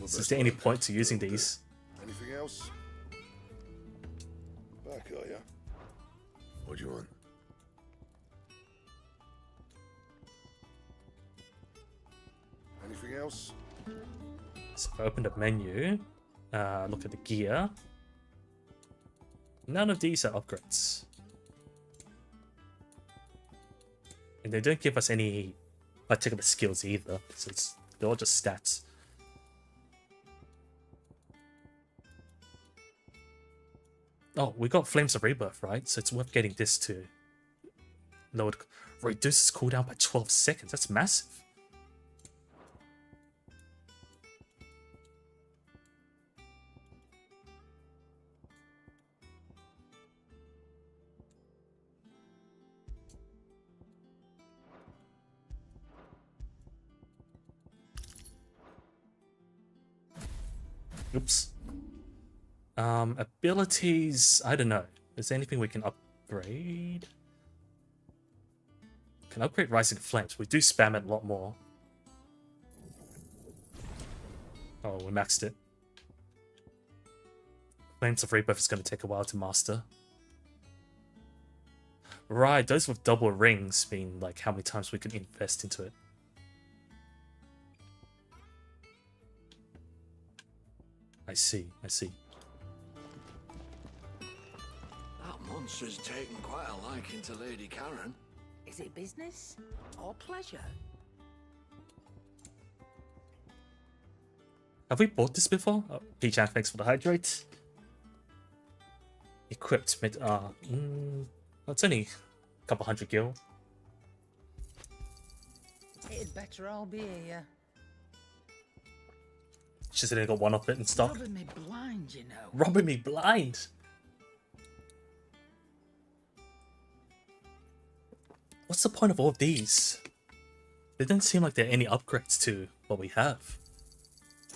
R: My
A: So is
R: best
A: there any
R: work,
A: point to
R: but
A: using
R: it'll do.
A: these?
R: Anything else? Back, are ya? What do you want? Anything else?
A: So if I open the menu, look at the gear. None of these are upgrades. And they don't give us any particular skills either, so they're all just stats. Oh, we got Flames of Rebirth, right? So it's worth getting this to load. Reduces cooldown by 12 seconds. That's massive. Oops. Abilities, I don't know. Is there anything we can upgrade? Can upgrade Rising Flames. We do spam it a lot more. Oh, we maxed it. Flames of Rebirth is going to take a while to master. Right, those with double rings mean like how many times we can invest into it. I see, I see.
K: That monster's taken quite a liking to Lady Karen.
S: Is it business or pleasure?
A: Have we bought this before? Oh, P-Chan, thanks for the hydrate. Equipped mid... it's only a couple hundred gil.
S: It'd better all be here.
A: She said they got one of it in stock.
S: Robbing me blind, you know.
A: Robbing me blind? What's the point of all of these? They don't seem like there are any upgrades to what we have.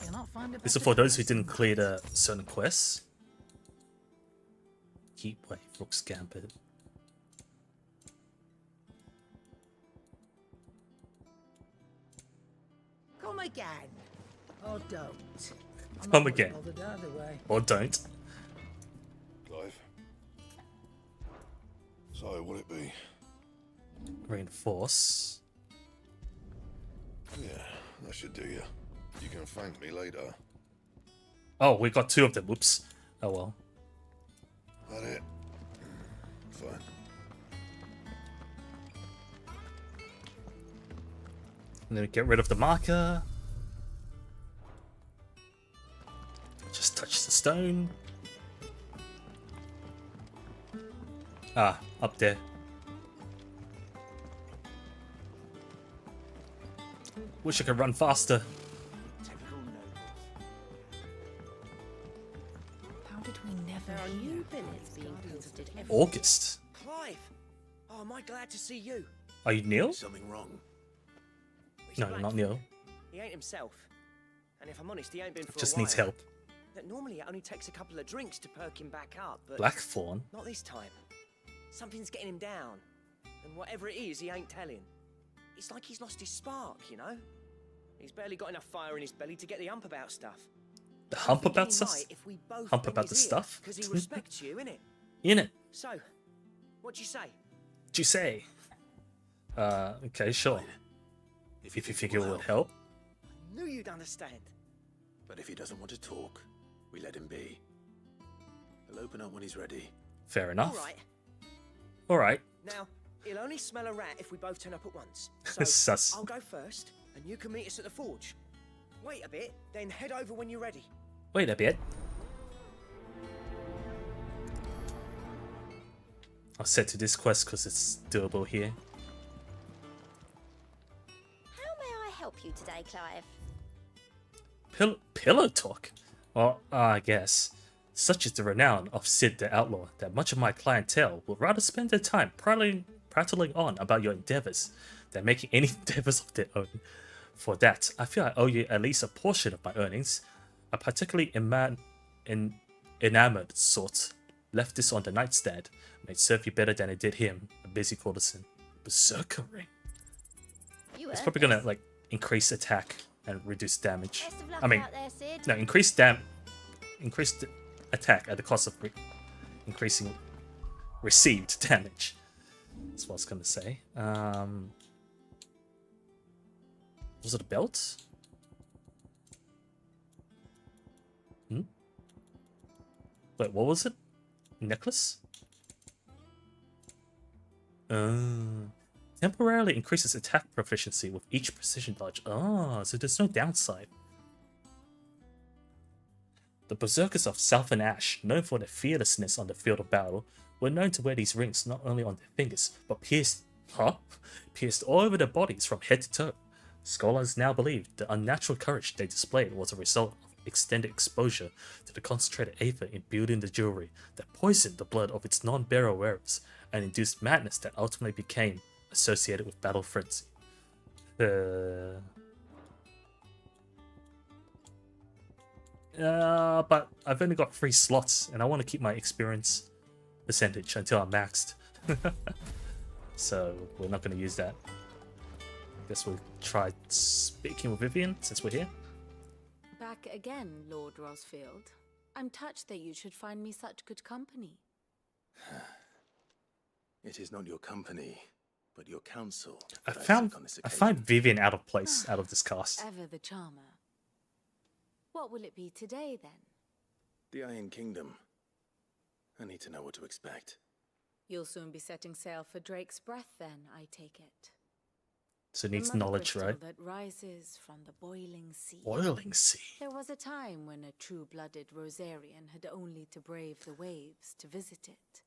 S: You'll not find a
A: This is
S: better
A: for those who
S: person.
A: didn't clear the certain quests. Heatwave, Rook's Gambit.
S: Come again. Or don't. I'm
A: Come
S: not
A: again.
S: bothered either way.
A: Or don't.
R: Clive. So, will it be?
A: Reinforce.
R: Yeah, that should do you. You can thank me later.
A: Oh, we got 2 of them. Oops. Oh well.
R: That it? Fine.
A: And then get rid of the marker. Just touch the stone. Ah, up there. Wish I could run faster.
C: How did we never
Q: There are
C: hear?
Q: new billets being posted every
A: August.
Q: Clive! Oh, am I glad to see you?
A: Are you Neil?
P: Something wrong?
A: No, you're not Neil.
Q: He ain't himself. And if I'm honest, he ain't been for
A: Just
Q: a while.
A: needs help.
Q: That normally it only takes a couple of drinks to perk him back up, but
A: Blackthorn?
Q: not this time. Something's getting him down. And whatever it is, he ain't telling. It's like he's lost his spark, you know? He's barely got enough fire in his belly to get the hump about stuff.
A: The hump about stuff? Hump about the stuff?
Q: Because he respects you, innit?
A: In it.
Q: So, what'd you say?
A: What'd you say? Okay, sure. If you figure it would help.
Q: Knew you'd understand.
P: But if he doesn't want to talk, we let him be. He'll open up when he's ready.
A: Fair enough.
Q: All right.
A: Alright.
Q: Now, he'll only smell a rat if we both turn up at once. So
A: Sus.
Q: I'll go first, and you can meet us at the forge. Wait a bit, then head over when you're ready.
A: Wait a bit. I'll set to this quest because it's doable here.
M: How may I help you today, Clive?
A: Pillow talk? Well, I guess. Such is the renown of Sid the Outlaw that much of my clientele would rather spend their time prattling on about your endeavors than making any endeavors of their own. For that, I feel I owe you at least a portion of my earnings. A particularly enamored sort left this on the nightstand. May serve you better than it did him, a busy courtesan. Berserker ring. It's probably gonna like increase attack and reduce damage.
M: Best of luck
A: I mean,
M: out there, Sid.
A: no, increase attack at the cost of increasing received damage. That's what I was gonna say. Was it a belt? Wait, what was it? Necklace? Temporarily increases attack proficiency with each precision dodge. Ah, so there's no downside. The berserkers of Southern Ash, known for their fearlessness on the field of battle, were known to wear these rings not only on their fingers, but pierced all over their bodies from head to toe. Scholars now believe the unnatural courage they displayed was a result of extended exposure to the concentrated aether imbued in the jewelry that poisoned the blood of its non-bearer wearers and induced madness that ultimately became associated with battle frenzy. But I've only got 3 slots and I want to keep my experience percentage until I'm maxed. So we're not going to use that. Guess we'll try speaking with Vivian since we're here.
C: Back again, Lord Rosfield. I'm touched that you should find me such good company.
P: It is not your company, but your counsel.
A: I
P: that
A: find
P: seek on this
A: Vivian out of place out of this cast.
C: Ever the charmer. What will it be today, then?
P: The Iron Kingdom. I need to know what to expect.
C: You'll soon be setting sail for Drake's Breath, then, I take it.
A: So it needs
C: The mother
A: knowledge,
C: crystal
A: right?
C: That rises from the boiling sea.
A: Boiling sea.
C: There was a time when a true-blooded Rosarian had only to brave the waves to visit it.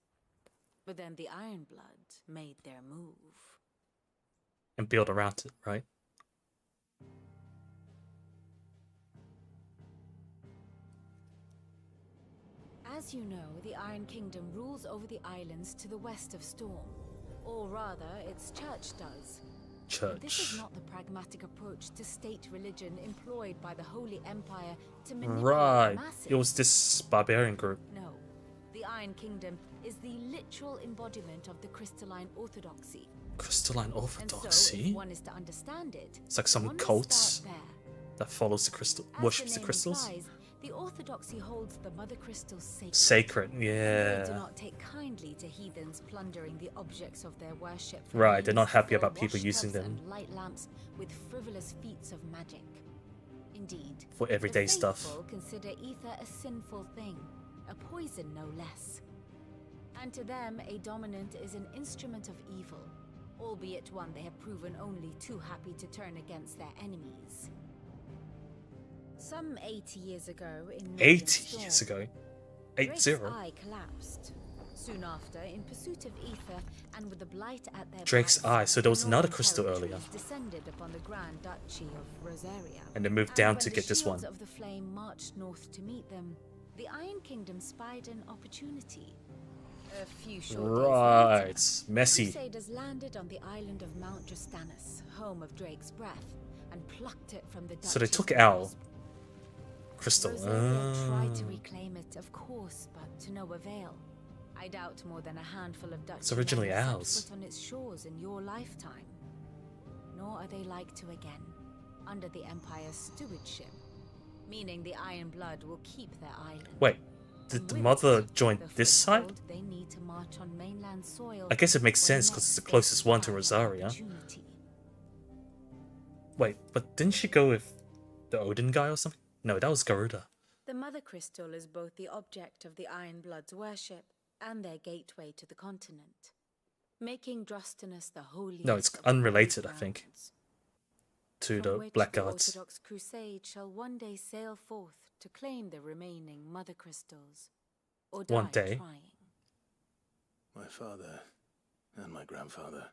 C: But then the Ironblood made their move.
A: And build around it, right?
C: As you know, the Iron Kingdom rules over the islands to the west of Storm. Or rather, its church does.
A: Church.
C: This is not the pragmatic approach to state religion employed by the Holy Empire to manipulate
A: Right.
C: the masses.
A: It was this barbarian group.
C: No. The Iron Kingdom is the literal embodiment of the crystalline orthodoxy.
A: Crystalline
C: And so,
A: orthodoxy?
C: if one is to understand it,
A: It's like some
C: one must
A: cults
C: start there.
A: that follows the crystal,
C: As
A: worships
C: the
A: the
C: name
A: crystals.
C: implies,
O: The Orthodoxy holds the Mother Crystal sacred.
A: Sacred, yeah.
O: They do not take kindly to heathens plundering the objects of their worship.
A: Right, they're not happy about people using them.
O: And light lamps with frivolous feats of magic. Indeed,
A: for everyday stuff.
O: The faithful consider ether a sinful thing, a poison no less. And to them, a dominant is an instrument of evil, albeit one they have proven only too happy to turn against their enemies. Some 80 years ago, in
A: 80 years ago? 80?
O: Drake's eye collapsed. Soon after, in pursuit of ether and with the blight at their
A: Drake's
O: backs,
A: eye, so there was another
O: northern
A: crystal earlier.
O: territories descended upon the Grand Duchy of Rosaria.
A: And they moved down
O: when
A: to
O: the
A: get this one.
O: shields of the flame marched north to meet them, the Iron Kingdom spied an opportunity. A few short
A: Right,
O: days later,
A: messy.
O: Crusaders landed on the island of Mount Justanus, home of Drake's breath, and plucked it from the
A: So they
O: duchy's
A: took our
O: grasp.
A: crystal.
O: Rosaria tried to reclaim it, of course, but to no avail. I doubt more than a handful of Dutch
A: It's originally
O: men set
A: ours.
O: foot on its shores in your lifetime. Nor are they like to again, under the Empire's stewardship, meaning the Iron Blood will keep their island.
A: Wait, did the mother join this side?
O: They need to march on mainland soil.
A: I guess it makes sense because it's the closest one to Rosaria. Wait, but didn't she go with the Odin guy or something? No, that was Garuda.
O: The Mother Crystal is both the object of the Iron Blood's worship and their gateway to the continent, making Drostanus the holiest.
A: No, it's
O: of
A: unrelated, I
O: holy
A: think,
O: grounds,
A: to
O: from
A: the
O: which
A: Blackguards.
O: The Orthodox Crusade shall one day sail forth to claim the remaining Mother Crystals, or die
A: One day.
O: trying.
D: My father and my grandfather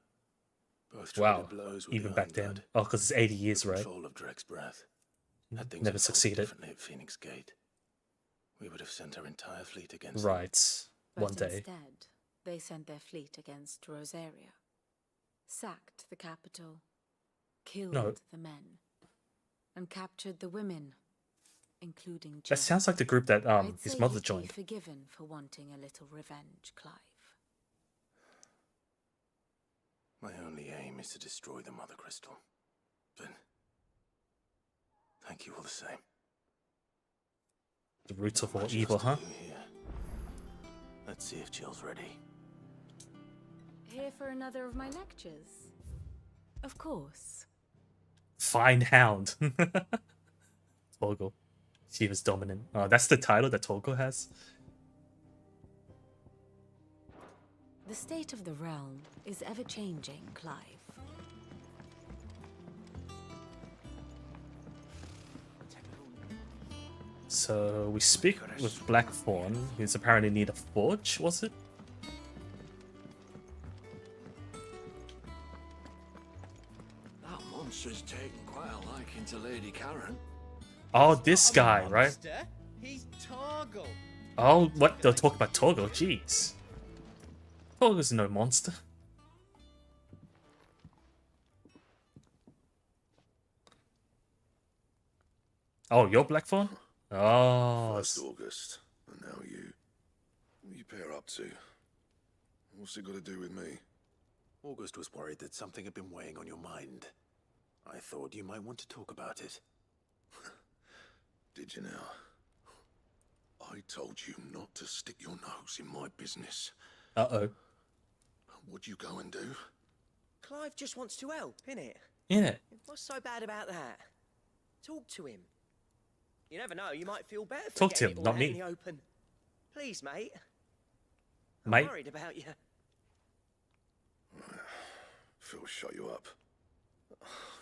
D: both
A: Wow,
D: traded blows with
A: even
D: the
A: back
D: Iron
A: then.
D: Blood.
A: Oh, because it's 80 years,
D: The
A: right?
D: control of Drake's breath. Had things
A: Never
D: unfolded
A: succeeded.
D: differently at Phoenix Gate, we would have sent our entire fleet against
A: Right,
O: But
A: one day.
O: instead, they sent their fleet against Rosaria, sacked the capital, killed
A: No.
O: the men, and captured the women, including
A: That
O: Jen.
A: sounds like the group that
O: I'd
A: his
O: say
A: mother
O: you'd be
A: joined.
O: forgiven for wanting a little revenge, Clive.
D: My only aim is to destroy the Mother Crystal. But thank you all the same.
A: The roots of
D: Not
A: all
D: much
A: evil,
D: else to
A: huh?
D: do here. Let's see if Jill's ready.
O: Here for another of my lectures? Of course.
A: Fine Hound. Torgal. She was dominant. Oh, that's the title that Torgal has?
O: The state of the realm is ever-changing, Clive.
A: So we speak with Blackthorn, who's apparently need a forge, was it?
V: That monster's taken quite a liking to Lady Karen.
A: Oh, this guy, right?
W: He's Torgal.
A: Oh, what? They'll talk about Torgal, jeez. Torgal's no monster. Oh, you're Blackthorn? Oh.
R: First August, and now you. What are you pair up to? What's it got to do with me?
D: August was worried that something had been weighing on your mind. I thought you might want to talk about it.
R: Did you now? I told you not to stick your nose in my business.
A: Uh-oh.
R: What'd you go and do?
U: Clive just wants to help, innit?
A: Yeah.
U: What's so bad about that? Talk to him. You never know, you might feel better for
A: Talk to
U: getting
A: him,
U: it all
A: not
U: out
A: me.
U: in the open. Please, mate. I'm
A: Mate?
U: worried about you.
R: Phil shut you up.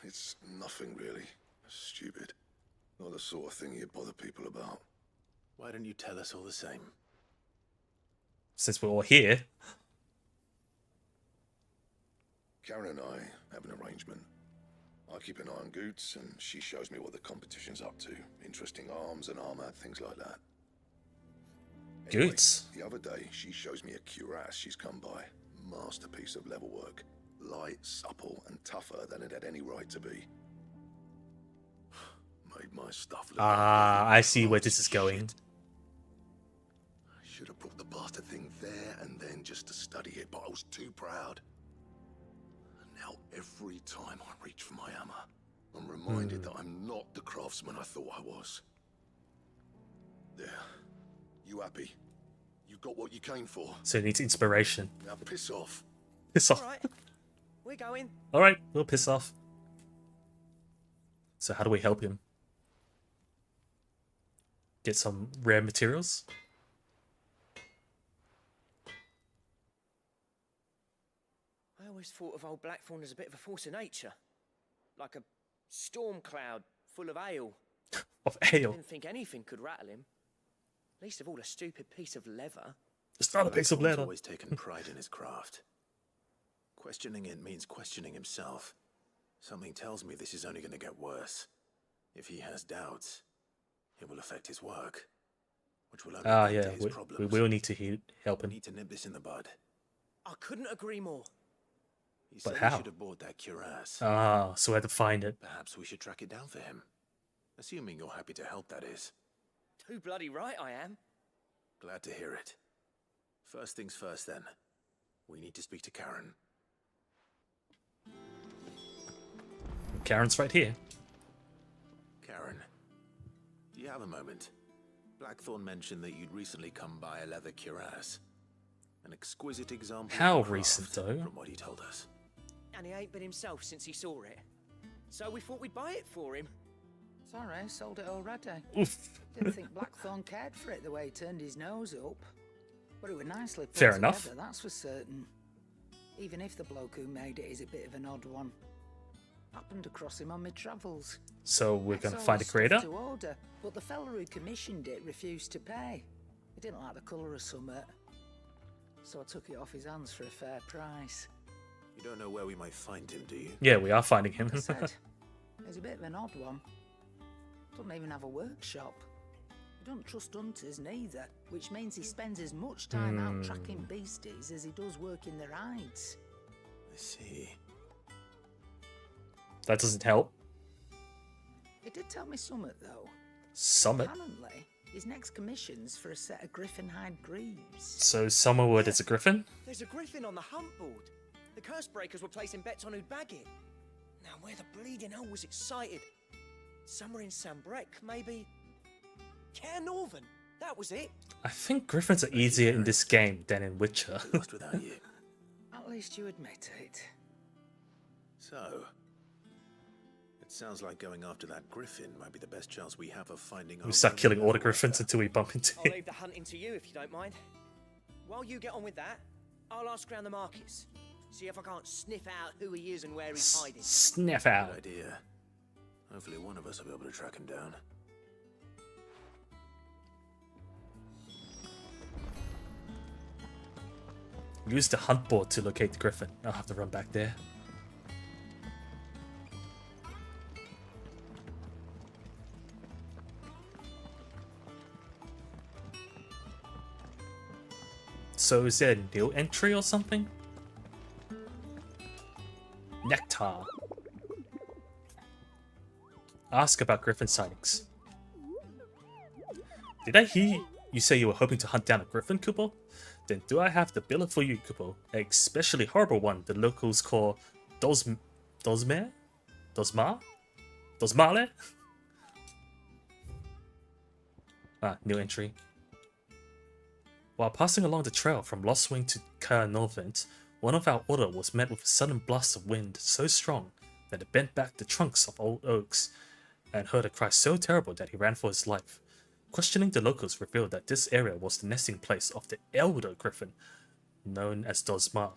R: It's nothing really. Stupid. Not the sort of thing you bother people about.
D: Why don't you tell us all the same?
A: Since we're all here.
R: Karen and I have an arrangement. I keep an eye on Goots, and she shows me what the competition's up to. Interesting arms and armor, things like that. Anyway,
A: Goots?
R: the other day, she shows me a cuirass she's come by. Masterpiece of level work. Light, supple, and tougher than it had any right to be. Made my stuff look
A: Ah, I see where this is going.
R: Should have brought the bastard thing there and then just to study it, but I was too proud. And now every time I reach for my hammer, I'm reminded that I'm not the craftsman I thought I was. There. You happy? You got what you came for.
A: So he needs inspiration.
R: Now piss off.
A: Piss off.
G: Alright, we're going.
A: Alright, we'll piss off. So how do we help him? Get some rare materials?
G: I always thought of old Blackthorn as a bit of a force of nature. Like a storm cloud full of ale.
A: Of ale?
G: Didn't think anything could rattle him. Least of all a stupid piece of leather.
A: It's not a piece of
D: Blackthorn's
A: leather.
D: always taken pride in his craft. Questioning it means questioning himself. Something tells me this is only going to get worse. If he has doubts, it will affect his work, which will only add to his
A: we
D: problems.
A: will need to help him.
D: We need to nip this in the bud.
G: I couldn't agree more.
D: He
A: But
D: said
A: how?
D: we should have bought that cuirass.
A: Ah, so we had to find it.
D: Perhaps we should track it down for him. Assuming you're happy to help, that is.
G: Too bloody right I am.
D: Glad to hear it. First things first, then. We need to speak to Karen.
A: Karen's right here.
D: Karen, do you have a moment? Blackthorn mentioned that you'd recently come by a leather cuirass. An exquisite example
A: How
D: of the
A: recent,
D: craft,
A: though?
D: from what he told us.
G: And he ain't been himself since he saw it. So we thought we'd buy it for him.
S: Sorry, sold it already.
A: Oof.
S: Didn't think Blackthorn cared for it the way he turned his nose up. But it was nicely put
A: Fair
S: together,
A: enough.
S: that's for certain. Even if the bloke who made it is a bit of an odd one. Happened across him on my travels.
A: So we're
S: I
A: gonna
S: saw
A: find
S: the
A: a creator?
S: stuff to order, but the fella who commissioned it refused to pay. He didn't like the colour of summit. So I took it off his hands for a fair price.
D: You don't know where we might find him, do you?
A: Yeah, we are finding him.
S: Like I said, he's a bit of an odd one. Doesn't even have a workshop. He don't trust hunters neither, which means he spends as much time out tracking beasties as he does working their hides.
D: I see.
A: That doesn't help.
S: He did tell me Summit though.
A: Summit?
S: Apparently, his next commission's for a set of griffin hide greaves.
A: So Summerwood is a griffin?
G: There's a griffin on the hunt board. The curse breakers were placing bets on who'd bag it. Now where the bleeding hell was it sighted? Somewhere in Sambrek, maybe? Care Northern, that was it.
A: I think griffins are easier in this game than in Witcher.
D: Lost without you.
S: At least you admit it.
D: So, it sounds like going after that griffin might be the best chance we have of finding.
A: We start killing all the griffins until we bump into
G: I'll
A: it.
G: leave the hunting to you if you don't mind. While you get on with that, I'll ask around the markets. See if I can't sniff out who he is and where he's hiding.
A: Sniff out.
D: Good idea. Hopefully one of us will be able to track him down.
A: Use the hunt board to locate the griffin. I'll have to run back there. So is there a new entry or something? Nectar. Ask about griffin sightings. Did I hear you say you were hoping to hunt down a griffin, Kupo? Then do I have the billet for you, Kupo? An especially horrible one the locals call Dosmare? Dosma? Dosmale? New entry. While passing along the trail from Lost Wing to Caernovent, one of our order was met with a sudden blast of wind so strong that it bent back the trunks of old oaks, and heard a cry so terrible that he ran for his life. Questioning the locals revealed that this area was the nesting place of the elder griffin, known as Dosmar,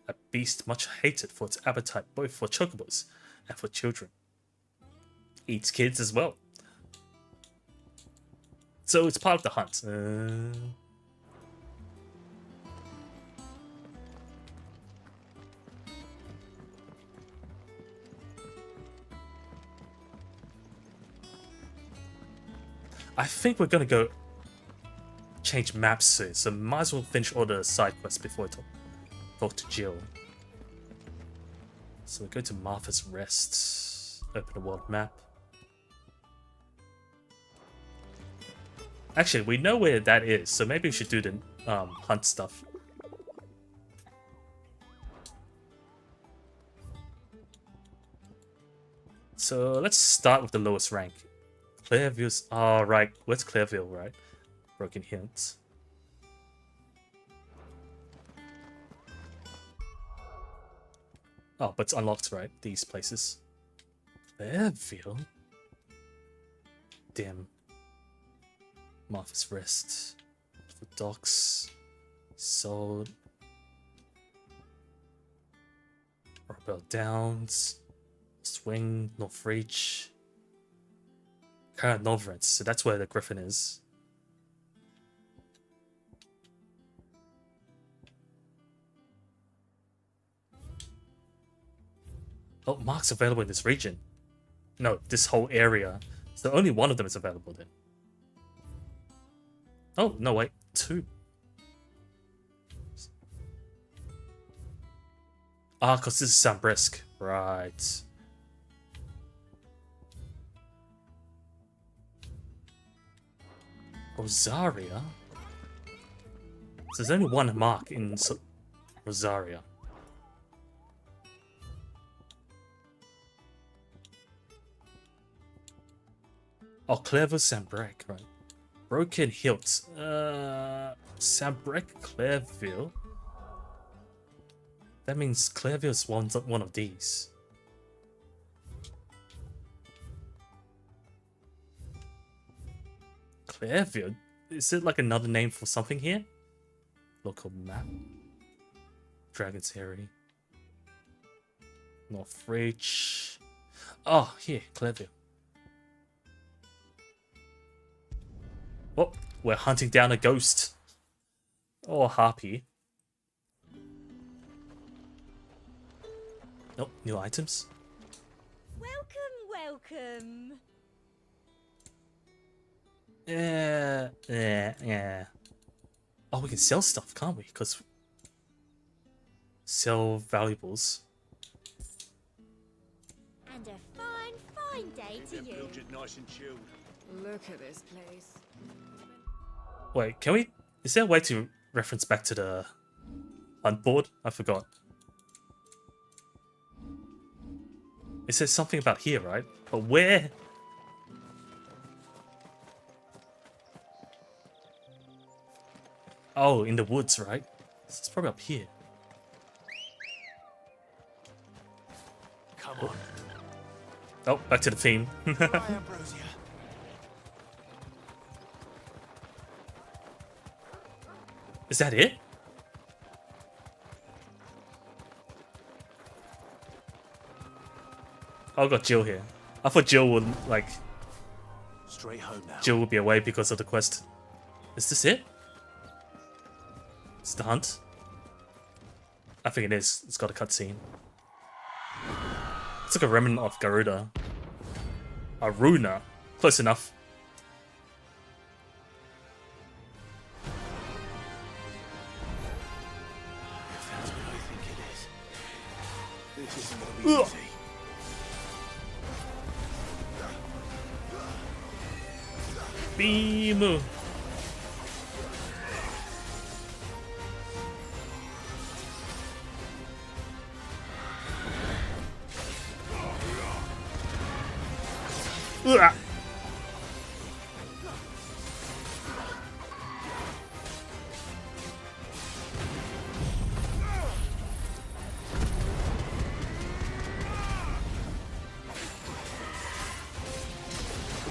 A: a beast much hated for its appetite both for chocobos and for children. Eats kids as well. So it's part of the hunt. I think we're gonna go change maps soon, so might as well finish all the side quests before I talk to Jill. So we go to Martha's Rest, open the world map. Actually, we know where that is, so maybe we should do the hunt stuff. So let's start with the lowest rank. Clairville's. Oh, right. Where's Clairville, right? Broken Hills. Oh, but it's unlocked, right? These places. Clairville? Damn. Martha's Rest. The docks. Sold. Rebel Downs. Swing. North Reach. Kind of Novrance, so that's where the Griffin is. Oh, marks available in this region. No, this whole area. So only one of them is available then. Oh, no, wait. 2. Ah, because this is Sambrisk. Right. Rosaria? So there's only one mark in Rosaria. Oh, Clairville, Sambrek, right. Broken Hills. Sambrek, Clairville. That means Clairville is one of these. Clairville? Is it like another name for something here? Local map. Dragon's Harry. North Reach. Oh, here, Clairville. Oh, we're hunting down a ghost. Or harpy. Oh, new items.
H: Welcome.
A: Yeah. Oh, we can sell stuff, can't we? Because sell valuables.
H: And a fine day to you.
J: Nice and chilled.
O: Look at this place.
A: Wait, can we? Is there a way to reference back to the hunt board? I forgot. It says something about here, right? But where? Oh, in the woods, right? It's probably up here.
L: Come on.
A: Oh, back to the theme. Is that it? Oh, I got Jill here. I thought Jill would, like...
L: Straight home now.
A: Jill would be away because of the quest. Is this it? It's the hunt? I think it is. It's got a cutscene. It's like a remnant of Garuda. Aruna. Close enough.
L: If that's what I think it is. This isn't gonna be easy.
A: Beam. Ugh.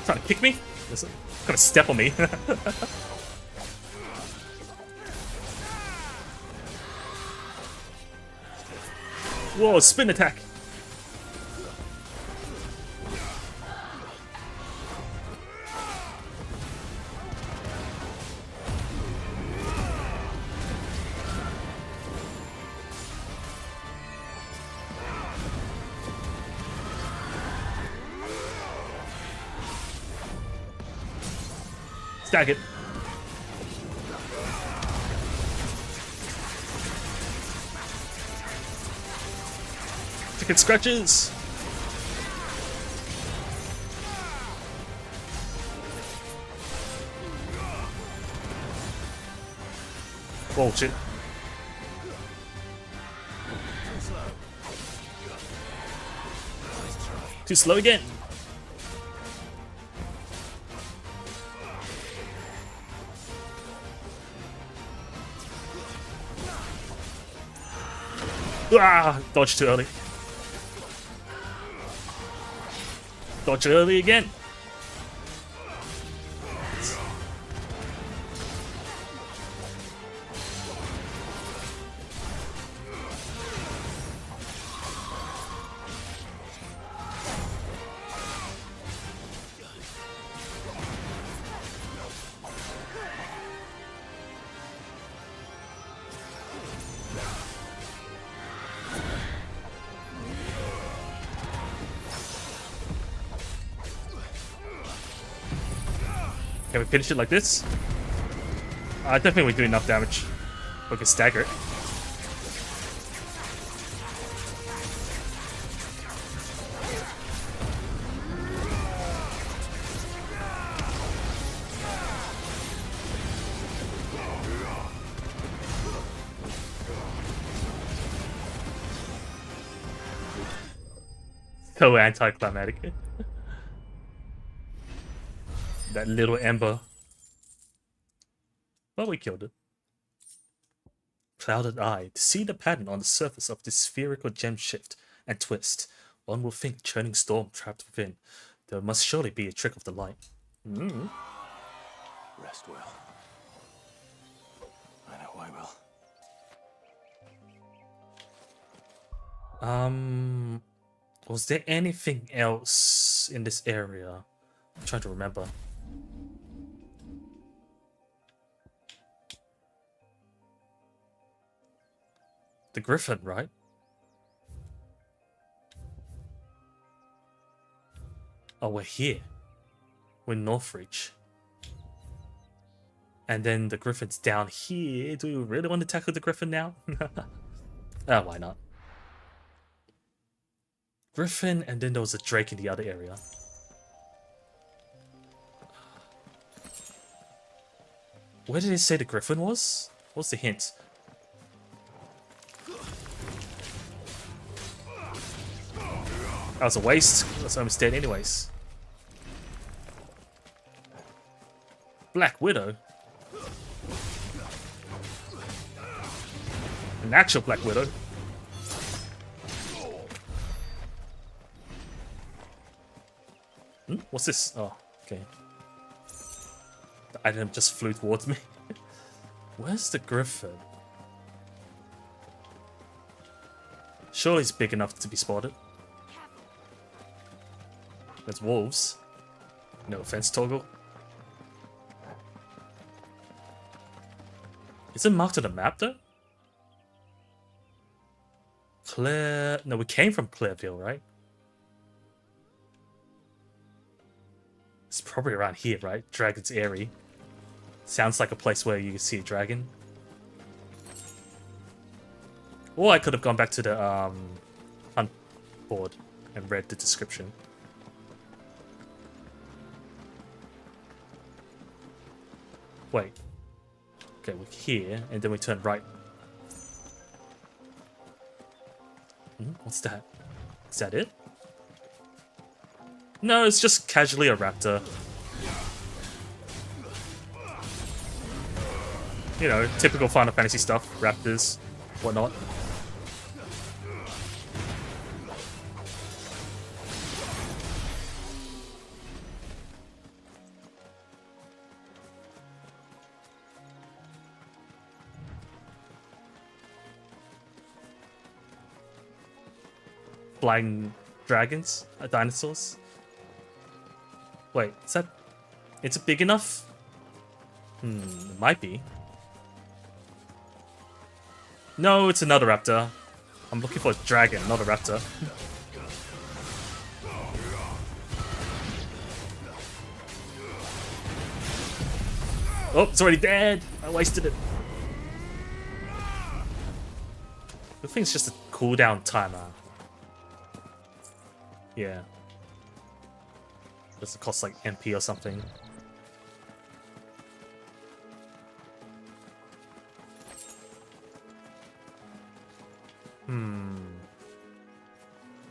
A: Trying to kick me? Gonna step on me. Whoa, spin attack. Stag it. Chicken scratches. Bullshit. Too slow again. Ah, dodge too early. Dodge early again. Can we finish it like this? I don't think we do enough damage. We can stagger it. So anticlimactic. That little ember. But we killed it. Clouded eye. To see the pattern on the surface of this spherical gem shift and twist, one will think churning storm trapped within. There must surely be a trick of the light.
D: Rest well. I know I will.
A: Was there anything else in this area? I'm trying to remember. The griffin, right? Oh, we're here. We're in Northreach. And then the griffin's down here. Do we really want to tackle the griffin now? Ah, why not? Griffin, and then there was a drake in the other area. Where did it say the griffin was? What's the hint? That was a waste. That's almost dead anyways. Black Widow? An actual Black Widow? What's this? Oh, okay. The item just flew towards me. Where's the griffin? Surely it's big enough to be spotted. There's wolves. No offense, Toggle. Is it marked on the map though? Claire... No, we came from Clairville, right? It's probably around here, right? Dragon's Eyrie. Sounds like a place where you can see a dragon. Or I could have gone back to the hunt board and read the description. Wait. Okay, we're here, and then we turn right. What's that? Is that it? No, it's just casually a raptor. You know, typical Final Fantasy stuff. Raptors, whatnot. Flying dragons? Dinosaurs? Wait, is that... It's big enough? It might be. No, it's another raptor. I'm looking for a dragon, not a raptor. Oh, it's already dead! I wasted it. I think it's just a cooldown timer. Yeah. Does it cost like MP or something?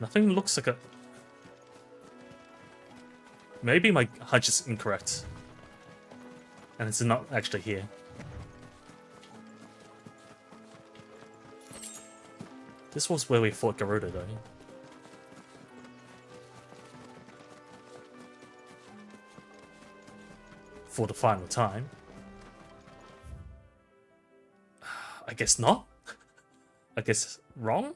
A: Nothing looks like a... Maybe my hunch is incorrect. And it's not actually here. This was where we fought Garuda, though. For the final time. I guess not. I guess wrong?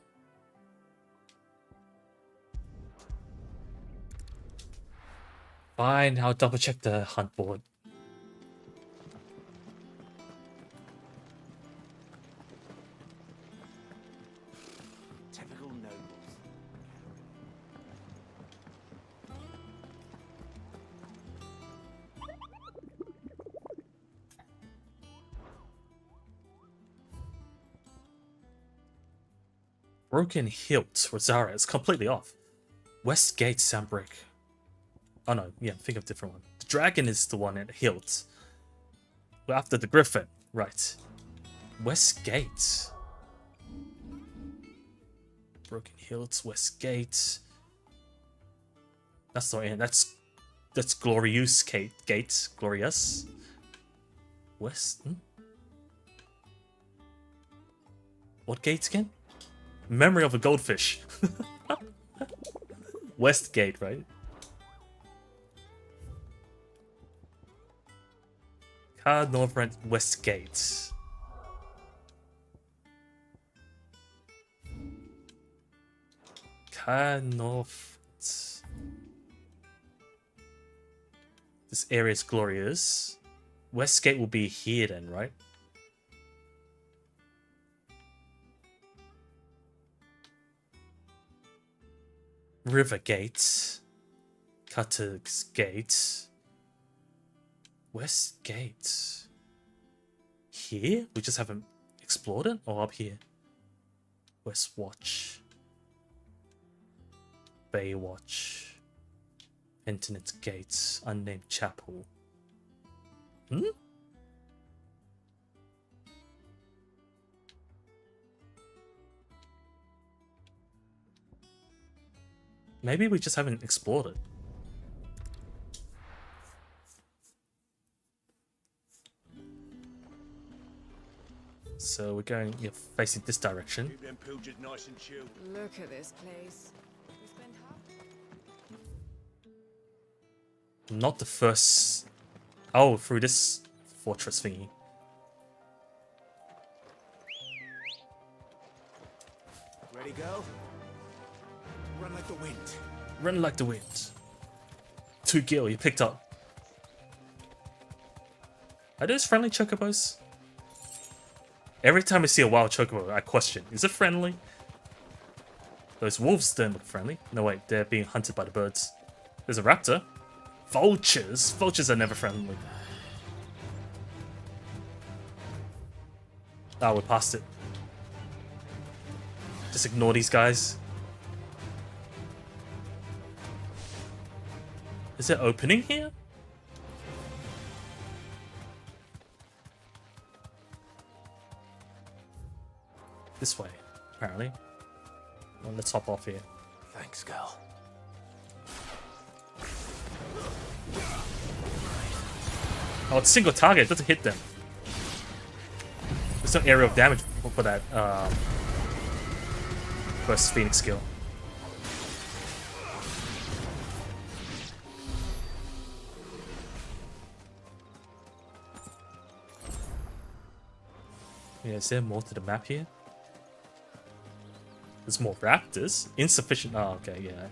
A: Fine, I'll double check the hunt board.
G: Typical nobles.
A: Broken Hilt, Rosara is completely off. Westgate Sambrick. Oh no, yeah, think of a different one. The dragon is the one at Hilt. We're after the griffin, right. Westgate. Broken Hilt, Westgate. That's not it, that's Glorious Gate. Glorious. West. What gate again? Memory of a goldfish. Westgate, right? Northrend Westgate. North. This area is glorious. Westgate will be here then, right? Rivergate. Cutter's Gate. Westgate. Here? We just haven't explored it? Or up here? Westwatch. Baywatch. Internet Gates. Unnamed Chapel. Hmm? Maybe we just haven't explored it. So we're going, you're facing this direction.
B: Keep them pilgers nice and chilled.
E: Look at this place.
A: Not the first... Oh, through this fortress thingy.
U: Ready, go? Run like the wind.
A: Run like the wind. 2 gil, you picked up. Are those friendly chocobos? Every time I see a wild chocobo, I question, is it friendly? Those wolves don't look friendly. No wait, they're being hunted by the birds. There's a raptor. Vultures? Vultures are never friendly. Ah, we're past it. Just ignore these guys. Is there opening here? This way, apparently. Well, let's hop off here.
L: Thanks, girl.
A: Oh, it's single target. It doesn't hit them. There's no area of damage for that first Phoenix skill. Yeah, is there more to the map here? There's more raptors. Insufficient. Oh, okay, yeah.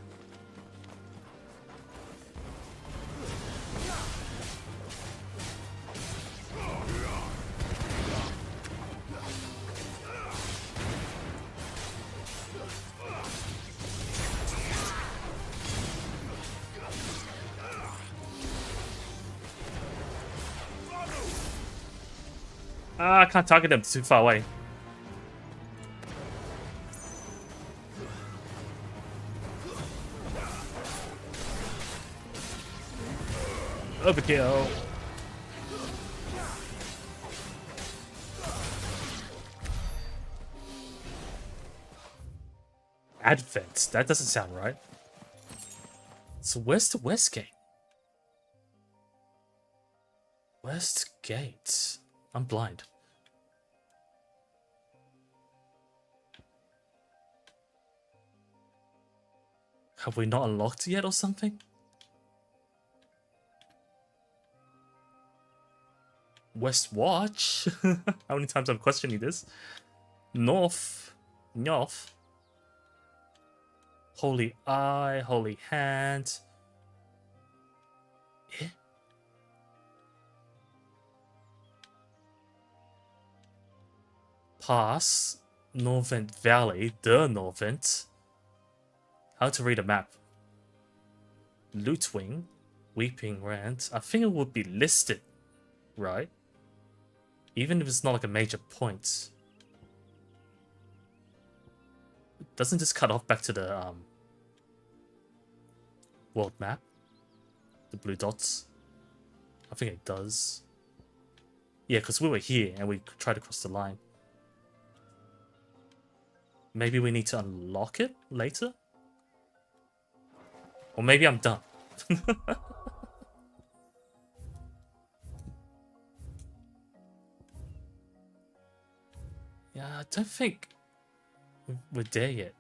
A: Ah, I can't target them, too far away. Overkill. Advent. That doesn't sound right. So where's the West Gate? West Gate. I'm blind. Have we not unlocked yet or something? West Watch? How many times I'm questioning this? North. Holy Eye, Holy Hand. Eh? Pass. Norvent Valley, the Norvent. How to read a map. Lootwing, Weeping Rand. I think it would be listed, right? Even if it's not like a major point. Doesn't this cut off back to the world map? The blue dots? I think it does. Yeah, because we were here and we tried to cross the line. Maybe we need to unlock it later? Or maybe I'm done. Yeah, I don't think we're there yet.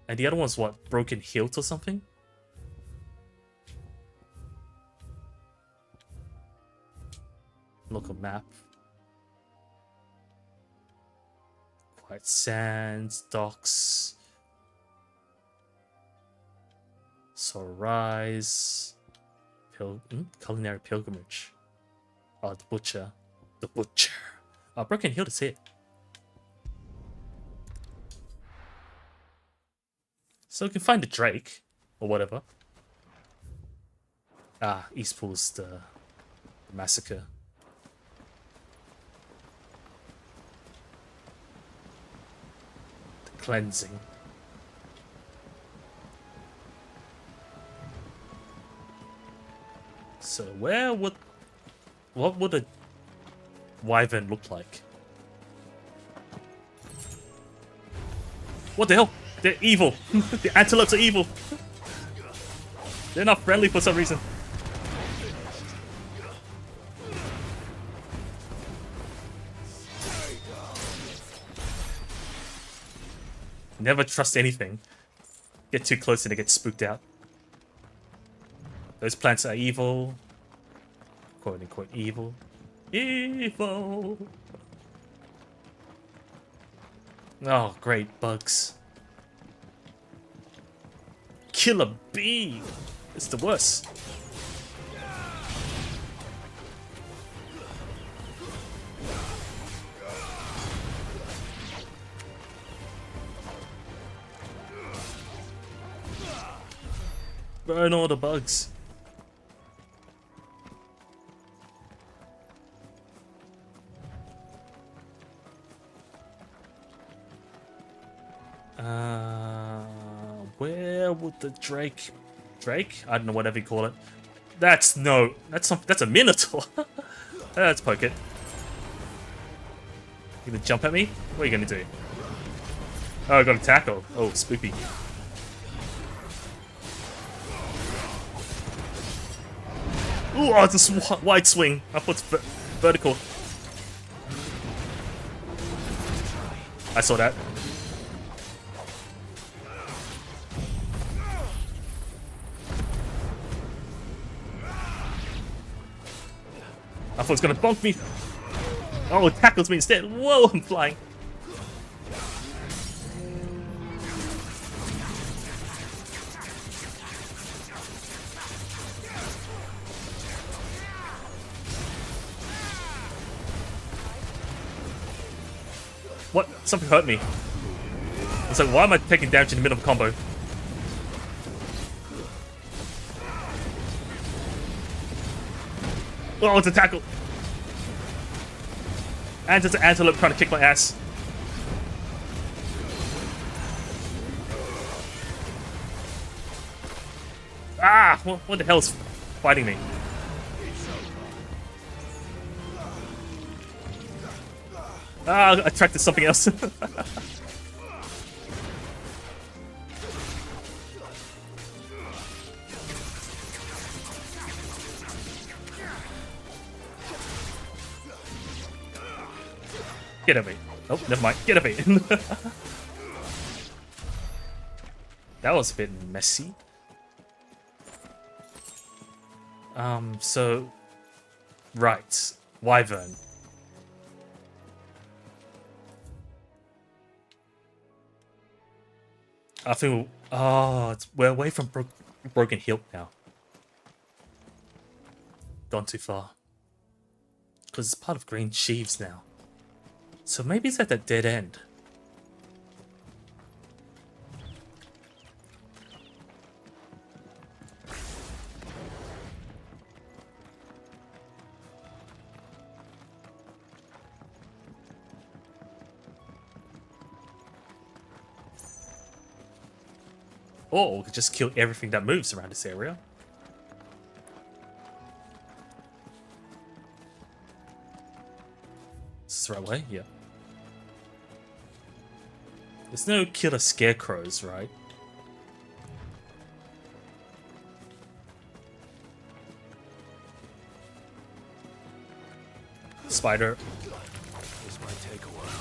A: And the other one's what? Broken Hilt or something? Local map. Quiet Sands, Docks. Sunrise. Culinary Pilgrimage. Oh, the Butcher. The Butcher. Oh, Broken Hilt is it. So we can find the Drake. Or whatever. Ah, Eastpool's the massacre. The cleansing. So where would... What would a wyvern look like? What the hell? They're evil. The antelopes are evil. They're not friendly for some reason. Never trust anything. Get too close and they get spooked out. Those plants are evil. Quote unquote evil. Evil! Oh, great. Bugs. Killer bee! It's the worst. Burn all the bugs. Where would the Drake? I don't know, whatever you call it. That's a Minotaur. Let's poke it. You gonna jump at me? What are you gonna do? Oh, I got a tackle. Oh, spoopy. Ooh, oh, it's a wide swing. I thought it's vertical. I saw that. I thought it was gonna bonk me. Oh, it tackles me instead. Whoa, I'm flying. What? Something hurt me. I was like, why am I taking damage in the middle of a combo? Oh, it's a tackle. And it's an antelope trying to kick my ass. Ah! What the hell is fighting me? Ah, I attracted something else. Get away. Oh, never mind. Get away. That was a bit messy. So... Right. Wyvern. I think... Oh, we're away from Broken Hill now. Gone too far. Because it's part of Green Sheaves now. So maybe it's at that dead end. Or we could just kill everything that moves around this area. Is this the right way? Yeah. There's no killer scarecrows, right? Spider.
L: This might take a while.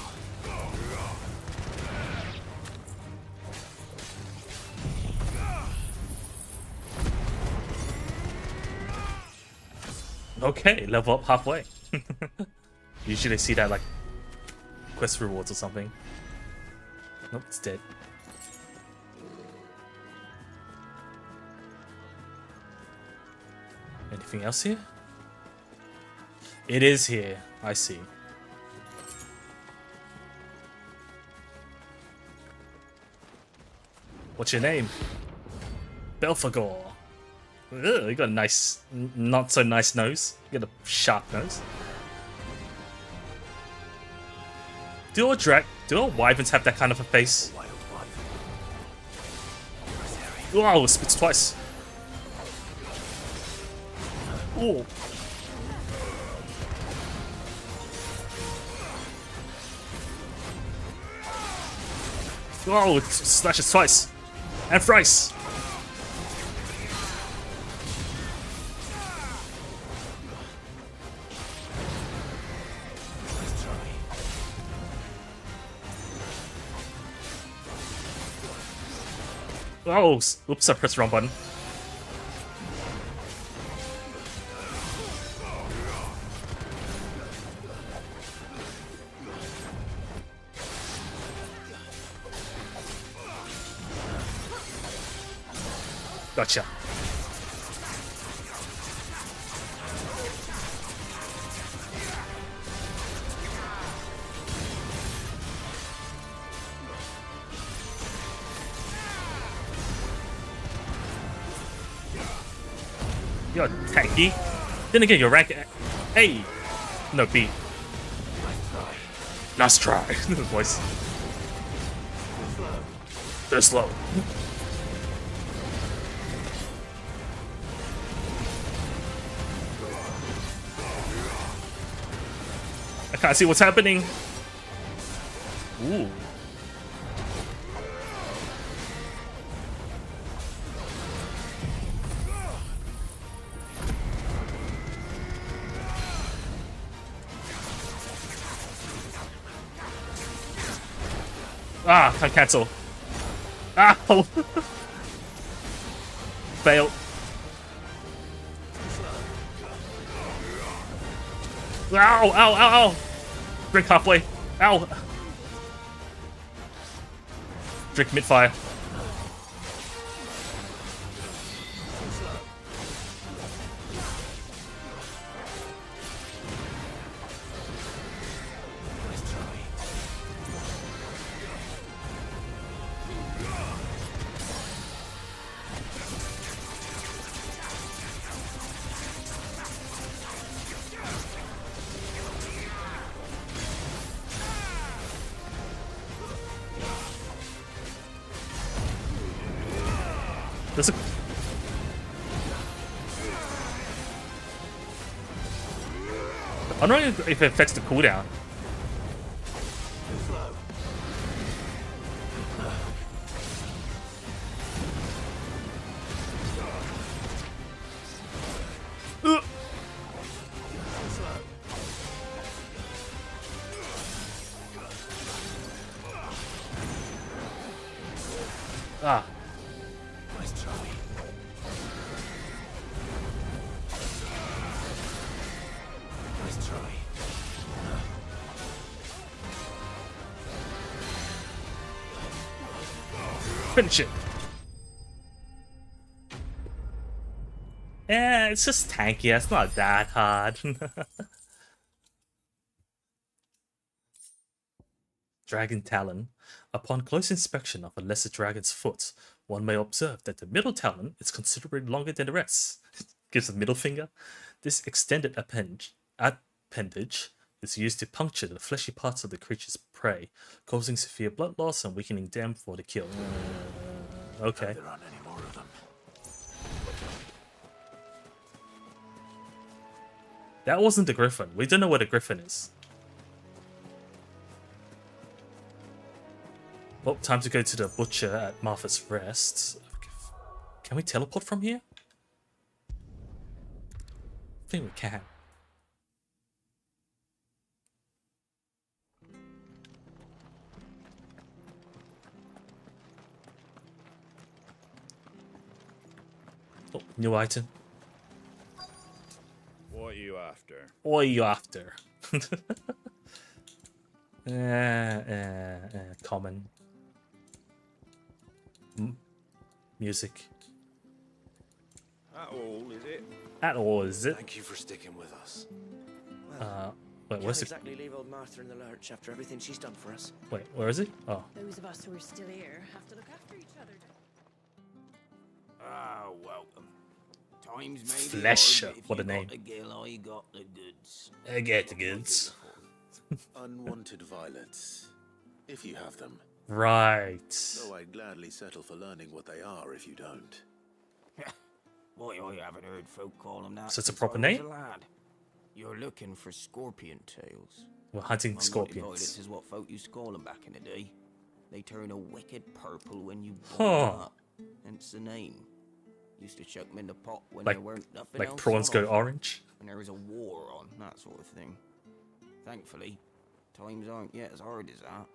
A: Okay, level up halfway. Usually see that like quest rewards or something. Nope, it's dead. Anything else here? It is here. I see. What's your name? Belphegor. Ugh, you got a nice, not so nice nose. You got a sharp nose. Do all wyverns have that kind of a face? Whoa, spits twice. Ooh. Whoa, it slashes twice. And thrice. Oh, oops, I pressed the wrong button. Gotcha. You're tanky. Then again, you're rank A. No, B. Nice try. Voice. They're slow. I can't see what's happening. Ooh. Ah, can't cancel. Ow! Fail. Ow, ow, ow, ow! Drink halfway. Ow! Drink mid-fire. There's a... I'm not sure if it affects the cooldown. Ah. Finish it. Yeah, it's just tanky. It's not that hard. Dragon Talon. Upon close inspection of a lesser dragon's foot, one may observe that the middle talon is considerably longer than the rest. Gives a middle finger. This extended appendage is used to puncture the fleshy parts of the creature's prey, causing severe blood loss and weakening them for the kill. Okay.
L: There aren't any more of them.
A: That wasn't the griffin. We don't know where the griffin is. Well, time to go to the butcher at Martha's Rest. Can we teleport from here? I think we can. Oh, new item.
J: What are you after?
A: What are you after? Common. Music.
J: At all, is it?
A: At all, is it?
L: Thank you for sticking with us.
A: Wait, where's the...
G: exactly leave old Martha in the lurch after everything she's done for us.
A: Wait, where is he? Oh.
C: Those of us who are still here have to look after each other.
E: Ah, welcome. Times maybe
A: Flesh,
E: hard, but if
A: what a
E: you
A: name.
E: got the gill, I got the goods.
A: I get the goods.
D: Unwanted violets, if you have them.
A: Right.
D: Though I'd gladly settle for learning what they are if you don't.
E: Boy, I haven't heard folk call them that.
A: So it's a
E: since
A: proper
E: I was
A: name?
E: a lad. You're looking for scorpion tails.
A: We're hunting
E: Unwanted
A: scorpions.
E: violets is what folk used to call them back in the day. They turn a wicked purple when you
A: Huh.
E: boil them up. Hence the name. Used to chuck them in the pot when
A: Like-
E: there weren't nothing
A: like
E: else
A: prawns
E: on
A: go
E: offer.
A: orange?
E: When there was a war on, that sort of thing. Thankfully, times aren't yet as hard as that.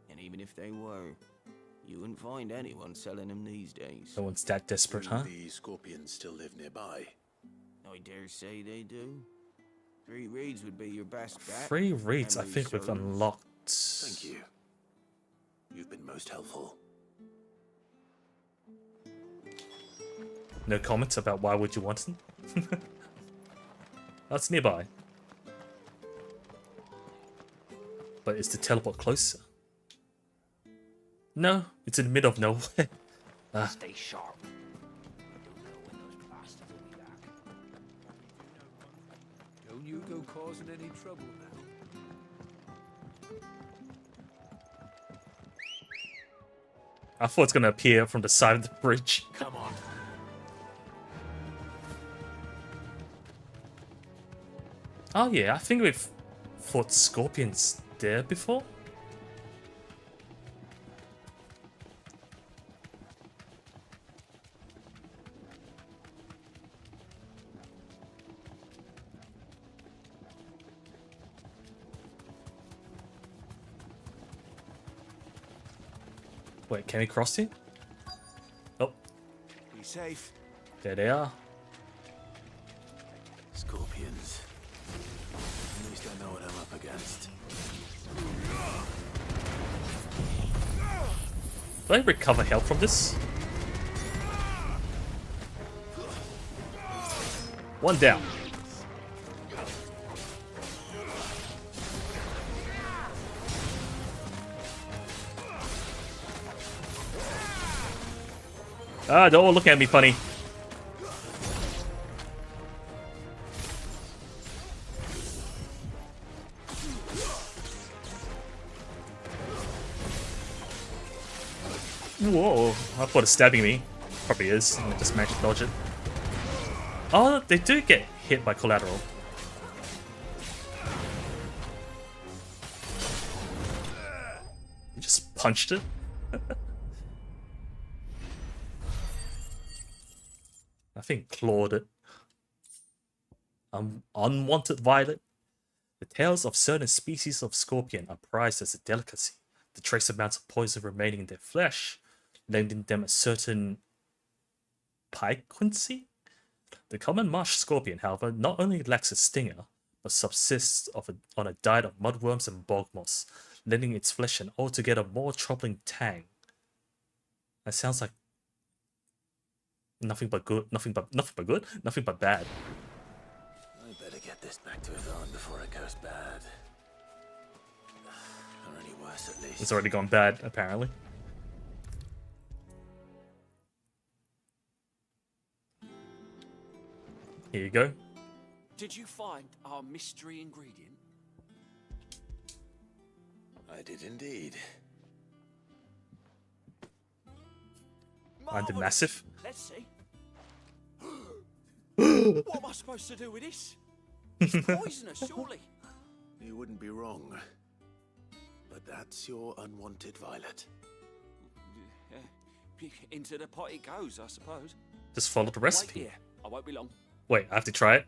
E: And even if they were, you wouldn't find anyone selling them these days.
A: No one's that desperate,
D: Do
A: huh?
D: the scorpions still live nearby?
E: I dare say they do. 3 reeds would be your best bet.
A: 3 reads, I
E: Memory
A: think we've
E: serves.
A: unlocked.
D: Thank you. You've been most helpful.
A: No comments about why would you want them? That's nearby. But is the teleport closer? No, it's in the middle of nowhere.
E: Stay sharp. I don't know when those bastards will be back.
V: Don't you go causing any trouble now.
A: I thought it's gonna appear from the side of the bridge.
L: Come on.
A: Oh yeah, I think we've fought scorpions there before. Wait, can we cross here? Oh,
V: Be safe.
A: there they are.
D: Scorpions. At least I know what I'm up against.
A: Do I recover health from this? One down. Ah, they're all looking at me funny. Whoa, I thought it's stabbing me. Probably is. I just managed to dodge it. Oh, they do get hit by collateral. You just punched it. I think clawed it. Unwanted violet. The tails of certain species of scorpion are prized as a delicacy. The trace amounts of poison remaining in their flesh, lending them a certain piquancy. The common marsh scorpion, however, not only lacks a stinger, but subsists on a diet of mudworms and bog moss, lending its flesh an altogether more troubling tang. That sounds like nothing but good, nothing but good, nothing but bad.
D: I better get this back to Yvonne before it goes bad. Or any worse, at least.
A: It's already gone bad, apparently. Here you go.
I: Did you find our mystery ingredient?
D: I did indeed.
A: And massive.
I: Let's see. What am I supposed to do with this? It's poisonous, surely.
D: You wouldn't be wrong. But that's your unwanted violet.
I: Into the pot it goes, I suppose.
A: Just follow the recipe.
I: Wait here. I won't be long.
A: Wait, I have to try it?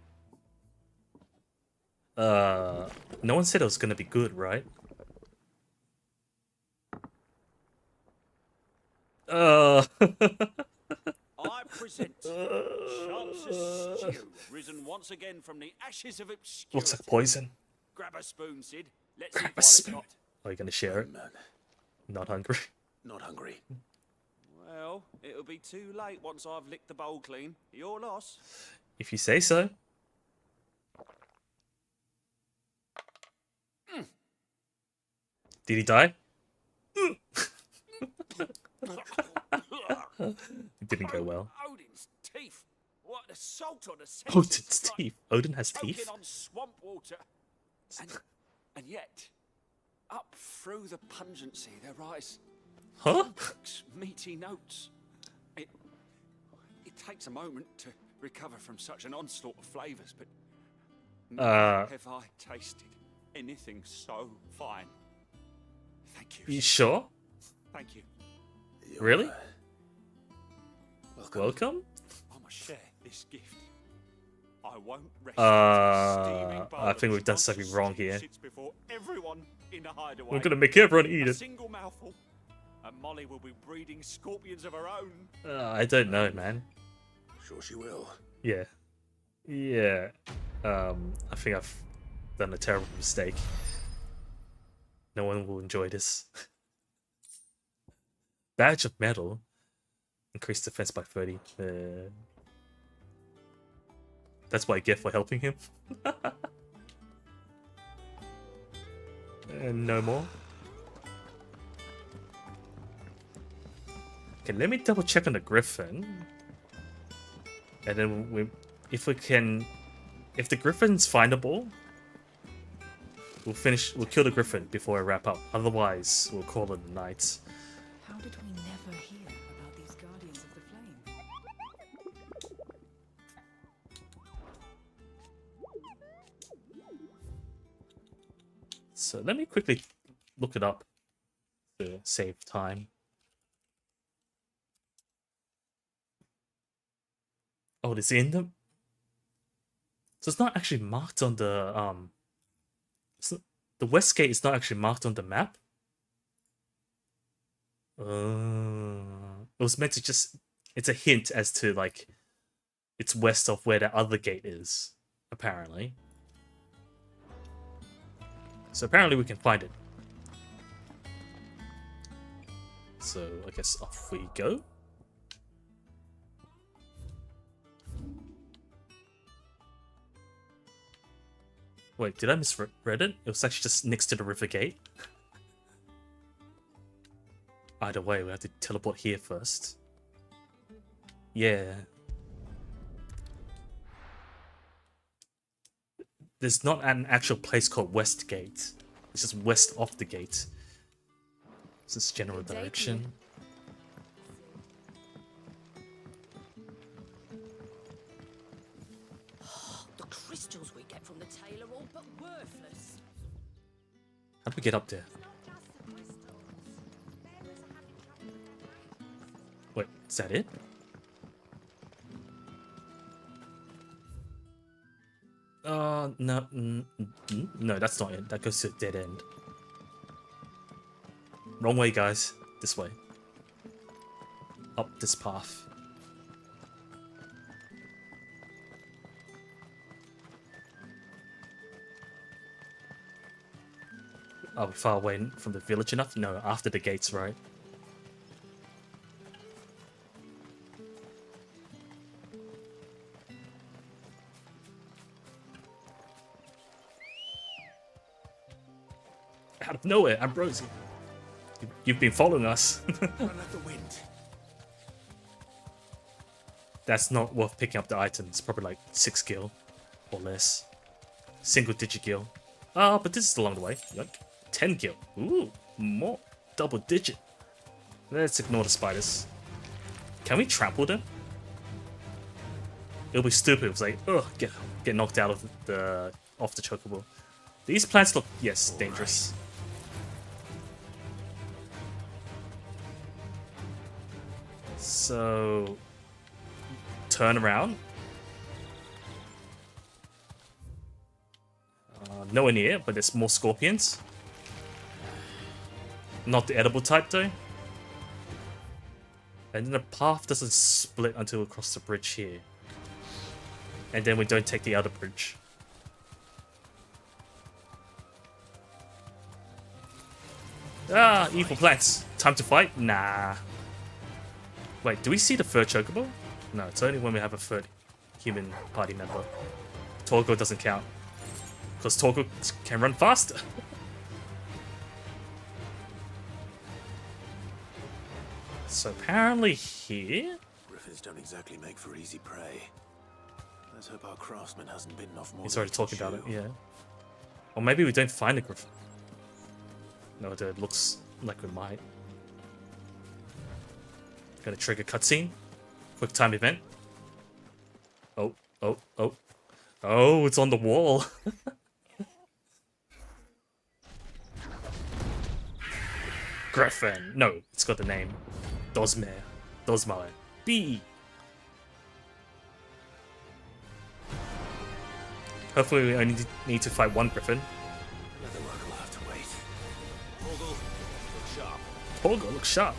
A: No one said it was gonna be good, right?
I: I present Chance's stew, risen once again from the ashes of obscurity.
A: Looks like poison.
I: Grab a spoon, Sid. Let's
A: Grab
I: eat
A: a
I: while it's
A: spoon.
I: hot.
A: Are you gonna share it?
D: Man.
A: Not hungry.
D: Not hungry.
I: Well, it'll be too late once I've licked the bowl clean. Your loss.
A: If you say so. Did he die? It didn't go well.
I: Odin's teeth. What assault on the senses.
A: Odin's teeth. Odin has
I: Choking
A: teeth.
I: on swamp water. And yet, up through the pungency there rise complex, meaty notes. It takes a moment to recover from such an onslaught of flavours, but never have I tasted anything so fine. Thank you.
A: You sure?
I: Thank you.
A: Really?
D: Welcome.
I: I must share this gift. I won't rest until steaming bowl
A: I think
I: of
A: we've done something wrong here.
I: sits before everyone in the hideaway.
A: We're gonna make everyone eat
I: A
A: it.
I: single mouthful, and Molly will be breeding scorpions of her own.
A: I don't know, man.
R: Sure she will.
A: Yeah. Yeah. I think I've done a terrible mistake. No one will enjoy this. Badge of metal. Increased defense by 30. That's what I get for helping him. And no more. Okay, let me double check on the griffin. And then if the griffin's findable, we'll kill the griffin before I wrap up. Otherwise, we'll call it a night.
O: How did we never hear about these guardians of the flame?
A: So let me quickly look it up to save time. Oh, it's in the... So it's not actually marked on the the west gate is not actually marked on the map. It was meant to just... It's a hint as to, like, it's west of where the other gate is, apparently. So apparently we can find it. So I guess off we go. Wait, did I misread it? It was actually just next to the river gate. Either way, we have to teleport here first. Yeah. There's not an actual place called West Gate. It's just west of the gate. This is general direction.
F: The crystals we get from the tail are all but worthless.
A: How do we get up there? Wait, is that it? No, no, that's not it. That goes to a dead end. Wrong way, guys. This way. Up this path. Are we far away from the village enough? No, after the gates, right? Out of nowhere, Ambrosia. You've been following us.
V: Run at the wind.
A: That's not worth picking up the item. It's probably like 6 gil or less. Single digit gil. Ah, but this is along the way. Like 10 gil. Ooh, more. Double digit. Let's ignore the spiders. Can we trample them? It'll be stupid. It's like, ugh, get knocked out of the chocobo. These plants look, yes, dangerous. So, turn around. Nowhere near, but there's more scorpions. Not the edible type though. And then the path doesn't split until we cross the bridge here. And then we don't take the other bridge. Ah, evil plants. Time to fight? Nah. Wait, do we see the third chocobo? No, it's only when we have a third human party member. Torgo doesn't count. Because Torgo can run faster. So apparently here?
D: Griffins don't exactly make for easy prey. Let's hope our craftsman hasn't bitten off more.
A: He's already talking about it, yeah. Or maybe we don't find the griffin. No, it looks like we might. Gonna trigger cutscene. Quick time event. Oh, oh, oh. Oh, it's on the wall. Griffin. No, it's got the name. Dosmare. B. Hopefully we only need to fight one griffin.
D: Leatherwork will have to wait.
A: Torgo, look sharp.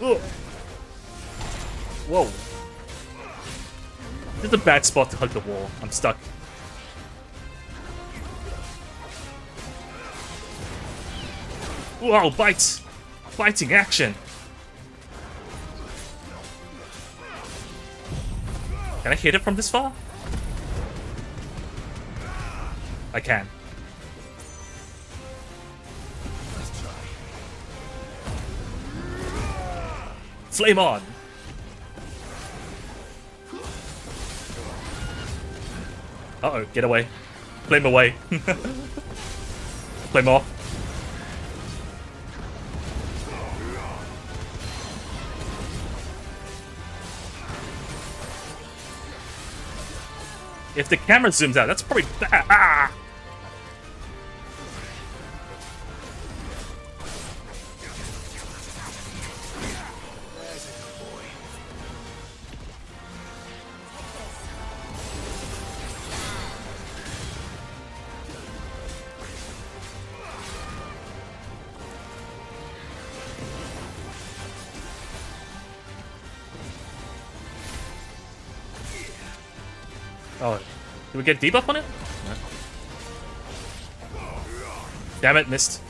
A: Oh. Whoa. This is a bad spot to hug the wall. I'm stuck. Whoa, bites! Biting action! Can I hit it from this far? I can. Flame on! Uh-oh, get away. Flame away. Flame off. If the camera zooms out, that's probably bad. Ah! Oh, did we get debuff on it? No. Damn it, missed.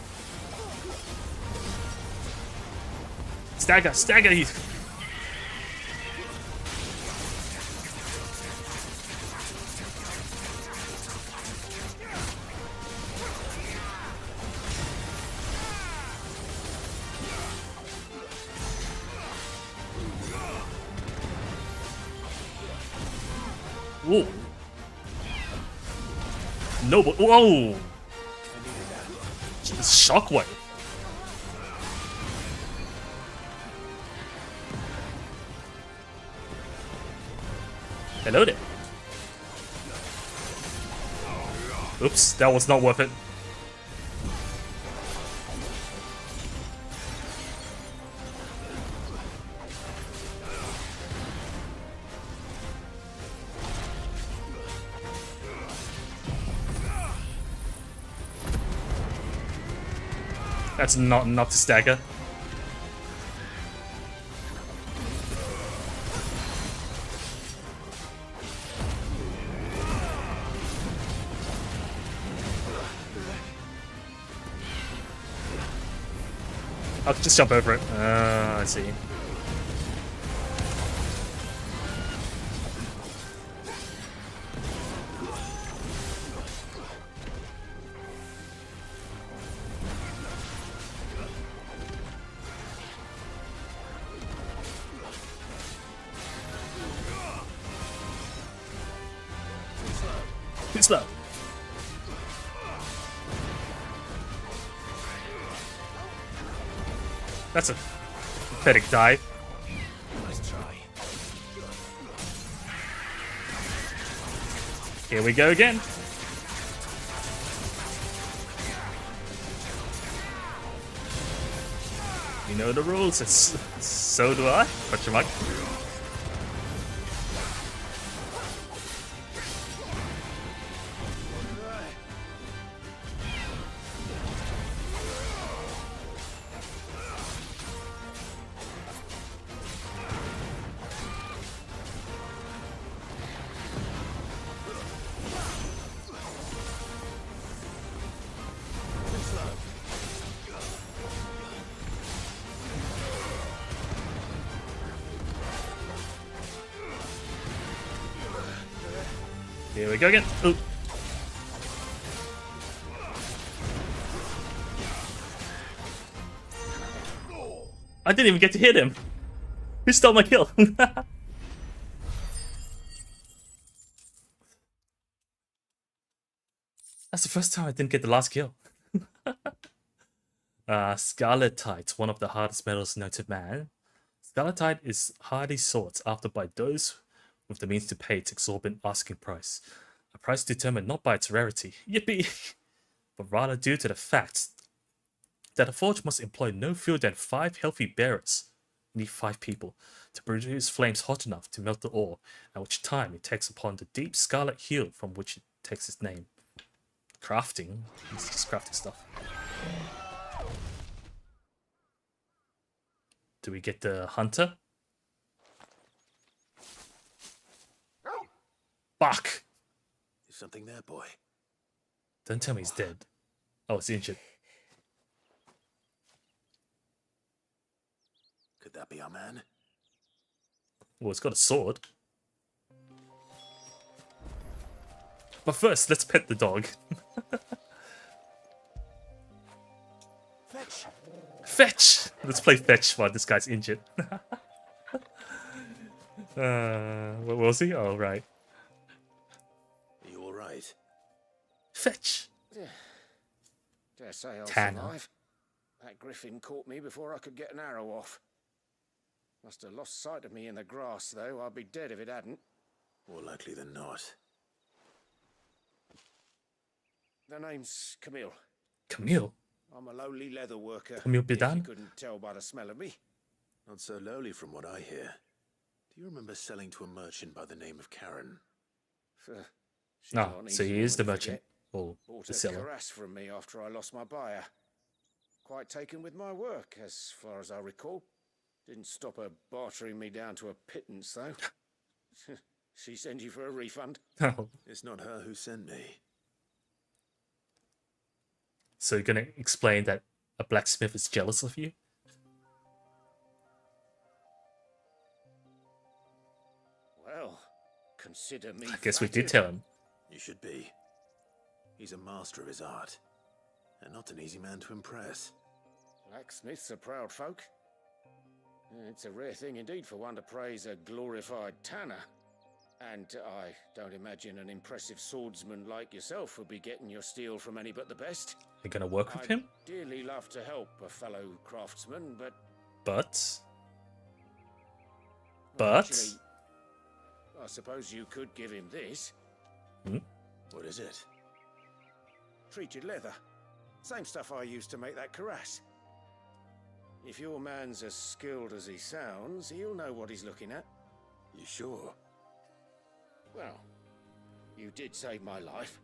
A: Stagger, stagger! Whoa. No, but whoa! Jeez, shockwave. Hello there. Oops, that was not worth it. That's not enough to stagger. I'll just jump over it. I see. Too slow. That's a pathetic dive.
D: Nice try.
A: Here we go again. You know the rules. So do I. Question mark. Here we go again. Ooh. I didn't even get to hit him. Who stole my kill? That's the first time I didn't get the last kill. Scarletite, one of the hardest metals known to man. Scarletite is hardly sought after by those with the means to pay its exorbitant asking price. A price determined not by its rarity, yippee, but rather due to the fact that a forge must employ no fewer than 5 healthy bearers, need 5 people, to produce flames hot enough to melt the ore, at which time it takes upon the deep scarlet hue from which it takes its name. Crafting, it's just crafting stuff. Do we get the hunter? Fuck!
D: Is something there, boy?
A: Don't tell me he's dead. Oh, it's injured.
D: Could that be our man?
A: Well, it's got a sword. But first, let's pet the dog.
D: Fetch!
A: Fetch! Let's play fetch while this guy's injured. What was he? Oh, right.
D: Are you alright?
A: Fetch!
B: Dare say I'll
A: Tanner.
B: survive. That griffin caught me before I could get an arrow off. Must have lost sight of me in the grass, though. I'd be dead if it hadn't.
D: More likely than not.
B: The name's Camille.
A: Camille?
B: I'm a lowly leather worker.
A: Camille
B: If you
A: Bidan?
B: couldn't tell by the smell of me.
D: Not so lowly from what I hear. Do you remember selling to a merchant by the name of Karen?
B: She's
A: No,
B: not
A: so
B: easy
A: he is the
B: to
A: merchant.
B: forget.
A: Or
B: Bought
A: the
B: a
A: seller.
B: cuirass from me after I lost my buyer. Quite taken with my work, as far as I recall. Didn't stop her bartering me down to a pittance, though. She sent you for a refund?
A: Oh.
D: It's not her who sent me.
A: So you're gonna explain that a blacksmith is jealous of you?
B: Well, consider me
A: I guess we did
B: flattered.
A: tell him.
D: You should be. He's a master of his art, and not an easy man to impress.
B: Blacksmiths are proud folk. It's a rare thing indeed for one to praise a glorified tanner. And I don't imagine an impressive swordsman like yourself would be getting your steel from any but the best.
A: You're gonna work with
B: I'd
A: him?
B: dearly love to help a fellow craftsman, but... Actually, I suppose you could give him this.
A: Hmm?
D: What is it?
B: Treated leather. Same stuff I used to make that cuirass. If your man's as skilled as he sounds, he'll know what he's looking at.
D: You sure?
B: Well, you did save my life.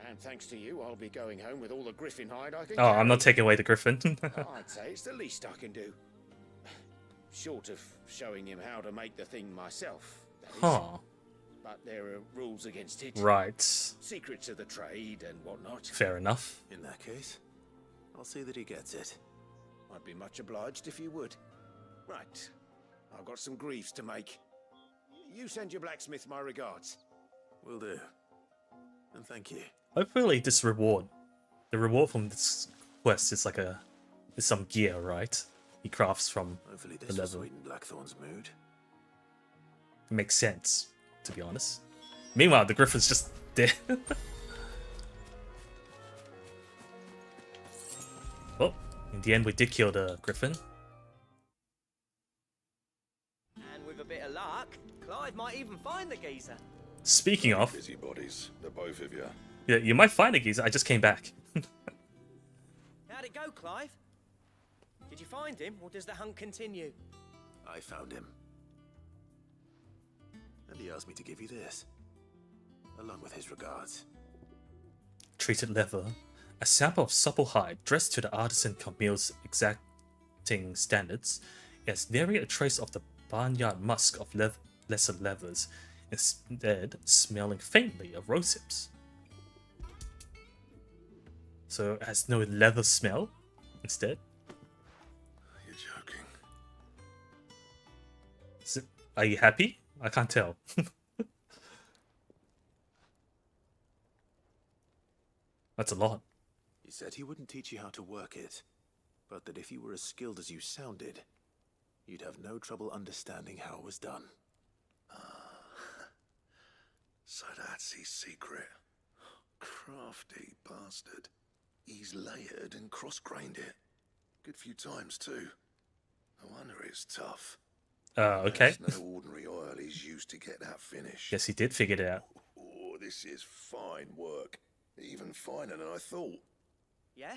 B: And thanks to you, I'll be going home with all the griffin hide I can
A: Oh, I'm not
B: carry.
A: taking away the griffin.
B: I'd say it's the least I can do. Short of showing him how to make the thing myself, that is.
A: Huh.
B: But there are rules against it.
A: Right.
B: Secrets of the trade and whatnot.
A: Fair enough.
D: In that case, I'll see that he gets it.
B: I'd be much obliged if you would. Right. I've got some greaves to make. You send your blacksmith my regards.
D: Will do. And thank you.
A: Hopefully this reward, the reward from this quest is like is some gear, right? He crafts from
D: Hopefully
A: the
D: this will
A: level.
D: sweeten Blackthorn's mood.
A: Makes sense, to be honest. Meanwhile, the griffin's just Dead. Well, in the end, we did kill the griffin.
G: And with a bit of luck, Clive might even find the geezer.
A: Speaking of,
R: busybodies, the both of you.
A: yeah, you might find a geezer. I just came back.
G: How'd it go, Clive? Did you find him, or does the hunt continue?
D: I found him. And he asked me to give you this, along with his regards.
A: Treated leather, a sample of supple hide dressed to the artisan Camille's exacting standards. It has nary a trace of the barnyard musk of lesser leathers, instead smelling faintly of rose hips. So it has no leather smell instead.
R: You're joking.
A: Are you happy? I can't tell. That's a lot.
D: He said he wouldn't teach you how to work it, but that if you were as skilled as you sounded, you'd have no trouble understanding how it was done.
R: So that's his secret. Crafty bastard. He's layered and cross-grained it. Good few times too. No wonder it's tough.
A: Okay.
R: That's no ordinary oil he's used to get that finish.
A: Guess he did figure it out.
R: Oh, this is fine work. Even finer than I thought.
G: Yeah?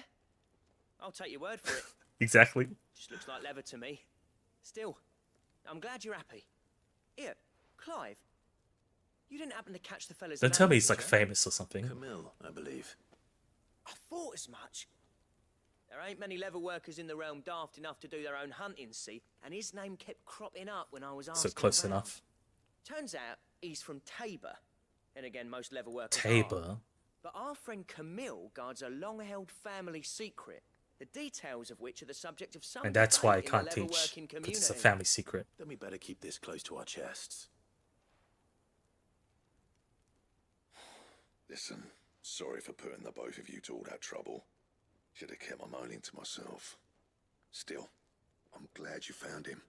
G: I'll take your word for it.
A: Exactly.
G: Just looks like leather to me. Still, I'm glad you're happy. Here, Clive. You didn't happen to catch the fellas.
A: Don't tell me he's like famous or something.
D: Camille, I believe.
G: I thought as much. There ain't many leather workers in the realm daft enough to do their own hunting, see? And his name kept cropping up when I was asking.
A: So close
G: about.
A: enough.
G: Turns out he's from Tabor. And again, most leather workers
A: Tabor.
G: are. But our friend Camille guards a long-held family secret, the details of which are the subject of some
A: And that's why I
G: debate in the
A: can't teach,
G: leather-working
A: because it's a
G: community.
A: family secret.
D: Then we better keep this close to our chests.
R: Listen, sorry for putting the both of you to all that trouble. Should have kept my moaning to myself. Still, I'm glad you found him.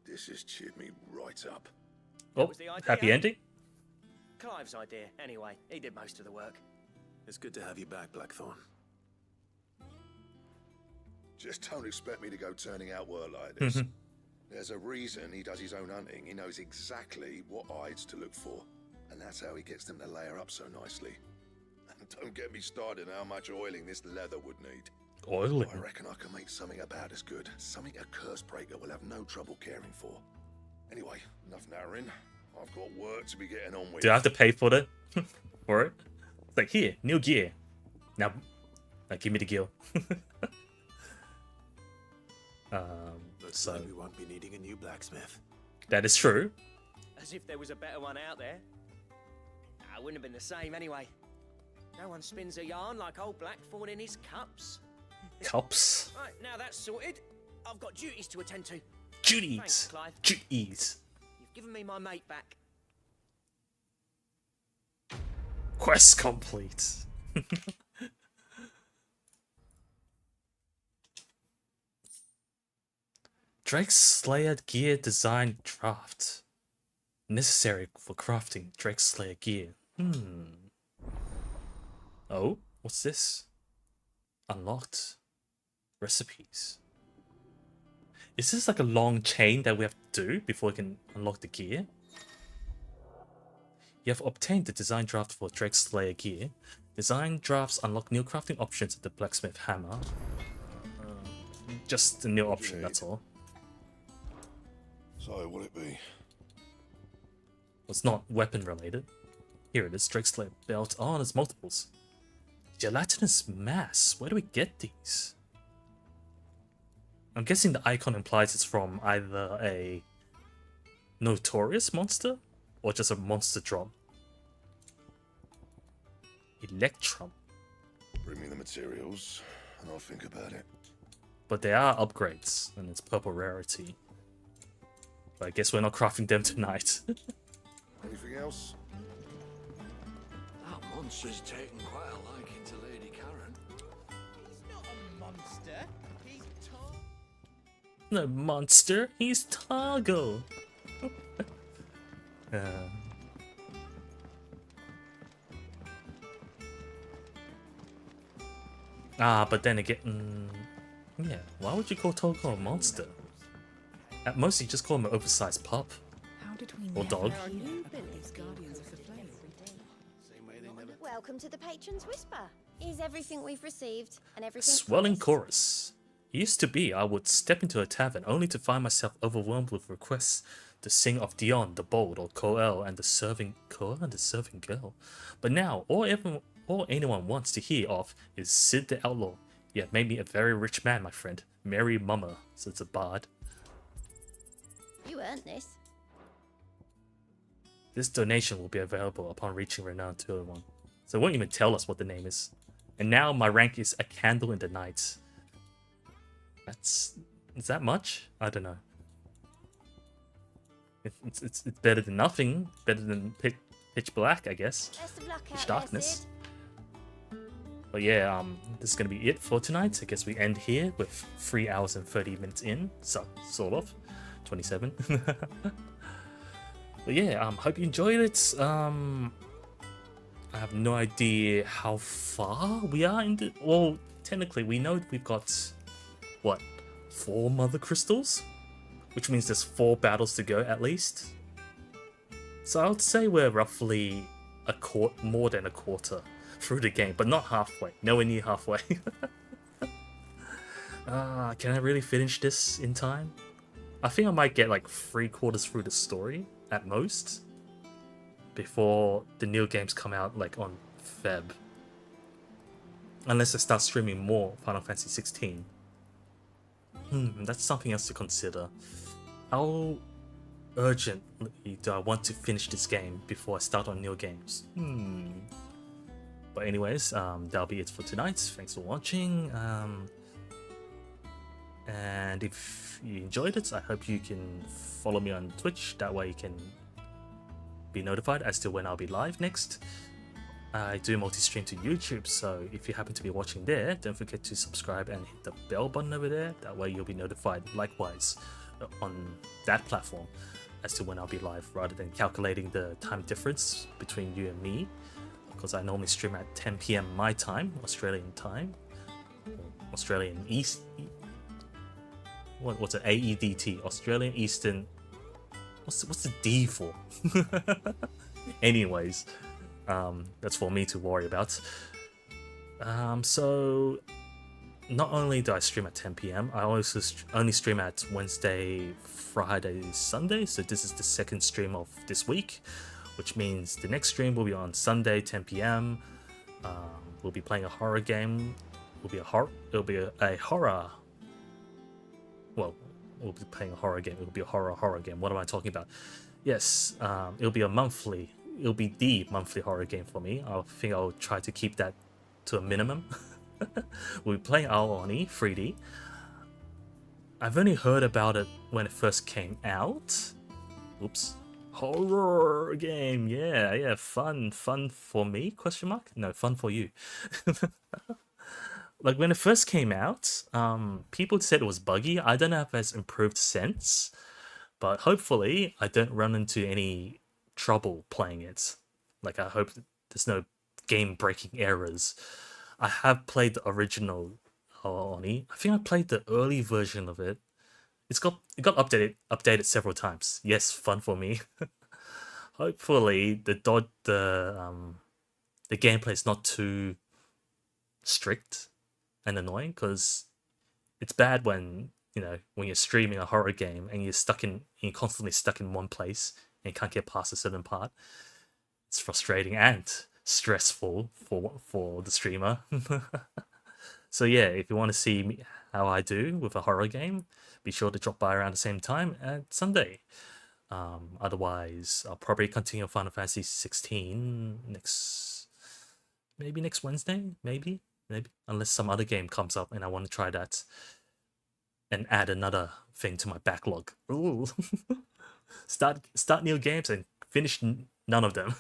R: This has cheered me right up.
A: Oh,
G: was the idea.
A: happy ending?
G: Clive's idea, anyway. He did most of the work.
D: It's good to have you back, Blackthorn.
R: Just don't expect me to go turning out work like this.
A: Mhm.
R: There's a reason he does his own hunting. He knows exactly what hides to look for. And that's how he gets them to layer up so nicely. And don't get me started on how much oiling this leather would need.
A: Oiling?
R: I reckon I can make something about as good. Something a curse breaker will have no trouble caring for. Anyway, enough narrowing. I've got work to be getting on with.
A: Do I have to pay for it? For it? It's like, here, new gear. Now, give me the gear.
D: Looks
A: So
D: like we won't be needing a new blacksmith.
A: that is true.
G: As if there was a better one out there. It wouldn't have been the same anyway. No one spins a yarn like old Blackthorn in his cups.
A: Cups.
G: Right, now that's sorted. I've got duties to attend to.
A: Duties.
G: Thanks, Clive.
A: Duties.
G: You've given me my mate back.
A: Quest complete. Drake's Slayer gear design draft. Necessary for crafting Drake's Slayer gear. Oh, what's this? Unlocked. Recipes. Is this like a long chain that we have to do before we can unlock the gear? You have obtained the design draft for Drake's Slayer gear. Design drafts unlock new crafting options at the blacksmith hammer. Just a new option, that's all.
R: So, what'll it be?
A: It's not weapon related. Here it is, Drake's Slayer belt. Oh, there's multiples. Gelatinous mass. Where do we get these? I'm guessing the icon implies it's from either a notorious monster or just a monster drop. Electrum.
R: Bring me the materials, and I'll think about it.
A: But they are upgrades, and it's purple rarity. But I guess we're not crafting them tonight.
R: Anything else?
V: That monster's taken quite a liking to Lady Karen.
W: He's not a monster. He's tall.
A: No monster, he's Toggle. But then again, yeah, why would you call Toko a monster? At most, you just call him an oversized pup.
K: How did we
A: or dog.
M: Welcome to the Patron's Whisper. Is everything we've received and everything
A: Swelling
M: promised?
A: chorus. Used to be, I would step into a tavern only to find myself overwhelmed with requests to sing of Dion the Bold or Coel and the serving girl. But now, all anyone wants to hear of is Sid the Outlaw. You have made me a very rich man, my friend. Merry Mummer, says a bard.
M: You earned this.
A: This donation will be available upon reaching Renown 201. So it won't even tell us what the name is. And now my rank is a candle in the night. Is that much? I don't know. It's better than nothing. Better than pitch black, I guess.
M: Best of luck
A: Pitch
M: out
A: darkness.
M: there, Sid.
A: But yeah, this is gonna be it for tonight. I guess we end here with 3 hours and 30 minutes in. So sort of. 27. But yeah, hope you enjoyed it. I have no idea how far we are in the... Well, technically, we know we've got, what, 4 Mother Crystals? Which means there's 4 battles to go, at least. So I would say we're roughly more than a quarter through the game, but not halfway. Nowhere near halfway. Can I really finish this in time? I think I might get like 3/4 through the story, at most, before the new games come out like on Feb. Unless I start streaming more Final Fantasy 16. That's something else to consider. How urgently do I want to finish this game before I start on new games? But anyways, that'll be it for tonight. Thanks for watching. And if you enjoyed it, I hope you can follow me on Twitch. That way you can be notified as to when I'll be live next. I do multi-stream to YouTube, so if you happen to be watching there, don't forget to subscribe and hit the bell button over there. That way you'll be notified likewise on that platform as to when I'll be live, rather than calculating the time difference between you and me. Because I normally stream at 10 PM my time, Australian time, Australian East. What's it? AEDT, Australian Eastern. What's the D for? Anyways, that's for me to worry about. So not only do I stream at 10 PM, I also only stream at Wednesday, Friday, Sunday. So this is the second stream of this week, which means the next stream will be on Sunday, 10 PM. We'll be playing a horror game. It'll be a horror. Well, we'll be playing a horror game. It'll be a horror game. What am I talking about? Yes, it'll be the monthly horror game for me. I think I'll try to keep that to a minimum. We'll be playing Aoni 3D. I've only heard about it when it first came out. Oops. Horror game. Yeah, fun for me? Question mark? No, fun for you. Like when it first came out, people said it was buggy. I don't know if it's improved since, but hopefully I don't run into any trouble playing it. Like I hope there's no game-breaking errors. I have played the original Oni. I think I played the early version of it. It got updated several times. Yes, fun for me. Hopefully the gameplay is not too strict and annoying, because it's bad when you're streaming a horror game and you're constantly stuck in one place and you can't get past a certain part. It's frustrating and stressful for the streamer. So yeah, if you want to see how I do with a horror game, be sure to drop by around the same time at Sunday. Otherwise, I'll probably continue Final Fantasy 16 next Wednesday, maybe, unless some other game comes up and I want to try that and add another thing to my backlog. Ooh. start new games and finish none of them.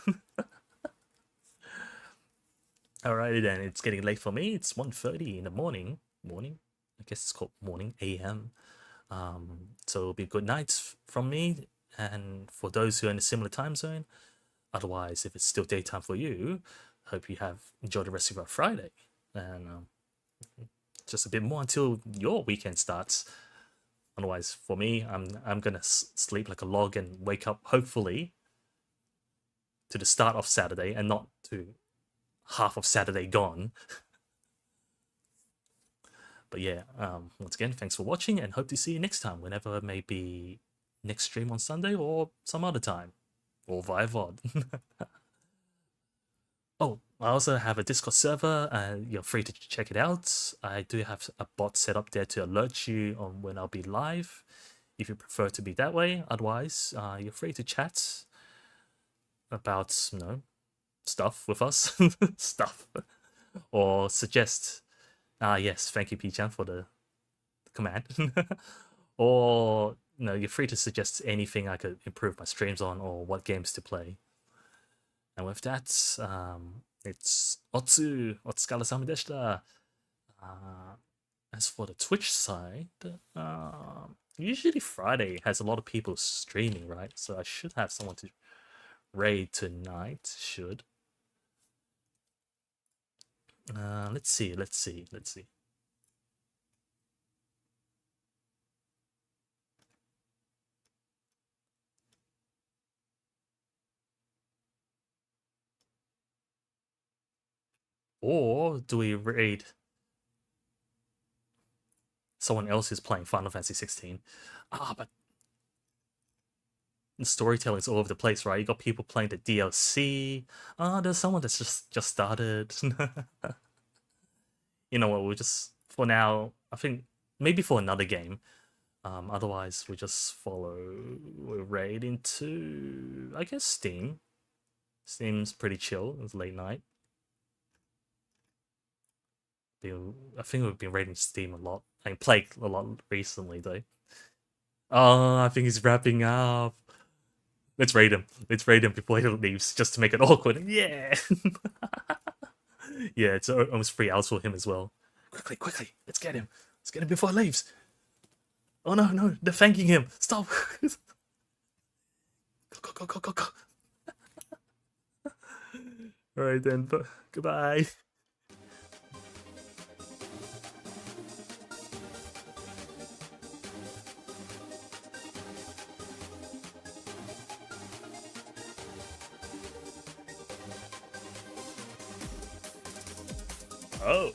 A: Alrighty then, it's getting late for me. It's 1:30 in the morning. I guess it's called morning, AM. So it'll be good night from me, and for those who are in a similar time zone. Otherwise, if it's still daytime for you, hope you have enjoyed the rest of your Friday. And just a bit more until your weekend starts. Otherwise, for me, I'm gonna sleep like a log and wake up hopefully to the start of Saturday and not to half of Saturday gone. But yeah, once again, thanks for watching and hope to see you next time, whenever maybe next stream on Sunday or some other time, or via VOD. Oh, I also have a Discord server, and you're free to check it out. I do have a bot set up there to alert you on when I'll be live, if you prefer to be that way. Otherwise, you're free to chat about, stuff with us, stuff, or suggest. Yes, thank you, P-chan, for the command. Or, you're free to suggest anything I could improve my streams on, or what games to play. And with that, it's Otsu, Otsukaresama deshita. As for the Twitch side, usually Friday has a lot of people streaming, right? So I should have someone to raid tonight, should. Let's see. Or do we raid someone else who's playing Final Fantasy 16? But the storytelling's all over the place, right? You got people playing the DLC. There's someone that's just started. You know what? We'll just, for now, I think maybe for another game. Otherwise, we just we'll raid into, I guess, Steam. Steam's pretty chill. It's late night. I think we've been raiding Steam a lot. I played a lot recently, though. Oh, I think he's wrapping up. Let's raid him. Let's raid him before he leaves, just to make it awkward. Yeah. Yeah, it's almost 3 hours for him as well. Quickly. Let's get him. Let's get him before he leaves. Oh, no. They're thanking him. Stop. Go. Alright then. Goodbye. Oh.